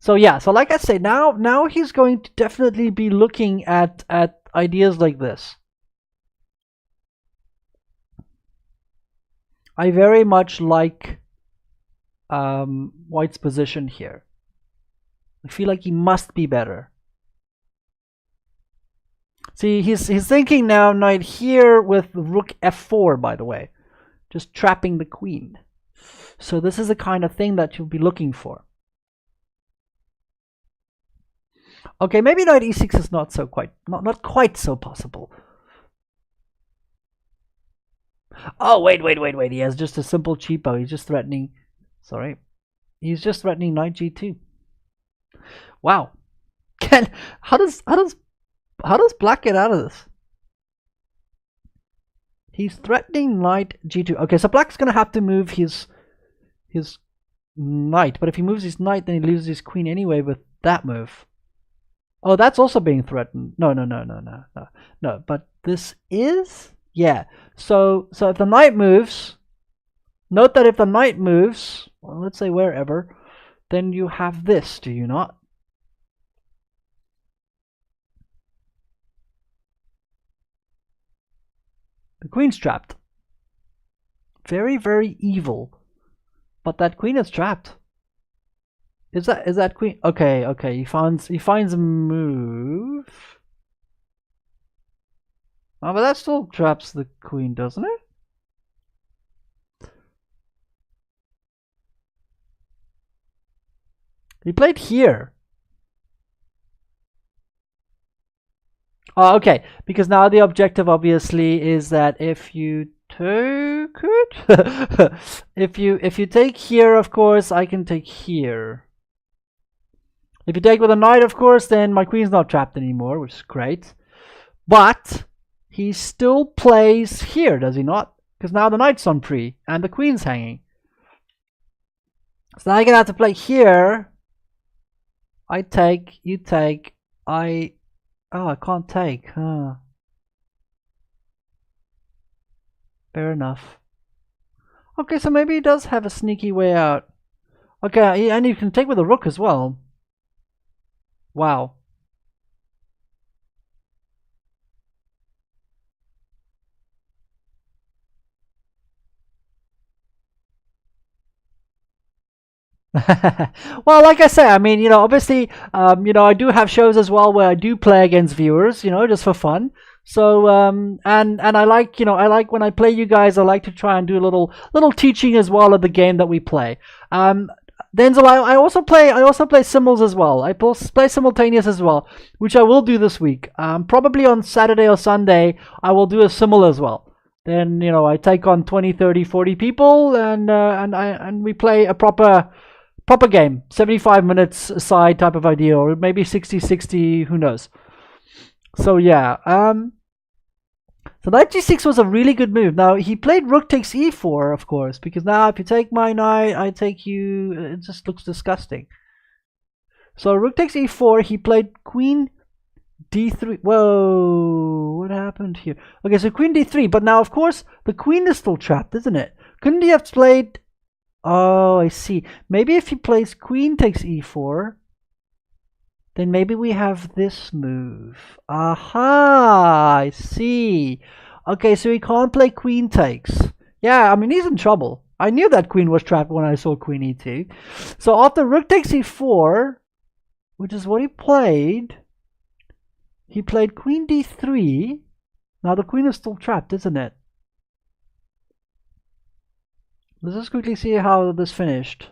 So yeah, so like I say, now he's going to definitely be looking at ideas like this. I very much like White's position here. I feel like he must be better. See, he's thinking now knight here with rook f4, by the way. Just trapping the queen. So this is the kind of thing that you'll be looking for. Okay, maybe knight e6 is not quite so possible. Oh, wait. He has just a simple cheapo. He's just threatening. Sorry. He's just threatening knight g2. Wow. How does Black get out of this? He's threatening knight g2. Okay, so Black's going to have to move his knight. But if he moves his knight, then he loses his queen anyway with that move. Oh, that's also being threatened. No. But this is... Yeah, so if the knight moves, note that if the knight moves, well, let's say wherever, then you have this, do you not? The queen's trapped. Very, very evil. But that queen is trapped. Is that queen? Okay. He finds a move. Oh, but that still traps the queen, doesn't it? He played here. Oh, okay. Because now the objective obviously is that if you took it, if you take here, of course, I can take here. If you take with a knight, of course, then my queen's not trapped anymore, which is great. But he still plays here, does he not? Because now the knight's on pre and the queen's hanging. So now you're gonna have to play here. I take, you take, I. Oh, I can't take, huh? Fair enough. Okay, so maybe he does have a sneaky way out. Okay, and you can take with a rook as well. Wow. Well, like I say, I mean, obviously, I do have shows as well where I do play against viewers, just for fun. So, and I like, I like when I play you guys, I like to try and do a little teaching as well of the game that we play. Denzel, I also play symbols as well. I play simultaneous as well, which I will do this week. Probably on Saturday or Sunday, I will do a symbol as well. Then, I take on 20, 30, 40 people, and we play a proper game, 75 minutes aside type of idea, or maybe 60-60, who knows. So yeah, so knight g6 was a really good move. Now he played rook takes e4, of course, because now if you take my knight, I take you, it just looks disgusting. So rook takes e4, he played queen d3. Whoa, what happened here? Okay, so queen d3, but now of course the queen is still trapped, isn't it? Couldn't he have played... Oh, I see. Maybe if he plays queen takes e4, then maybe we have this move. Aha, I see. Okay, so he can't play queen takes. Yeah, I mean, he's in trouble. I knew that queen was trapped when I saw queen e2. So after rook takes e4, which is what he played queen d3. Now the queen is still trapped, isn't it? Let's just quickly see how this finished.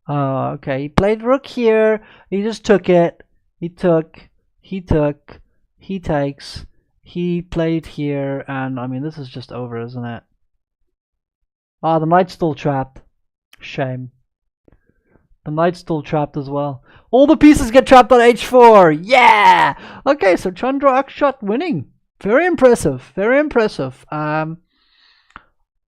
Okay, he played rook here, he just took it, he took, he takes, he played here, and I mean, this is just over, isn't it? Ah, the knight's still trapped. Shame. The knight's still trapped as well. All the pieces get trapped on h4, yeah! Okay, so Chandra Akshat winning. Very impressive, very impressive.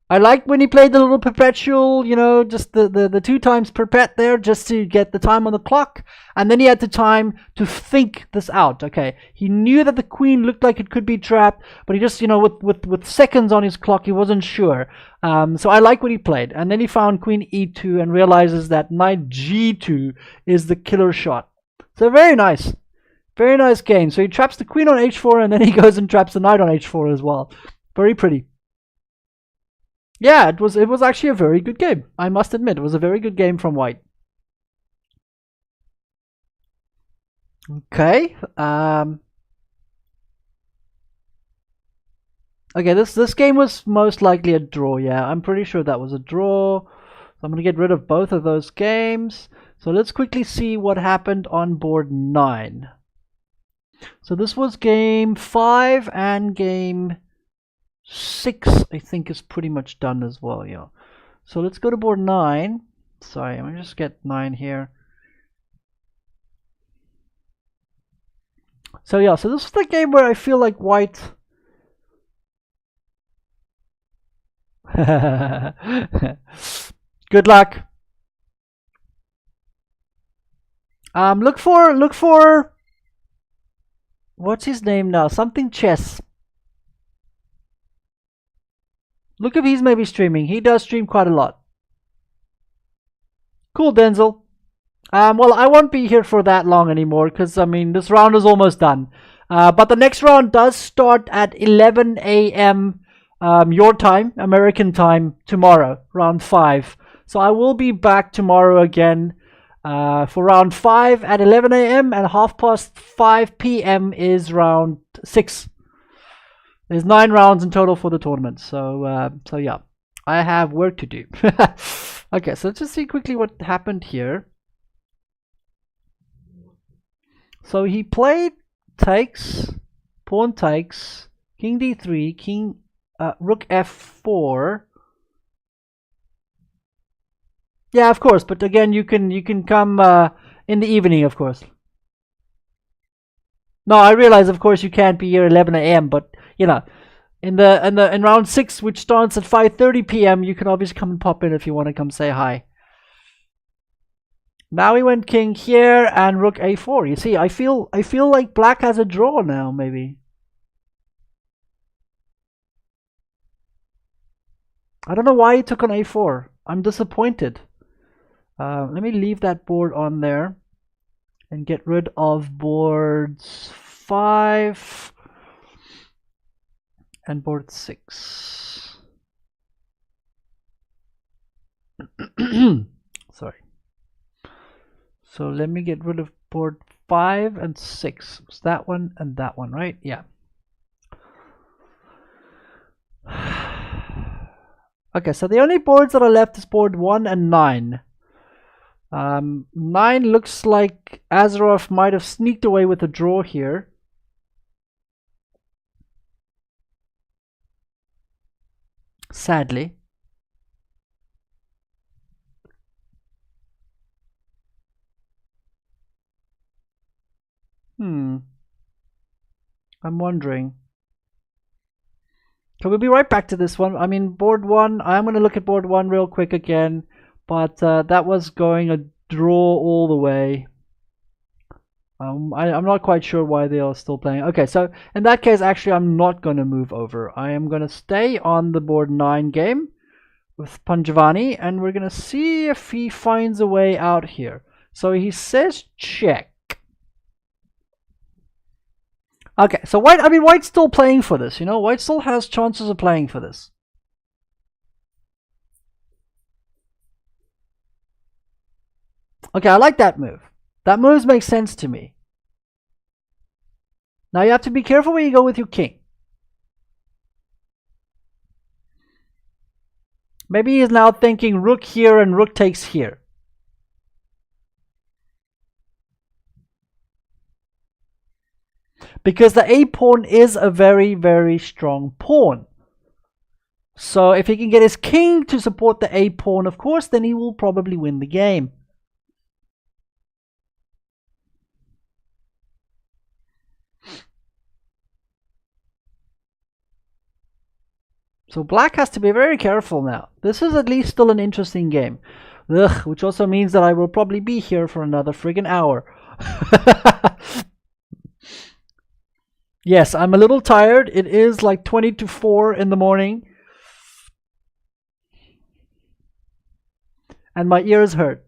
I liked when he played the little perpetual, just the 2 times perpet there, just to get the time on the clock. And then he had the time to think this out. Okay, he knew that the queen looked like it could be trapped, but he just, with seconds on his clock, he wasn't sure. So I like what he played. And then he found queen e2 and realizes that knight g2 is the killer shot. So very nice. Very nice game. So he traps the queen on h4, and then he goes and traps the knight on h4 as well. Very pretty. Yeah, it was actually a very good game. I must admit, it was a very good game from White. Okay. Okay, this game was most likely a draw. Yeah, I'm pretty sure that was a draw. So I'm gonna get rid of both of those games. So let's quickly see what happened on board 9. So this was game 5 and game 6, I think, is pretty much done as well, yeah. So let's go to board 9. Sorry, let me just get 9 here. So yeah, so this is the game where I feel like White... Good luck. Look for... What's his name now? Something chess. Look if he's maybe streaming. He does stream quite a lot. Cool, Denzel. Well, I won't be here for that long anymore because, I mean, this round is almost done. But the next round does start at 11 a.m. Your time, American time, tomorrow, round 5. So I will be back tomorrow again. For round 5 at 11 a.m. and 5:30 p.m. is round 6. There's 9 rounds in total for the tournament. So yeah, I have work to do. Okay, so let's just see quickly what happened here. So he played takes, pawn takes, king d3, king rook f4. Yeah, of course, but again, you can come in the evening, of course. No, I realize, of course, you can't be here 11 a.m. But you know, in round 6, which starts at 5:30 p.m., you can obviously come and pop in if you want to come say hi. Now he went king here and rook a4. You see, I feel like black has a draw now, maybe. I don't know why he took on a4. I'm disappointed. Let me leave that board on there and get rid of boards 5 and board 6. Sorry. So let me get rid of board 5 and 6. It's that one and that one, right? Yeah. Okay, so the only boards that are left is board 1 and 9. 9 looks like Azarov might have sneaked away with a draw here. Sadly. I'm wondering. So we'll be right back to this one. I mean, board 1, I'm going to look at board 1 real quick again. But that was going a draw all the way. I'm not quite sure why they are still playing. Okay, so in that case, actually, I'm not going to move over. I am going to stay on the board 9 game with Panjwani, and we're going to see if he finds a way out here. So he says check. Okay, so White's still playing for this, you know? White still has chances of playing for this. Okay, I like that move. That move makes sense to me. Now you have to be careful where you go with your king. Maybe he's now thinking rook here and rook takes here. Because the a pawn is a very, very strong pawn. So if he can get his king to support the a pawn, of course, then he will probably win the game. So black has to be very careful now. This is at least still an interesting game. Ugh, which also means that I will probably be here for another friggin' hour. Yes, I'm a little tired. It is like 20 to 4 in the morning. And my ears hurt.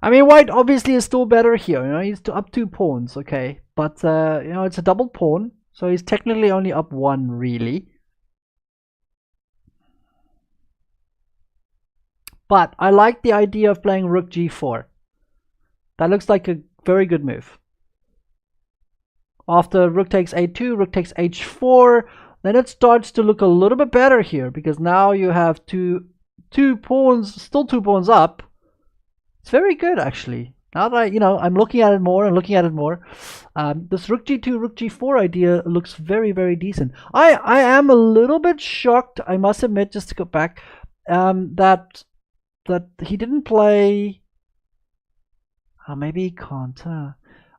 I mean, white obviously is still better here. You know, he's up 2 pawns, okay. But, you know, it's a double pawn. So he's technically only up 1, really. But I like the idea of playing rook g4. That looks like a very good move. After rook takes a2, rook takes h4, then it starts to look a little bit better here, because now you have two pawns, still 2 pawns up. It's very good, actually. Now that I'm looking at it more and looking at it more, this rook g2, rook g4 idea looks very, very decent. I am a little bit shocked, I must admit, just to go back, that he didn't play. Maybe he can't.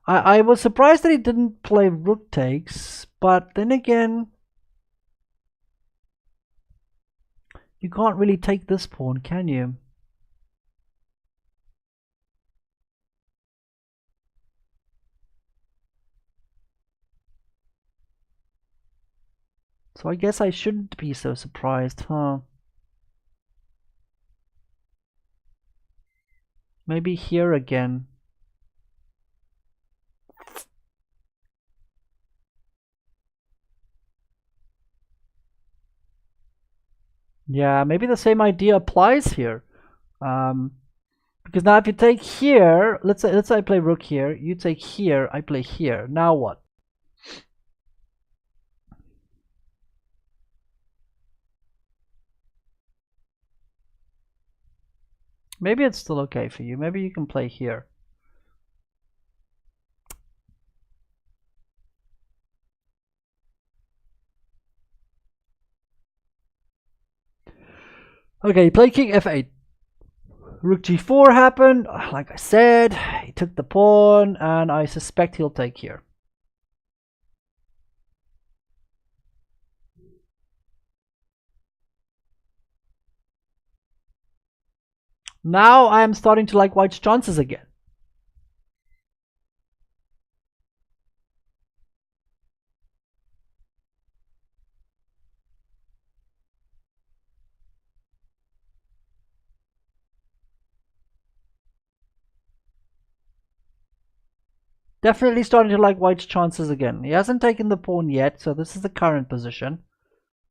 I was surprised that he didn't play rook takes, but then again, you can't really take this pawn, can you? So I guess I shouldn't be so surprised, huh? Maybe here again. Yeah, maybe the same idea applies here. Because now if you take here, let's say I play rook here, you take here, I play here. Now what? Maybe it's still okay for you. Maybe you can play here. Okay, play king f8. Rook g4 happened. Like I said, he took the pawn, and I suspect he'll take here. Now I am starting to like white's chances again. Definitely starting to like white's chances again. He hasn't taken the pawn yet, so this is the current position.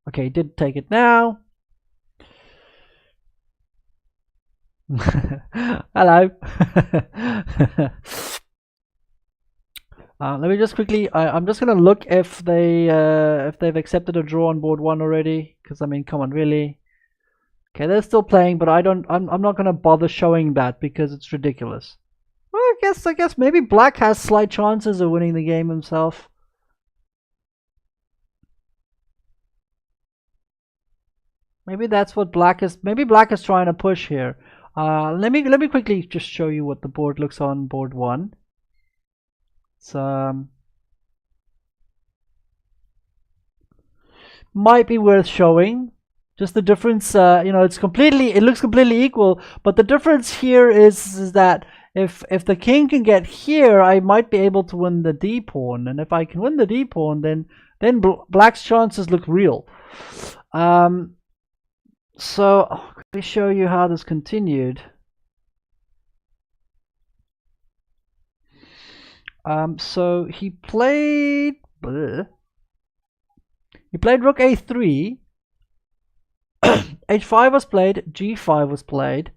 Okay, he did take it now. Hello. Let me just quickly. I'm just gonna look if they've accepted a draw on board one already. Because I mean, come on, really. Okay, they're still playing, but I'm not gonna bother showing that because it's ridiculous. Well, I guess maybe Black has slight chances of winning the game himself. Maybe that's what Black is. Maybe Black is trying to push here. Let me quickly just show you what the board looks on board one. It's might be worth showing. Just the difference, you know, it looks completely equal, but the difference here is that if the king can get here, I might be able to win the d pawn, and if I can win the d pawn, then Black's chances look real. So let me show you how this continued. So he played rook a3. h5 was played, g5 was played.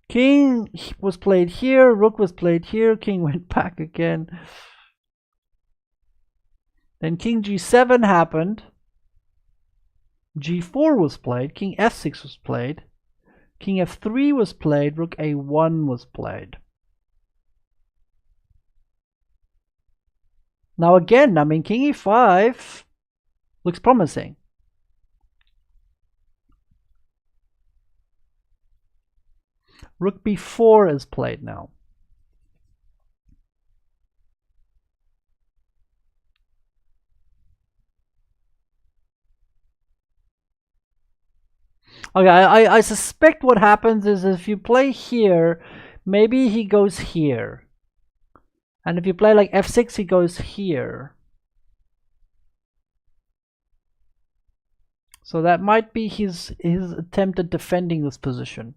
King was played here, rook was played here, king went back again. Then king g7 happened. g4 was played, king f6 was played. King f3 was played, rook a1 was played. Now again, I mean, king e5 looks promising. Rook b4 is played now. Okay, I suspect what happens is if you play here, maybe he goes here. And if you play like f6, he goes here. So that might be his attempt at defending this position.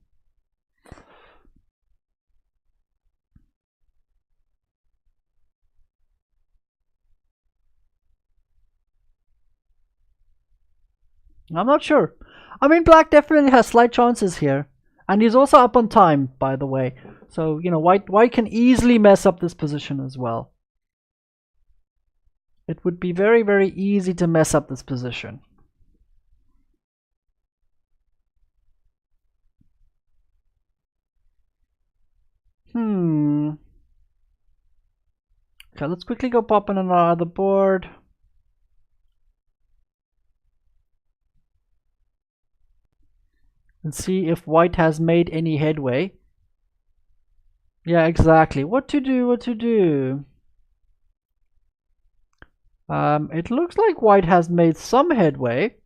I'm not sure. I mean, Black definitely has slight chances here. And he's also up on time, by the way. So, you know, White can easily mess up this position as well. It would be very, very easy to mess up this position. Okay, let's quickly go pop in on our other board. And see if White has made any headway. Yeah, exactly. What to do? It looks like White has made some headway.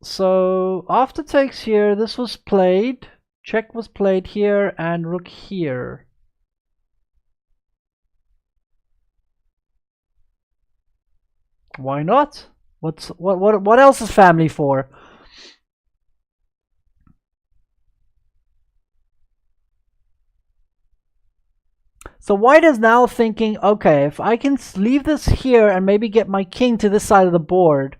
So after takes here, this was played. Check was played here and rook here. Why not? What else is family for? So white is now thinking, okay, if I can leave this here and maybe get my king to this side of the board.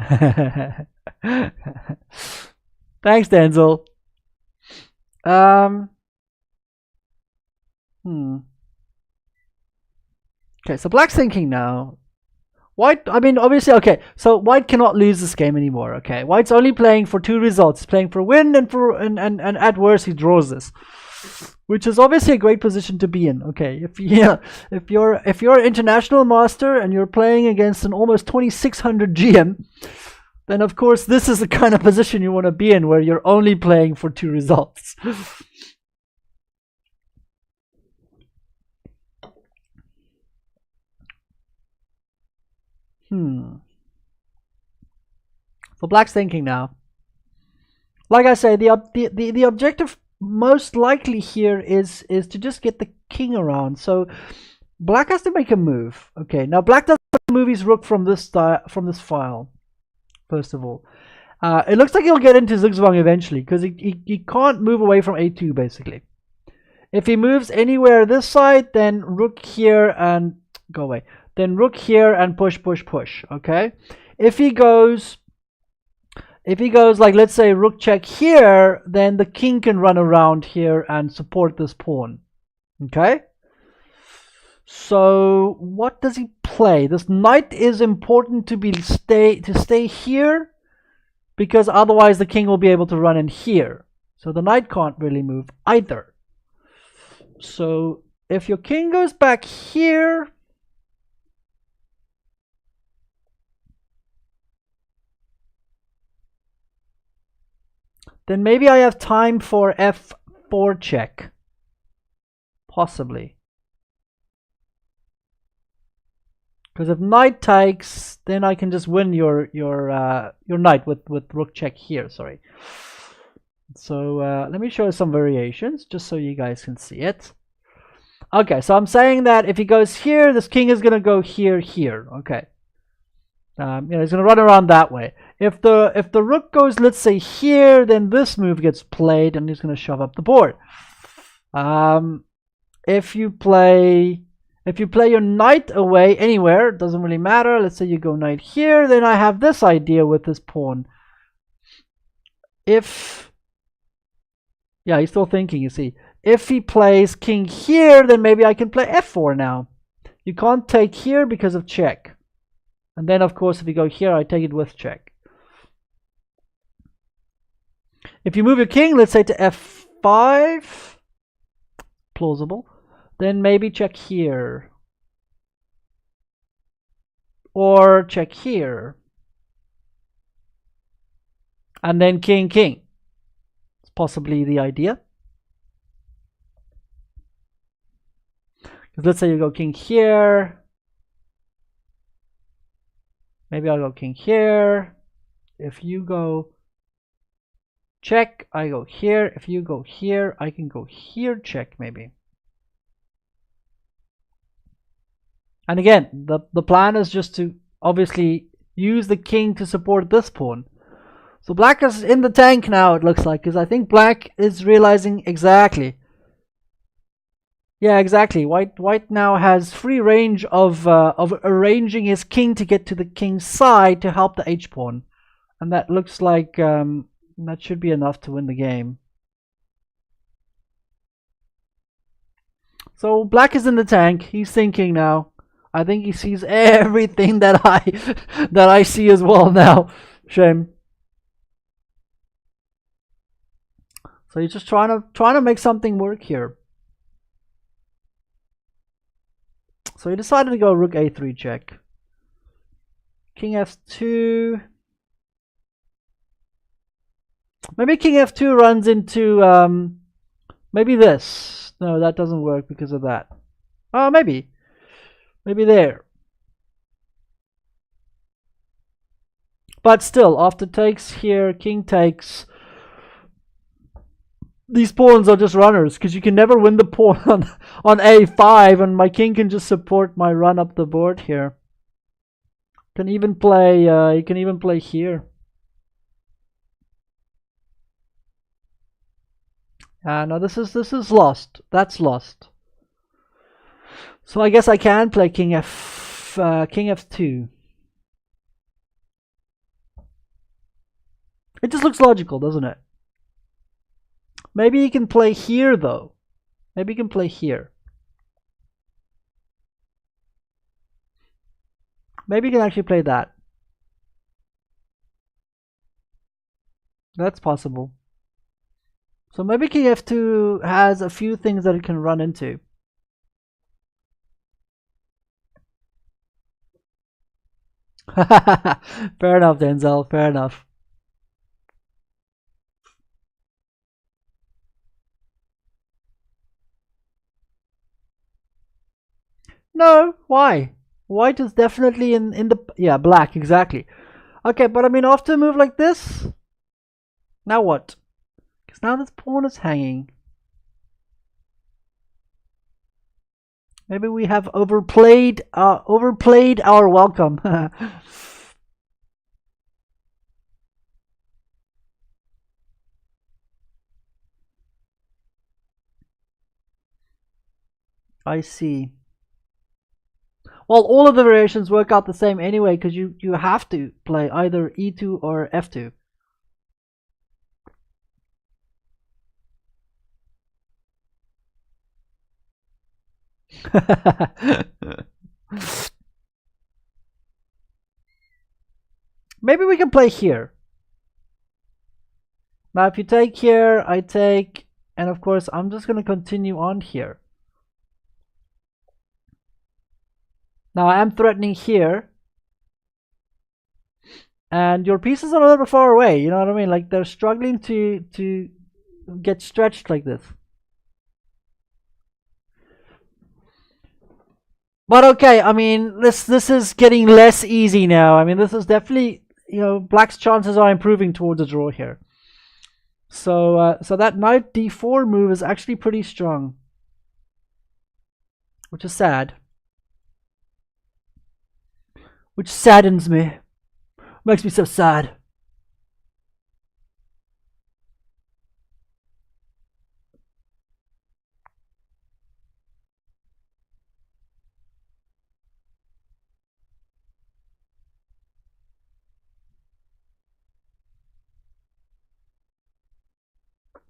Thanks, Denzel. Okay, so black's thinking now. White, I mean, obviously, okay, so white cannot lose this game anymore, okay? White's only playing for 2 results. He's playing for win and at worst he draws this. Which is obviously a great position to be in, okay? If you're an international master and you're playing against an almost 2600 GM, then of course this is the kind of position you want to be in, where you're only playing for 2 results. So black's thinking now. Like I say, the objective most likely here is to just get the king around. So black has to make a move. Okay, now black doesn't move his rook from this file. First of all, it looks like he'll get into Zugzwang eventually, because he can't move away from a2 basically. If he moves anywhere this side, then rook here and go away. Then rook here and push, push, push. Okay. If he goes like, let's say rook check here, then the king can run around here and support this pawn. Okay. So what does he play? This knight is important to stay here, because otherwise the king will be able to run in here. So the knight can't really move either. So if your king goes back here, then maybe I have time for f4 check. Possibly. Because if knight takes, then I can just win your knight with rook check here, sorry. So let me show some variations, just so you guys can see it. Okay, so I'm saying that if he goes here, this king is going to go here, here. Okay. He's going to run around that way. If the rook goes, let's say here, then this move gets played, and he's going to shove up the board. If you play your knight away anywhere, it doesn't really matter. Let's say you go knight here, then I have this idea with this pawn. He's still thinking, you see. If he plays king here, then maybe I can play f4 now. You can't take here because of check. And then, of course, if you go here, I take it with check. If you move your king, let's say to f5, plausible, then maybe check here. Or check here. And then king, king. It's possibly the idea. Let's say you go king here. Maybe I'll go king here. If you go check, I go here. If you go here, I can go here, check maybe. And again, the plan is just to obviously use the king to support this pawn. So black is in the tank now, it looks like, because I think black is realizing exactly. Yeah, exactly. White now has free range of arranging his king to get to the king's side to help the h-pawn, and that looks like that should be enough to win the game. So black is in the tank. He's thinking now. I think he sees everything that I see as well now. Shame. So he's just trying to make something work here. So he decided to go rook a3 check. King f2. Maybe king f2 runs into maybe this. No, that doesn't work because of that. Oh, maybe there. But still, after takes here, king takes. These pawns are just runners, because you can never win the pawn on a5, and my king can just support my run up the board here. Can even play. You can even play here. No, this is lost. That's lost. So I guess I can play king f2. It just looks logical, doesn't it? Maybe he can play here though. Maybe he can play here. Maybe he can actually play that. That's possible. So maybe king f2 has a few things that it can run into. Fair enough, Denzel. Fair enough. No, why? White is definitely in the, yeah, black, exactly. Okay, but I mean, after a move like this, now what? Because now this pawn is hanging. Maybe we have overplayed our welcome. I see. Well, all of the variations work out the same anyway, because you have to play either e2 or f2. Maybe we can play here. Now if you take here, I take, and of course I'm just going to continue on here. Now I am threatening here, and your pieces are a little bit far away, you know what I mean? Like they're struggling to get stretched like this. But okay, I mean, this is getting less easy now. I mean, this is definitely, you know, black's chances are improving towards a draw here. So so that knight d4 move is actually pretty strong, which is sad. Which saddens me. Makes me so sad.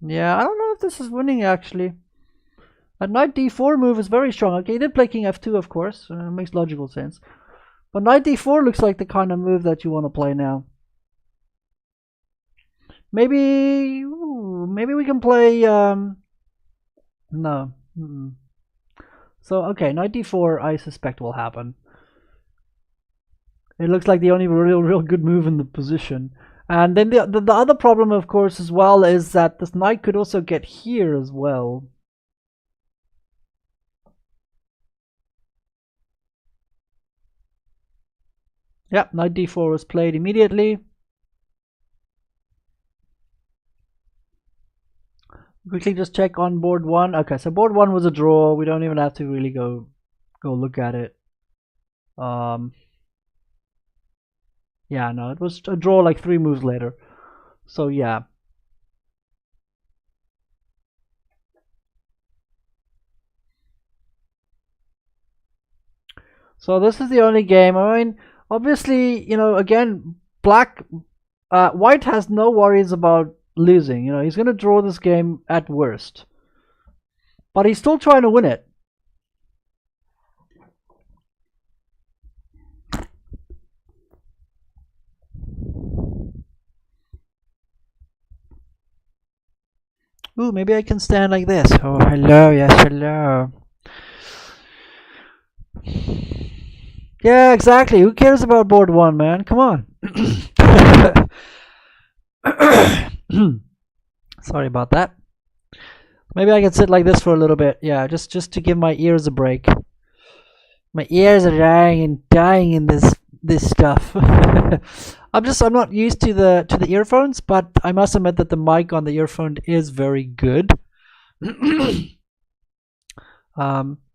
Yeah, I don't know if this is winning actually. That knight d4 move is very strong. Okay, he did play king f2, of course. Makes logical sense. But knight d4 looks like the kind of move that you want to play now. Maybe we can play no. So okay, knight d4 I suspect will happen. It looks like the only real good move in the position. And then the other problem, of course, as well, is that this knight could also get here as well. Yep, knight d4 was played immediately. Quickly just check on board 1. Okay, so board 1 was a draw. We don't even have to really go look at it. Yeah, no, it was a draw like 3 moves later. So yeah. So this is the only game. I mean, obviously, you know, again, white has no worries about losing. You know, he's going to draw this game at worst. But he's still trying to win it. Ooh, maybe I can stand like this. Oh, hello, yes, hello. Yeah, exactly. Who cares about board 1, man? Come on. Sorry about that. Maybe I can sit like this for a little bit. Yeah, just to give my ears a break. My ears are dying in this stuff. I'm not used to the earphones, but I must admit that the mic on the earphone is very good.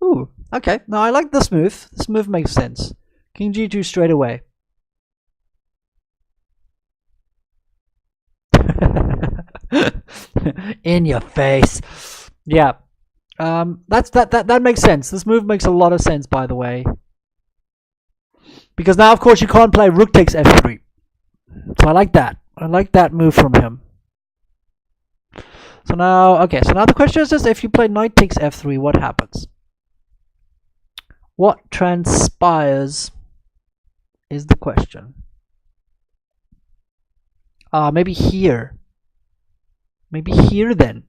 Ooh, okay. Now I like this move. This move makes sense. King g2 straight away. In your face. Yeah. That makes sense. This move makes a lot of sense, by the way. Because now, of course, you can't play rook takes f3. So I like that. I like that move from him. So now, okay, so now the question is just if you play knight takes f3, what happens? What transpires is the question. Maybe here. Maybe here then.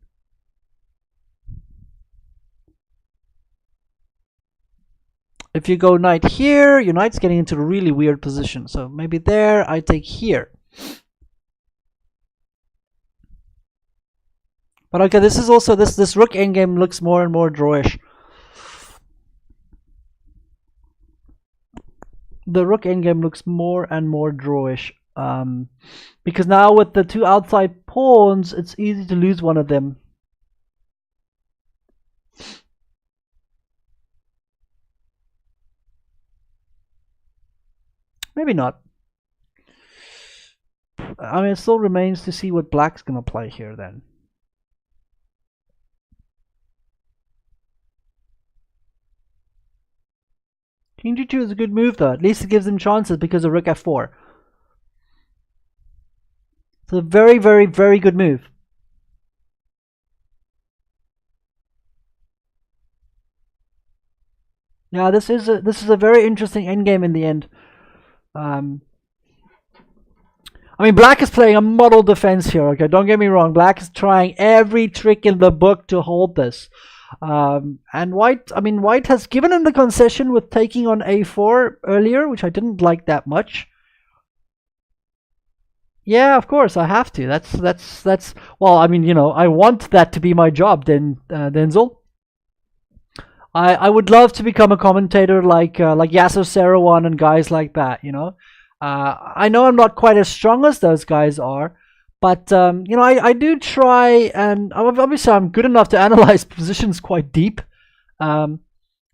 If you go knight here, your knight's getting into a really weird position. So maybe there, I take here. But okay, this is also, this rook endgame looks more and more drawish. The rook endgame looks more and more drawish. Because now with the two outside pawns, it's easy to lose one of them. Maybe not. I mean, it still remains to see what black's gonna play here then. King g2 is a good move though. At least it gives him chances because of rook f4. It's a very, very, very good move. Yeah, this is a very interesting endgame in the end. I mean, black is playing a model defense here. Okay, don't get me wrong. Black is trying every trick in the book to hold this. And white has given him the concession with taking on a4 earlier, which I didn't like that much. Yeah, of course I have to. That's well, I mean, I want that to be my job, Denzel. I would love to become a commentator like Yasser Seirawan and guys like that. I know I'm not quite as strong as those guys are, but I do try, and obviously I'm good enough to analyze positions quite deep. And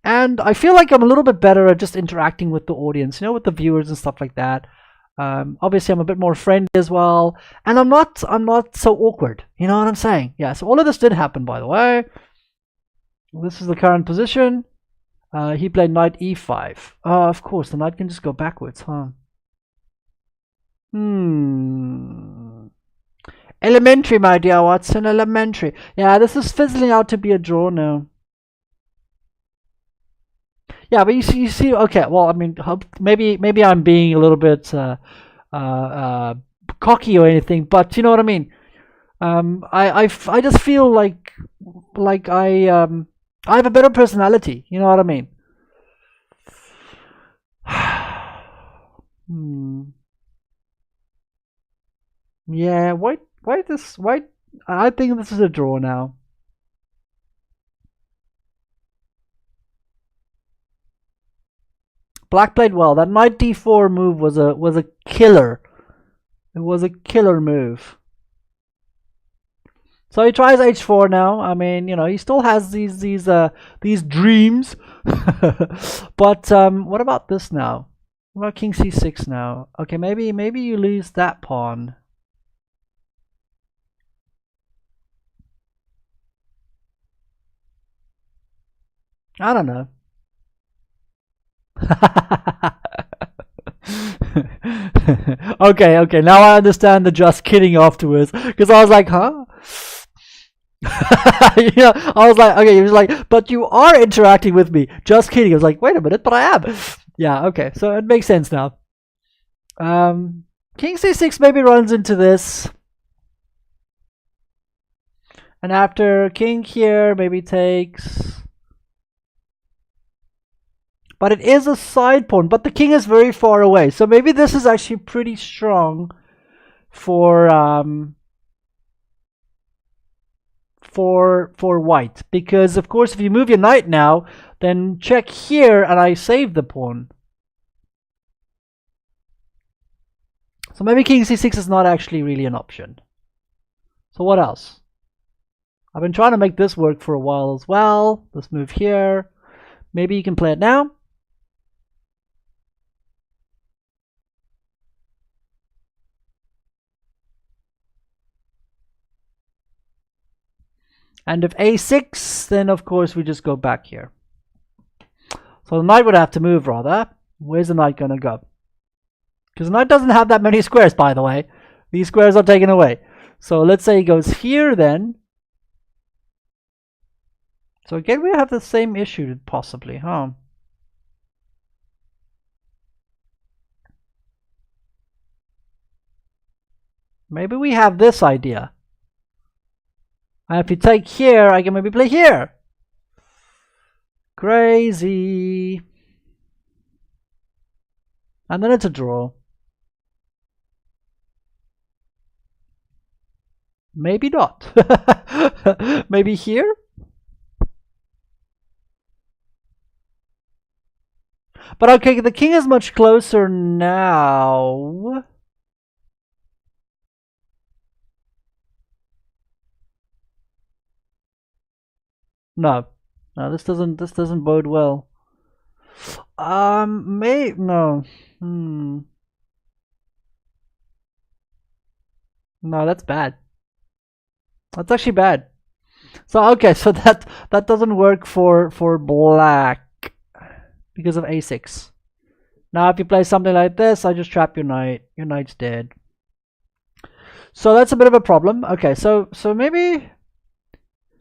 I feel like I'm a little bit better at just interacting with the audience, with the viewers and stuff like that. Obviously I'm a bit more friendly as well, and I'm not so awkward. You know what I'm saying? Yeah. So all of this did happen, by the way. This is the current position. He played knight e5. Of course, the knight can just go backwards, huh? Elementary, my dear Watson, elementary. Yeah, this is fizzling out to be a draw now. Yeah, but you see, okay, well, I mean, maybe I'm being a little bit cocky or anything, but you know what I mean. I just feel like I have a better personality. You know what I mean? Yeah, white. I think this is a draw now. Black played well. That knight d4 move was a killer. It was a killer move. So he tries h4 now. I mean, he still has these dreams. But what about this now? What about king c6 now? Okay, maybe you lose that pawn. I don't know. Okay, now I understand the just kidding afterwards, because I was like, huh? I was like, okay, he was like, but you are interacting with me. Just kidding. I was like, wait a minute, but I am. Yeah, okay, so it makes sense now. King c6 maybe runs into this. And after king here, maybe takes. But it is a side pawn, but the king is very far away. So maybe this is actually pretty strong for white. Because of course if you move your knight now, then check here and I save the pawn. So maybe king c6 is not actually really an option. So what else? I've been trying to make this work for a while as well. This move here. Maybe you can play it now. And if a6, then of course we just go back here. So the knight would have to move rather. Where's the knight going to go? Because the knight doesn't have that many squares, by the way. These squares are taken away. So let's say he goes here then. So again, we have the same issue possibly, huh? Maybe we have this idea. And if you take here, I can maybe play here. Crazy. And then it's a draw. Maybe not. Maybe here? But okay, the king is much closer now. No. No, this doesn't bode well. No. No, that's bad. That's actually bad. So okay, so that doesn't work for black because of a6. Now if you play something like this, I just trap your knight. Your knight's dead. So that's a bit of a problem. Okay, so maybe.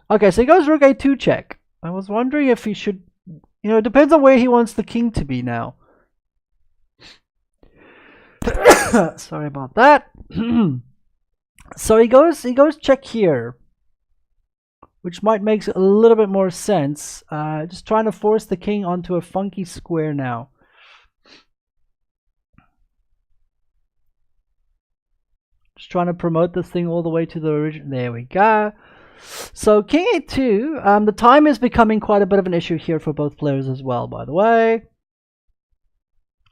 Okay, so he goes rook a2 check. I was wondering if he should. You know, it depends on where he wants the king to be now. Sorry about that. So he goes check here, which might make a little bit more sense. Just trying to force the king onto a funky square now. Just trying to promote this thing all the way to the original. There we go. So king a2. The time is becoming quite a bit of an issue here for both players as well, by the way.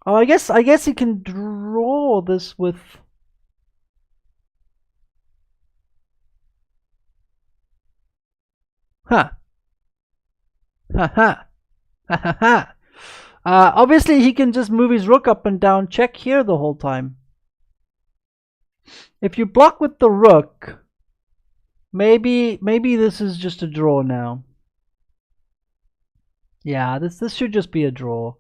Oh, I guess he can draw this with. Huh. Ha ha. Ha ha ha. Obviously, he can just move his rook up and down, check here the whole time. If you block with the rook, maybe this is just a draw now. Yeah, this should just be a draw.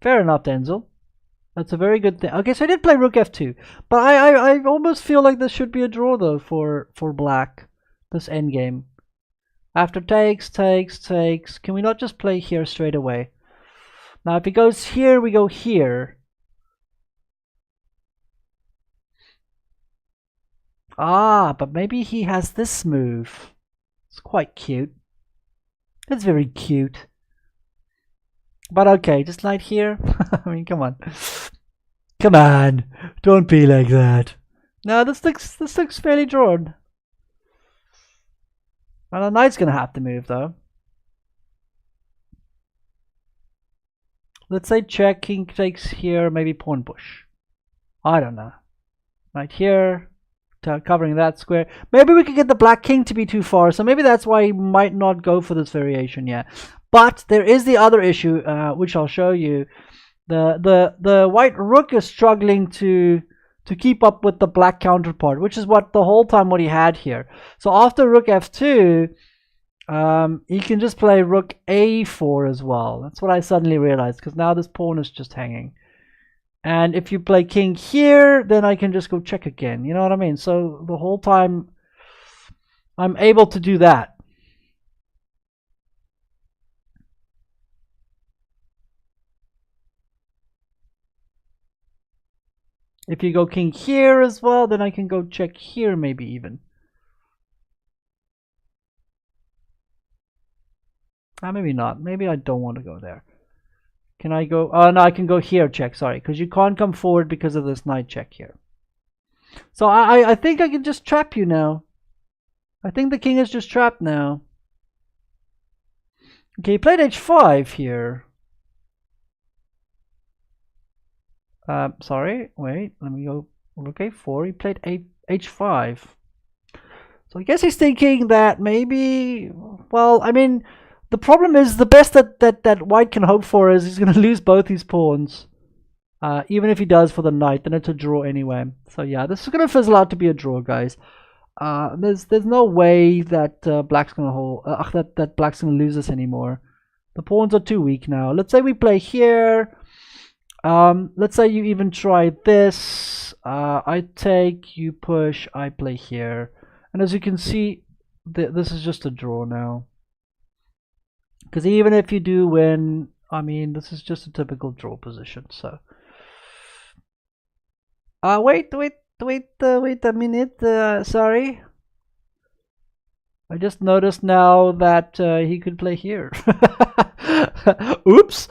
Fair enough, Denzel. That's a very good thing. Okay, so I did play rook f2, but I almost feel like this should be a draw though for black. This endgame. After takes. Can we not just play here straight away? Now if he goes here, we go here. Ah, but maybe he has this move. It's quite cute. It's very cute. But okay, just knight here. I mean, come on. Come on. Don't be like that. No, this looks fairly drawn. Well, the knight's gonna have to move though. Let's say check, king takes here, maybe pawn push. I don't know. Right here, covering that square. Maybe we could get the black king to be too far, so maybe that's why he might not go for this variation yet. But there is the other issue, which I'll show you. The white rook is struggling to keep up with the black counterpart, which is what the whole time what he had here. So after rook f2, he can just play rook a4 as well. That's what I suddenly realized, because now this pawn is just hanging. And if you play king here, then I can just go check again. You know what I mean? So the whole time I'm able to do that. If you go king here as well, then I can go check here maybe even. Maybe not. Maybe I don't want to go there. Can I go? Oh, no, I can go here check, sorry. Because you can't come forward because of this knight check here. So I think I can just trap you now. I think the king is just trapped now. Okay, he played h5 here. Sorry, wait, let me go rook a4. He played h5. So I guess he's thinking that maybe, well, I mean, The problem is the best that white can hope for is he's going to lose both his pawns. Even if he does for the knight, then it's a draw anyway. So yeah, this is going to fizzle out to be a draw, guys. There's no way that black's going to hold. That black's going to lose this anymore. The pawns are too weak now. Let's say we play here. Let's say you even try this. I take, you push, I play here. And as you can see, this is just a draw now. Because even if you do win, I mean, this is just a typical draw position. So, wait a minute. Sorry. I just noticed now that he could play here. Oops.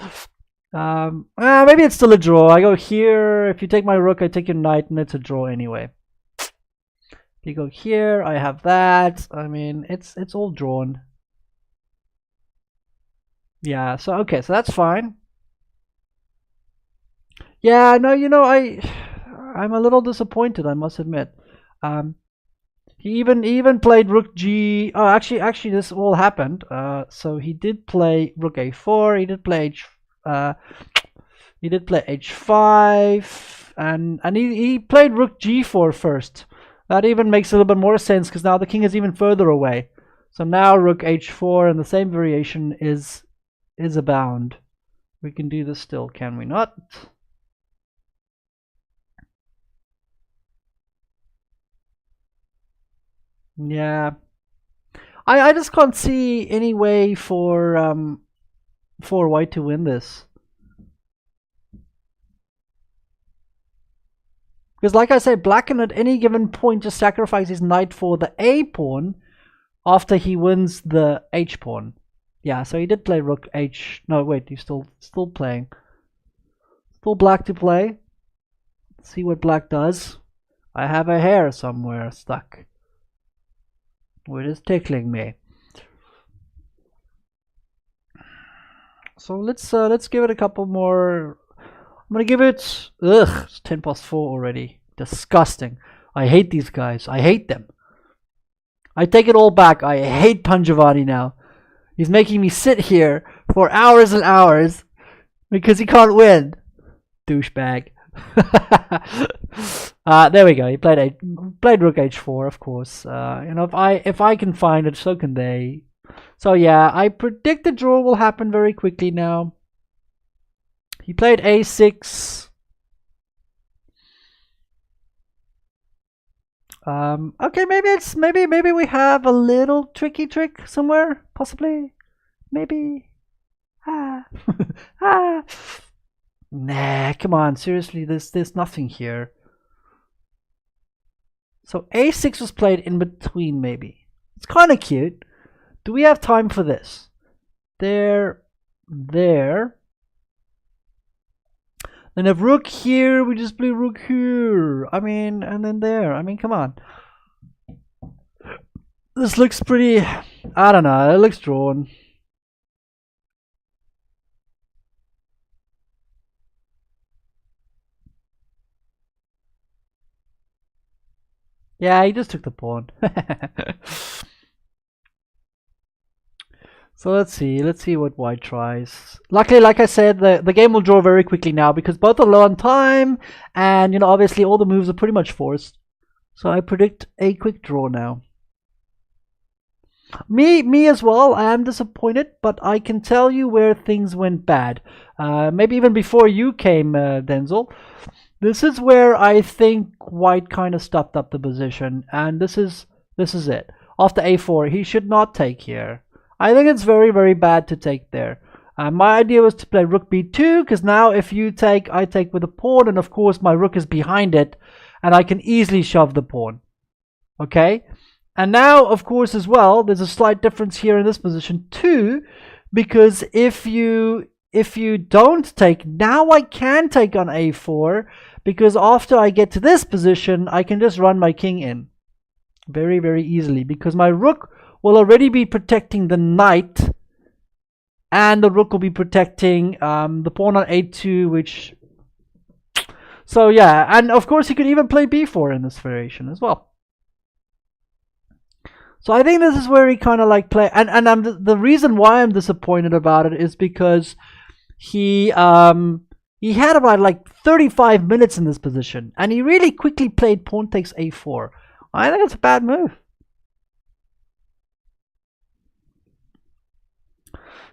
Maybe it's still a draw. I go here. If you take my rook, I take your knight, and it's a draw anyway. If you go here, I have that. I mean, it's all drawn. Yeah. So okay. So that's fine. Yeah. No. You know, I'm a little disappointed, I must admit. He even played rook g. Oh, actually, this all happened. So he did play rook a4. He did play h5, and he played rook g4 first. That even makes a little bit more sense because now the king is even further away. So now rook h4 and the same variation is abound. We can do this still, can we not? Yeah, I just can't see any way for white to win this. Because like I said, black can at any given point just sacrifice his knight for the a pawn after he wins the h pawn. Yeah, so he did play rook h. No, wait, he's still playing. Still black to play. Let's see what black does. I have a hair somewhere stuck. It is tickling me. So let's give it a couple more. I'm gonna give it. Ugh, it's 4 already. Disgusting. I hate these guys. I hate them. I take it all back. I hate Panjavani now. He's making me sit here for hours and hours because he can't win. Douchebag. There we go. He played rook h4, of course. You know, if I can find it, so can they. So yeah, I predict the draw will happen very quickly now. He played a6. Okay, maybe we have a little tricky trick somewhere, possibly. Maybe. Nah, come on, seriously, there's nothing here. So a6 was played in between, maybe. It's kind of cute. Do we have time for this? There. Then if rook here, we just play rook here. I mean, and then there. I mean, come on. This looks pretty, I don't know, it looks drawn. Yeah, he just took the pawn. So let's see what white tries. Luckily, like I said, the game will draw very quickly now because both are low on time, and you know, obviously all the moves are pretty much forced. So I predict a quick draw now. Me as well. I am disappointed, but I can tell you where things went bad. Maybe even before you came, Denzel. This is where I think white kind of stopped up the position, and this is it. After a4, he should not take here. I think it's very, very bad to take there. My idea was to play rook b2, because now if you take, I take with a pawn, and of course my rook is behind it, and I can easily shove the pawn. Okay? And now, of course, as well, there's a slight difference here in this position too, because if you don't take, now I can take on a4, because after I get to this position, I can just run my king in very, very easily, because my rook will already be protecting the knight, and the rook will be protecting the pawn on a2, which... So yeah, and of course he could even play b4 in this variation as well. So I think this is where he kind of like play, and the reason why I'm disappointed about it is because he had about like 35 minutes in this position, and he really quickly played pawn takes a4. I think it's a bad move.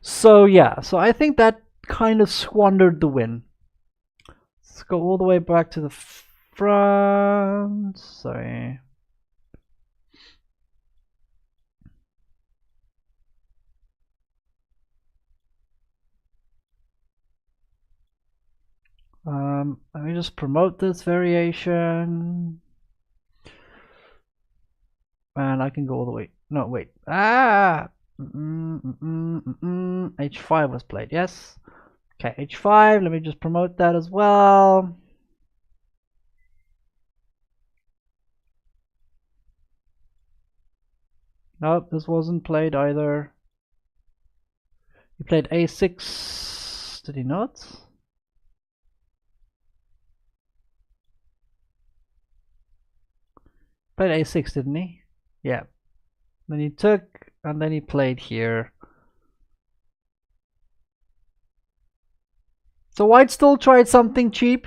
So yeah, so I think that kind of squandered the win. Let's go all the way back to the front. Sorry. Let me just promote this variation. And I can go all the way. No, wait. H5 was played, yes. Okay, H5. Let me just promote that as well. Nope, this wasn't played either. He played A6. Did he not? Played A6, didn't he? Yeah. Then he took, and then he played here. So White still tried something cheap.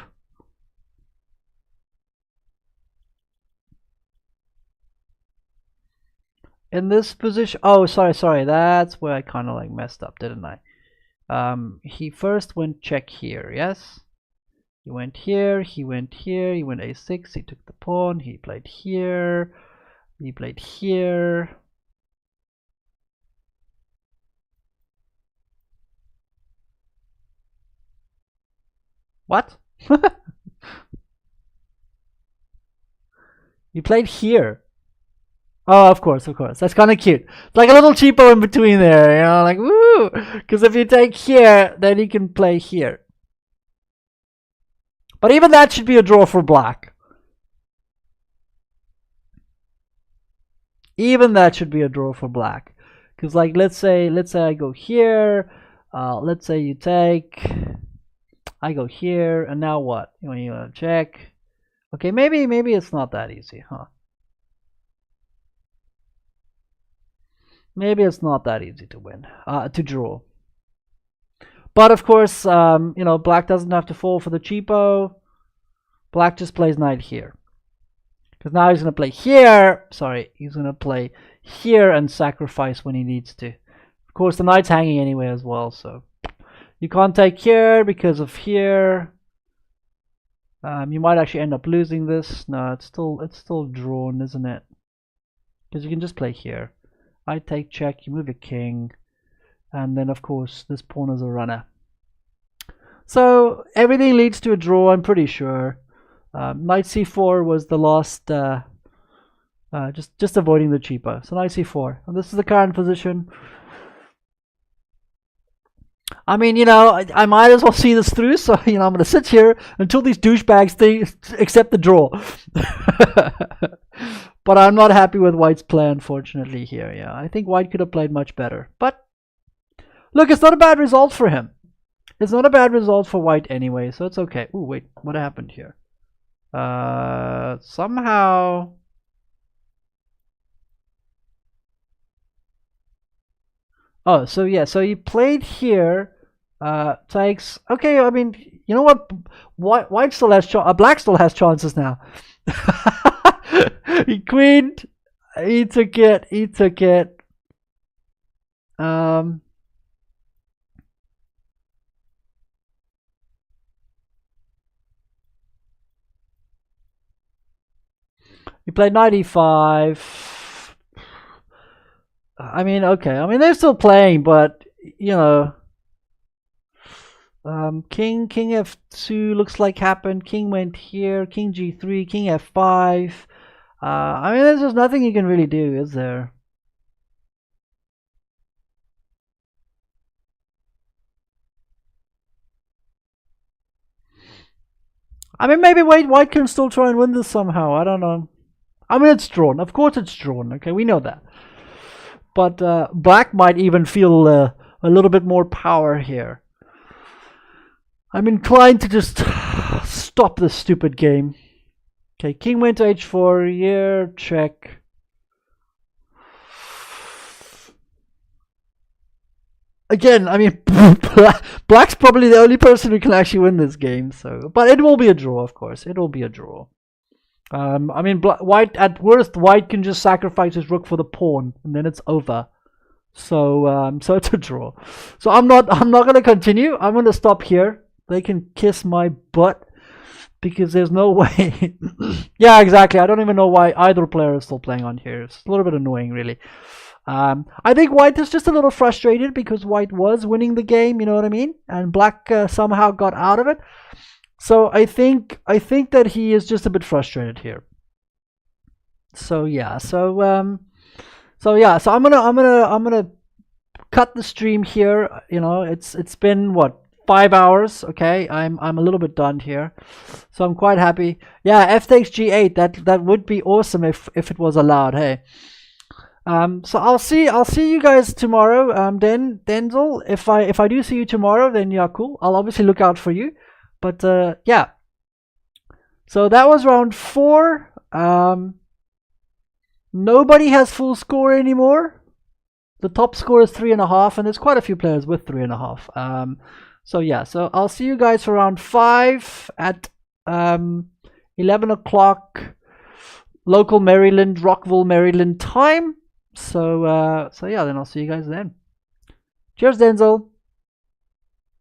In this position, oh, sorry, that's where I kind of like messed up, didn't I? He first went check here, yes? He went here, he went here, he went a6, he took the pawn, he played here, he played here. What? He played here. Oh, of course. That's kind of cute. It's like a little cheapo in between there, you know, like, woo! Because if you take here, then you can play here. But even that should be a draw for black. Even that should be a draw for black. Because, like, let's say I go here. Let's say you take. I go here, and now what? When you check. Okay, maybe it's not that easy, huh? Maybe it's not that easy to win, to draw. But of course, you know, black doesn't have to fall for the cheapo. Black just plays knight here. Because now he's going to play here. Sorry, he's going to play here and sacrifice when he needs to. Of course, the knight's hanging anyway as well, so you can't take here because of here. You might actually end up losing this. No, it's still drawn, isn't it? Because you can just play here. I take check, you move your king, and then of course this pawn is a runner. So everything leads to a draw, I'm pretty sure. Knight c4 was the last, just avoiding the cheapo. So knight c4, and this is the current position. I mean, you know, I might as well see this through, so, you know, I'm going to sit here until these douchebags accept the draw. But I'm not happy with White's play, unfortunately, here. Yeah, I think White could have played much better. But, look, it's not a bad result for him. It's not a bad result for White anyway, so it's okay. Ooh, wait, what happened here? Somehow... Oh, so yeah, so he played here, takes, okay, I mean, you know what, White still has, Black still has chances now. He queened, he took it, he played 95. I mean, okay. I mean, they're still playing, but you know, King f2 looks like happened. King went here. King g3. King f5. I mean, there's just nothing you can really do, is there? I mean, maybe White can still try and win this somehow. I don't know. I mean, it's drawn. Of course, it's drawn. Okay, we know that. But Black might even feel a little bit more power here. I'm inclined to just stop this stupid game. Okay, King went to h4, here, check. again, I mean, Black's probably the only person who can actually win this game. So, but it will be a draw, of course. It will be a draw. I mean, White at worst, White can just sacrifice his rook for the pawn, and then it's over. So, so it's a draw. So I'm not gonna continue. I'm gonna stop here. They can kiss my butt because there's no way. Yeah, exactly. I don't even know why either player is still playing on here. It's a little bit annoying, really. I think White is just a little frustrated because White was winning the game. You know what I mean? And Black somehow got out of it. So I think that he is just a bit frustrated here. So yeah. So I'm gonna cut the stream here. You know, it's been what, 5 hours. Okay, I'm a little bit done here, so I'm quite happy. Yeah, f takes g8. That would be awesome if it was allowed. Hey. So I'll see you guys tomorrow. Denzel, if I do see you tomorrow, then yeah, cool. I'll obviously look out for you. But yeah. So that was round 4. Nobody has full score anymore. The top score is 3.5, and there's quite a few players with 3.5. So yeah, so I'll see you guys for round 5 at 11 o'clock local Maryland, Rockville, Maryland time. So yeah, then I'll see you guys then. Cheers, Denzel.